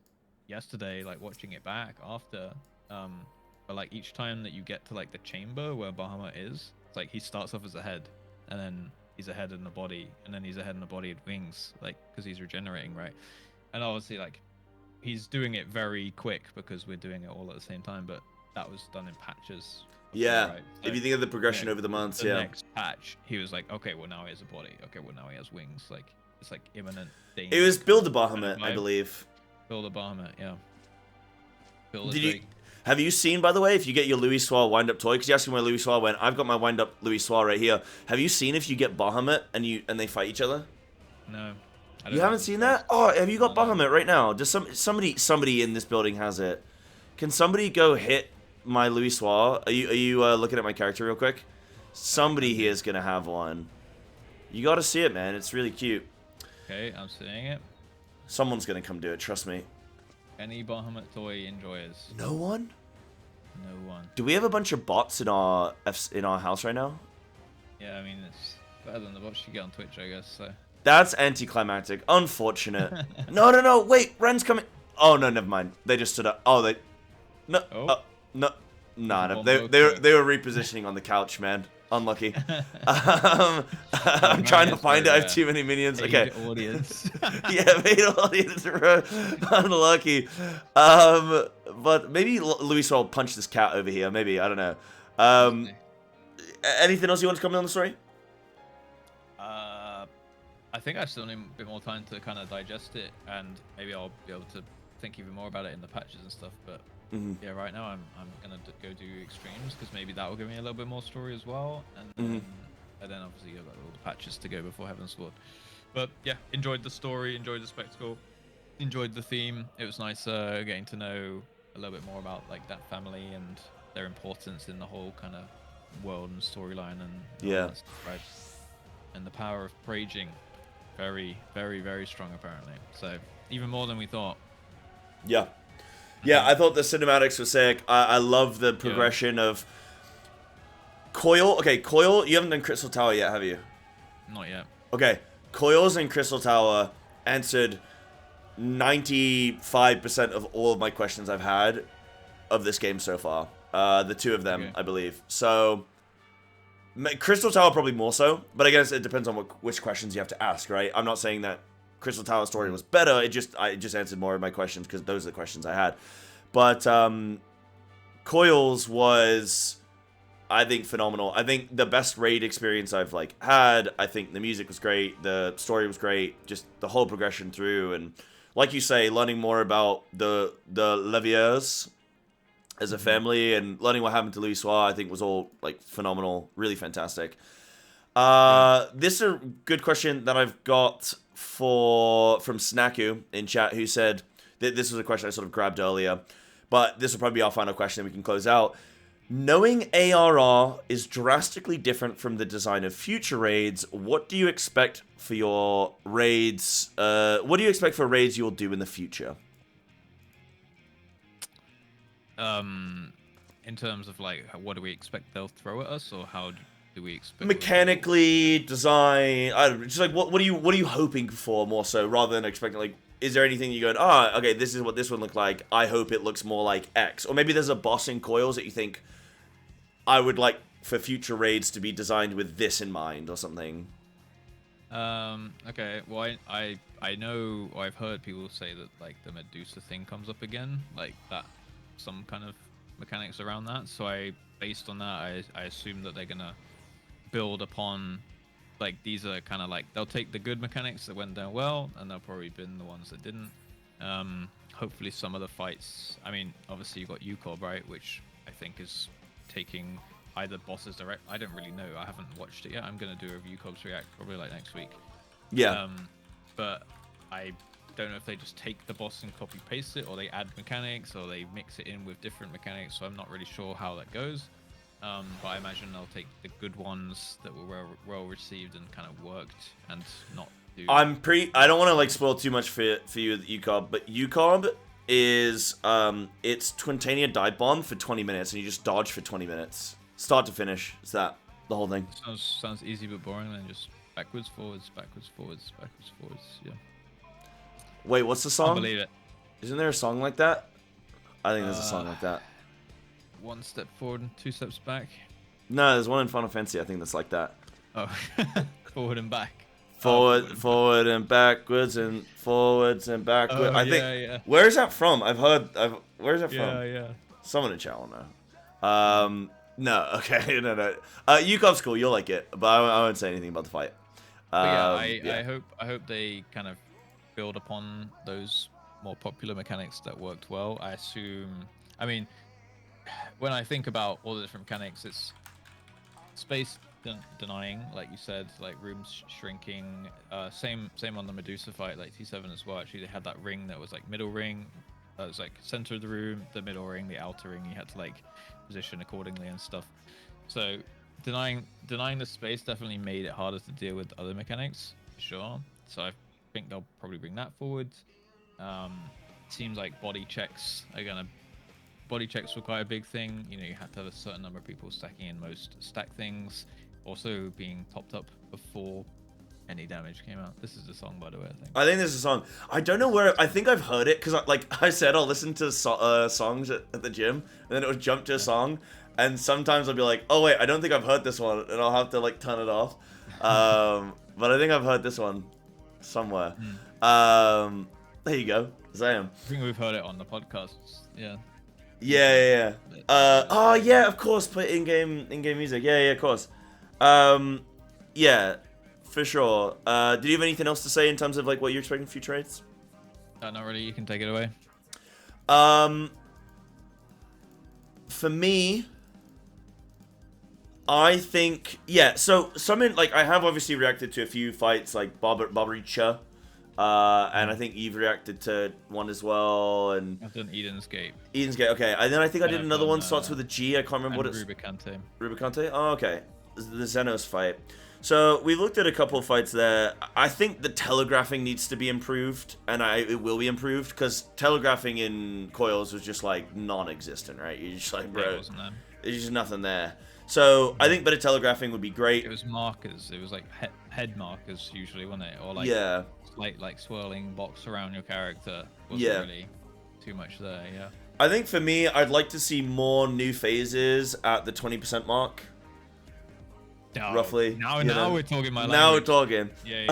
yesterday, like watching it back after. But like each time that you get to like the chamber where Bahamut is, it's like he starts off as a head, and then he's a head and a body, and then he's a head and a body and wings, like because he's regenerating, right? And obviously like he's doing it very quick because we're doing it all at the same time, but that was done in patches. Yeah, right? So, if you think of the progression over the months, the next patch, he was like, okay, well now he has a body. Okay, well now he has wings. Like it's like imminent danger. It was Build a Bahamut, I believe. Build a Bahamut, yeah. Have you seen, by the way, if you get your Louis Soir wind-up toy? Because you asked me where Louis Soir went. I've got my wind-up Louis Soir right here. Have you seen if you get Bahamut and they fight each other? No. You haven't seen that? Oh, have you got Bahamut right now? Does somebody in this building has it? Can somebody go hit my Louis Soir? Are you looking at my character real quick? Somebody here is gonna have one. You gotta see it, man. It's really cute. Okay, I'm seeing it. Someone's gonna come do it. Trust me. Any Bahamut toy enjoyers? No one? No one. Do we have a bunch of bots in our house right now? Yeah, I mean, it's better than the bots you get on Twitch, I guess, so. That's anticlimactic. Unfortunate. No. Wait, Ren's coming. Oh, no, never mind. They just stood up. Oh, they... No. Oh. No. No. They were repositioning on the couch, man. Unlucky. I'm trying to find it. I have too many minions. Okay. Audience. Yeah, made audience. Unlucky. But maybe Luis will punch this cat over here. Maybe, I don't know. Anything else you want to comment on the story? I think I still need a bit more time to kind of digest it, and maybe I'll be able to think even more about it in the patches and stuff. But yeah, right now I'm gonna go do extremes because maybe that will give me a little bit more story as well, and then obviously you've got all the patches to go before Heaven's Sword. But yeah, enjoyed the story, enjoyed the spectacle, enjoyed the theme. It was nice getting to know a little bit more about like that family and their importance in the whole kind of world and storyline and yeah, right. And the power of raging, very, very, very strong apparently. So even more than we thought. Yeah. Yeah, I thought the cinematics were sick. I love the progression of Coil. Okay, Coil, you haven't done Crystal Tower yet, have you? Not yet. Okay, Coils and Crystal Tower answered 95% of all of my questions I've had of this game so far. The two of them, I believe. So, Crystal Tower probably more so, but I guess it depends on which questions you have to ask, right? I'm not saying that Crystal Tower story was better. I just answered more of my questions because those are the questions I had. But Coils was, I think, phenomenal. I think the best raid experience I've had. I think the music was great, the story was great, just the whole progression through, and like you say, learning more about the Leviers as a family and learning what happened to Louis Soir, I think was all phenomenal, really fantastic. This is a good question that I've got from Snaku in chat, who said that this was a question I sort of grabbed earlier, but this will probably be our final question and we can close out. Knowing ARR is drastically different from the design of future raids, what do you expect for your raids? What do you expect for raids you'll do in the future? In terms of like, what do we expect they'll throw at us, or how do we expect mechanically, design? I don't know, just like what are you hoping for more so rather than expecting like. Is there anything you go, okay, this is what this would look like. I hope it looks more like X. Or maybe there's a boss in Coils that you think, I would like for future raids to be designed with this in mind or something. Okay, well, I know, or I've heard people say that, like, the Medusa thing comes up again. Like, that, some kind of mechanics around that. So based on that, I assume that they're gonna build upon... Like, these are kind of like, they'll take the good mechanics that went down well, and they'll probably bin the ones that didn't. Hopefully some of the fights, I mean, obviously you've got UCOB, right, which I think is taking either bosses direct. I don't really know, I haven't watched it yet. I'm going to do a UCOB's react probably like next week. Yeah. But I don't know if they just take the boss and copy paste it, or they add mechanics, or they mix it in with different mechanics, so I'm not really sure how that goes. But I imagine they'll take the good ones that were well received and kind of worked, and not do... I don't want to like spoil too much for you with UCOB, but UCOB is it's Twintania divebomb for 20 minutes, and you just dodge for 20 minutes, start to finish. It's that the whole thing. Sounds easy but boring, and just backwards, forwards, backwards, forwards, backwards, forwards. Yeah. Wait, what's the song? I can't believe it. Isn't there a song like that? I think there's a song like that. One step forward and 2 steps back. No, there's one in Final Fantasy. I think that's like that. Oh, forward and back. Forward and backwards and forwards and backwards. Oh, I think. Yeah. Where is that from? Where's that from? Yeah. Someone in chat will know. No. Okay. No. UCOB's cool. You'll like it, but I won't say anything about the fight. I hope they kind of build upon those more popular mechanics that worked well. I assume. I mean, when I think about all the different mechanics, it's space denying, like you said, like rooms shrinking. Same on the Medusa fight, like T7 as well. Actually, they had that ring that was like middle ring, that was like center of the room, the middle ring, the outer ring. You had to like position accordingly and stuff. So denying the space definitely made it harder to deal with other mechanics, for sure. So I think they'll probably bring that forward. Seems like body checks were quite a big thing. You know, you had to have a certain number of people stacking in most stack things, also being topped up before any damage came out. This is the song, by the way, I think this is a song. I don't know where. I think I've heard it, because like I said, I'll listen to songs at the gym, and then it would jump to a song, and sometimes I'll be like, oh wait, I don't think I've heard this one, and I'll have to like turn it off. But I think I've heard this one somewhere. There you go, Zam. I think we've heard it on the podcasts. Yeah. Yeah. Oh yeah, of course. Put in-game music. Yeah, of course. Yeah, for sure. Do you have anything else to say in terms of like what you're expecting future raids? Not really. You can take it away. For me, I think So like I have obviously reacted to a few fights like Barbaricha. And I think you've reacted to one as well, and I've done Eden's Gate. Okay. And then I think I did another one starts with a G. I can't remember what it's. Rubicante. Oh, okay. The Xenos fight. So we looked at a couple of fights there. I think the telegraphing needs to be improved, and it will be improved, because telegraphing in Coils was just like non-existent, right? You're just like, bro, there's just nothing there. So I think better telegraphing would be great. It was markers. It was like head markers usually, wasn't it? Or like like swirling box around your character. Wasn't really too much there. Yeah. I think for me, I'd like to see more new phases at the 20% mark. Roughly. Now we're talking my language. Now we're talking. Yeah.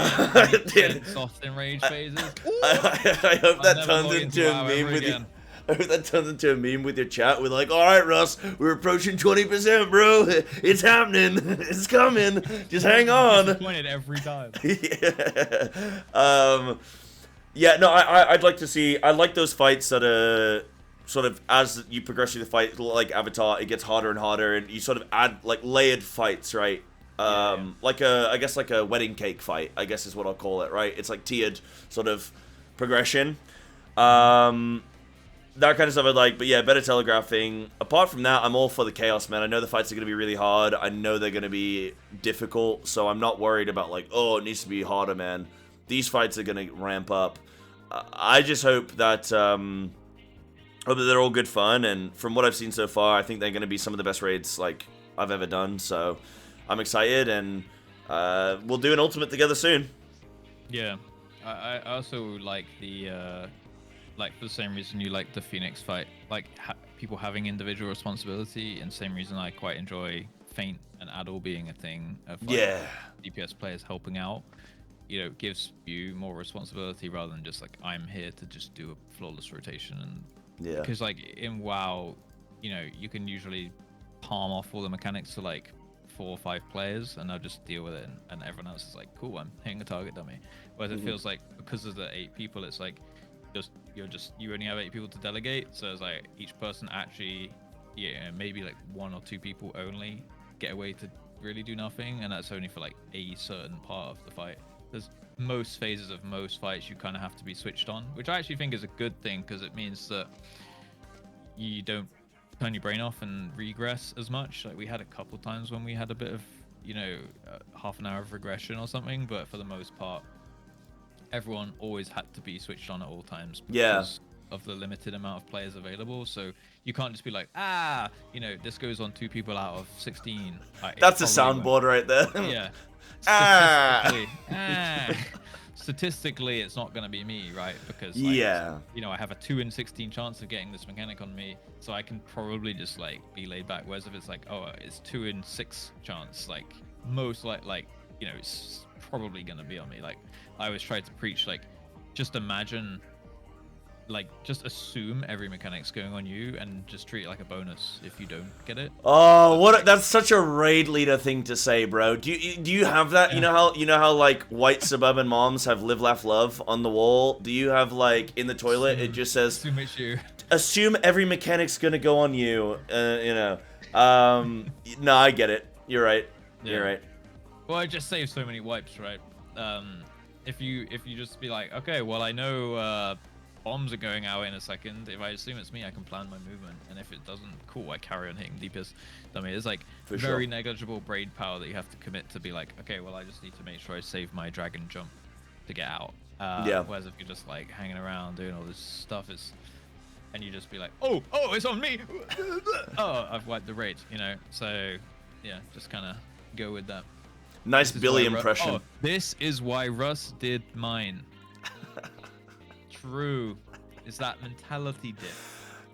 Soft enraged phases. I hope that turns into a meme with you. I hope that turns into a meme with your chat. We're like, all right, Russ, we're approaching 20%, bro. It's happening. It's coming. Just hang on. Disappointed every time. I'd like to see. I like those fights that are sort of, as you progress through the fight, like Avatar, it gets harder and harder, and you sort of add like layered fights, right? Like I guess like a wedding cake fight, I guess is what I'll call it, right? It's like tiered sort of progression. that kind of stuff I like, but yeah, better telegraphing. Apart from that, I'm all for the chaos, man. I know the fights are going to be really hard. I know they're going to be difficult, so I'm not worried about like, oh, it needs to be harder, man. These fights are going to ramp up. I just hope that they're all good fun, and from what I've seen so far, I think they're going to be some of the best raids like I've ever done. So I'm excited, and we'll do an ultimate together soon. Yeah, I also like the like for the same reason you like the Phoenix fight, like people having individual responsibility, and same reason I quite enjoy Feint and Addle being a thing of like, DPS players helping out. You know, gives you more responsibility rather than just like I'm here to just do a flawless rotation. And because like in WoW, you know, you can usually palm off all the mechanics to like 4 or 5 players and I'll just deal with it, and everyone else is like, cool, I'm hitting a target dummy. Whereas it feels like because of the 8 people, it's like you only have 8 people to delegate, so it's like each person actually, maybe like 1 or 2 people only get away to really do nothing, and that's only for like a certain part of the fight. There's most phases of most fights you kind of have to be switched on, which I actually think is a good thing, because it means that you don't turn your brain off and regress as much. Like we had a couple times when we had a bit of, half an hour of regression or something, but for the most part everyone always had to be switched on at all times because of the limited amount of players available. So you can't just be like, this goes on 2 people out of 16. That's a soundboard right there. Yeah. Statistically, it's not going to be me, right? Because I have a 2 in 16 chance of getting this mechanic on me, so I can probably just like be laid back. Whereas if it's like, it's 2 in 6 chance, like most it's probably going to be on me. Like I always try to preach, like, just imagine, like, just assume every mechanic's going on you and just treat it like a bonus if you don't get it. Oh, that's such a raid leader thing to say, bro. Do you have that? Yeah. You know how like white suburban moms have live, laugh, love on the wall? Do you have like in the toilet it just says assume it's you. Assume every mechanic's gonna go on you. No, I get it. You're right. Yeah. You're right. Well, it just saves so many wipes, right? If you just be like, okay, well, I know bombs are going out in a second. If I assume it's me, I can plan my movement, and if it doesn't, cool, I carry on hitting DPS. I mean, it's like very negligible brain power that you have to commit to be like, okay, well, I just need to make sure I save my dragon jump to get out. Whereas if you're just like hanging around doing all this stuff, and you just be like, oh, it's on me. Oh, I've wiped the raid, So yeah, just kind of go with that. Nice Billy impression. This is why Russ did mine. True. Is that mentality dip.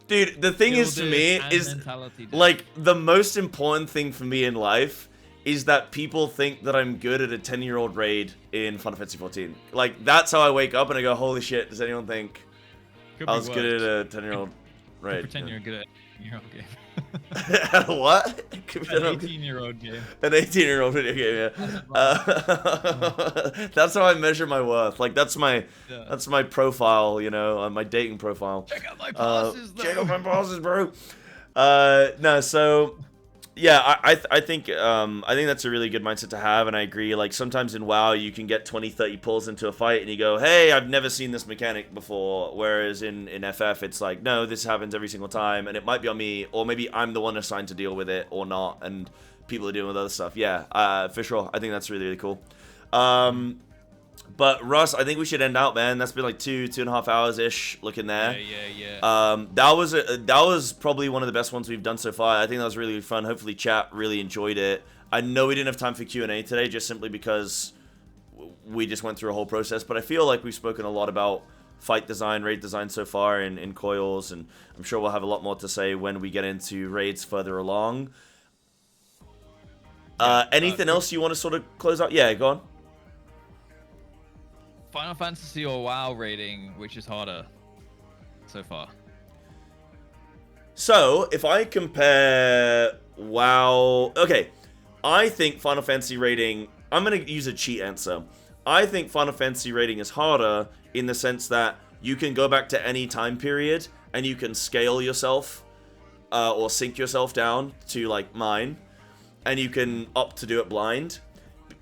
Dude, the thing is to me is like the most important thing for me in life is that people think that I'm good at a 10-year-old raid in Final Fantasy 14. Like that's how I wake up and I go, holy shit, does anyone think I was good at a 10-year-old raid? Pretend you're good at a 10-year-old game. What? An 18-year-old game. An 18-year-old video game, yeah. That's how I measure my worth. Like that's my profile, my dating profile. Check out my passes, though. Check out my passes, bro. No, so yeah, I think that's a really good mindset to have, and I agree. Like sometimes in WoW you can get 20-30 pulls into a fight and you go, hey, I've never seen this mechanic before, whereas in FF it's like, no, this happens every single time, and it might be on me, or maybe I'm the one assigned to deal with it or not, and people are dealing with other stuff. Yeah, for sure. I think that's really, really cool. But Russ, I think we should end out, man. That's been like 2.5 hours ish looking there. Yeah. That was probably one of the best ones we've done so far. I think that was really fun. Hopefully chat really enjoyed it. I know we didn't have time for Q&A today just simply because we just went through a whole process, but I feel like we've spoken a lot about fight design, raid design so far in Coils, and I'm sure we'll have a lot more to say when we get into raids further along. Anything else you want to sort of close out? Yeah, go on. Final Fantasy or WoW rating, which is harder so far? So, if I compare WoW... Okay, I think Final Fantasy rating... I'm going to use a cheat answer. I think Final Fantasy rating is harder in the sense that you can go back to any time period and you can scale yourself or sync yourself down to, like, mine, and you can opt to do it blind.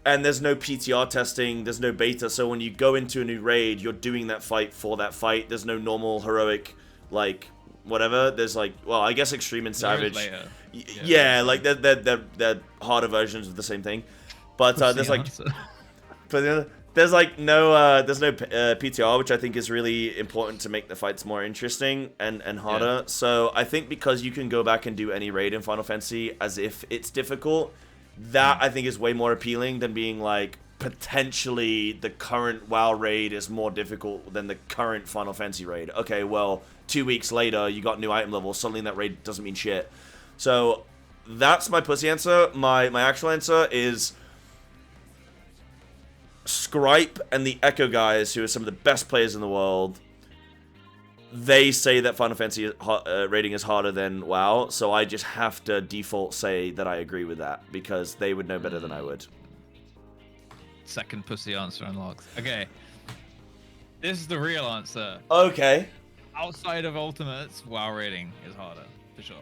And there's no PTR testing, there's no beta, so when you go into a new raid, you're doing that fight for that fight. There's no normal heroic, like, whatever. There's like, well, I guess Extreme and Savage. Yeah, like they're harder versions of the same thing. But there's like, there's like no PTR, which I think is really important to make the fights more interesting and harder. Yeah. So I think because you can go back and do any raid in Final Fantasy as if it's difficult, that I think is way more appealing than being like, potentially the current WoW raid is more difficult than the current Final Fantasy raid. Okay, well, 2 weeks later, you got new item levels. Suddenly that raid doesn't mean shit. So that's my pussy answer. My actual answer is Scripe and the Echo guys, who are some of the best players in the world, they say that Final Fantasy raiding is harder than WoW, so I just have to default say that I agree with that, because they would know better than I would. Second pussy answer unlocked. Okay. This is the real answer. Okay. Outside of Ultimates, WoW raiding is harder, for sure.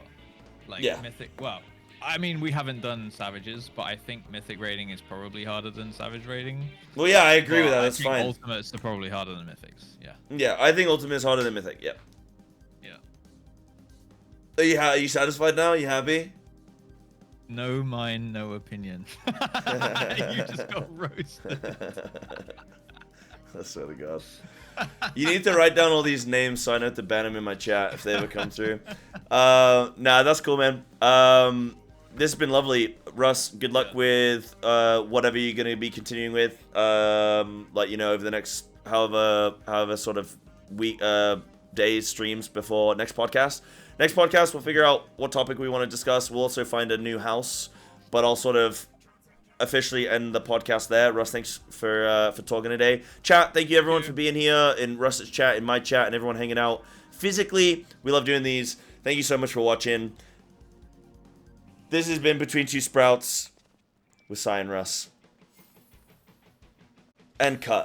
Like, yeah. Mythic, well, I mean, we haven't done Savages, but I think Mythic raiding is probably harder than Savage raiding. Well, yeah, I agree with that. That's fine. Ultimates are probably harder than Mythics. Yeah. Yeah, I think Ultimate is harder than Mythic. Yeah. Yeah. Are you satisfied now? Are you happy? No mind, no opinion. You just got roasted. I swear to God. You need to write down all these names so I know to ban them in my chat if they ever come through. Nah, that's cool, man. This has been lovely. Russ, good luck with whatever you're going to be continuing with. Like, you know, over the next however sort of week, days, streams before next podcast. Next podcast, we'll figure out what topic we want to discuss. We'll also find a new house, but I'll sort of officially end the podcast there. Russ, thanks for talking today. Chat, thank you everyone for being here in Russ's chat, in my chat, and everyone hanging out physically. We love doing these. Thank you so much for watching. This has been Between Two Sprouts with Psy and Russ. And cut.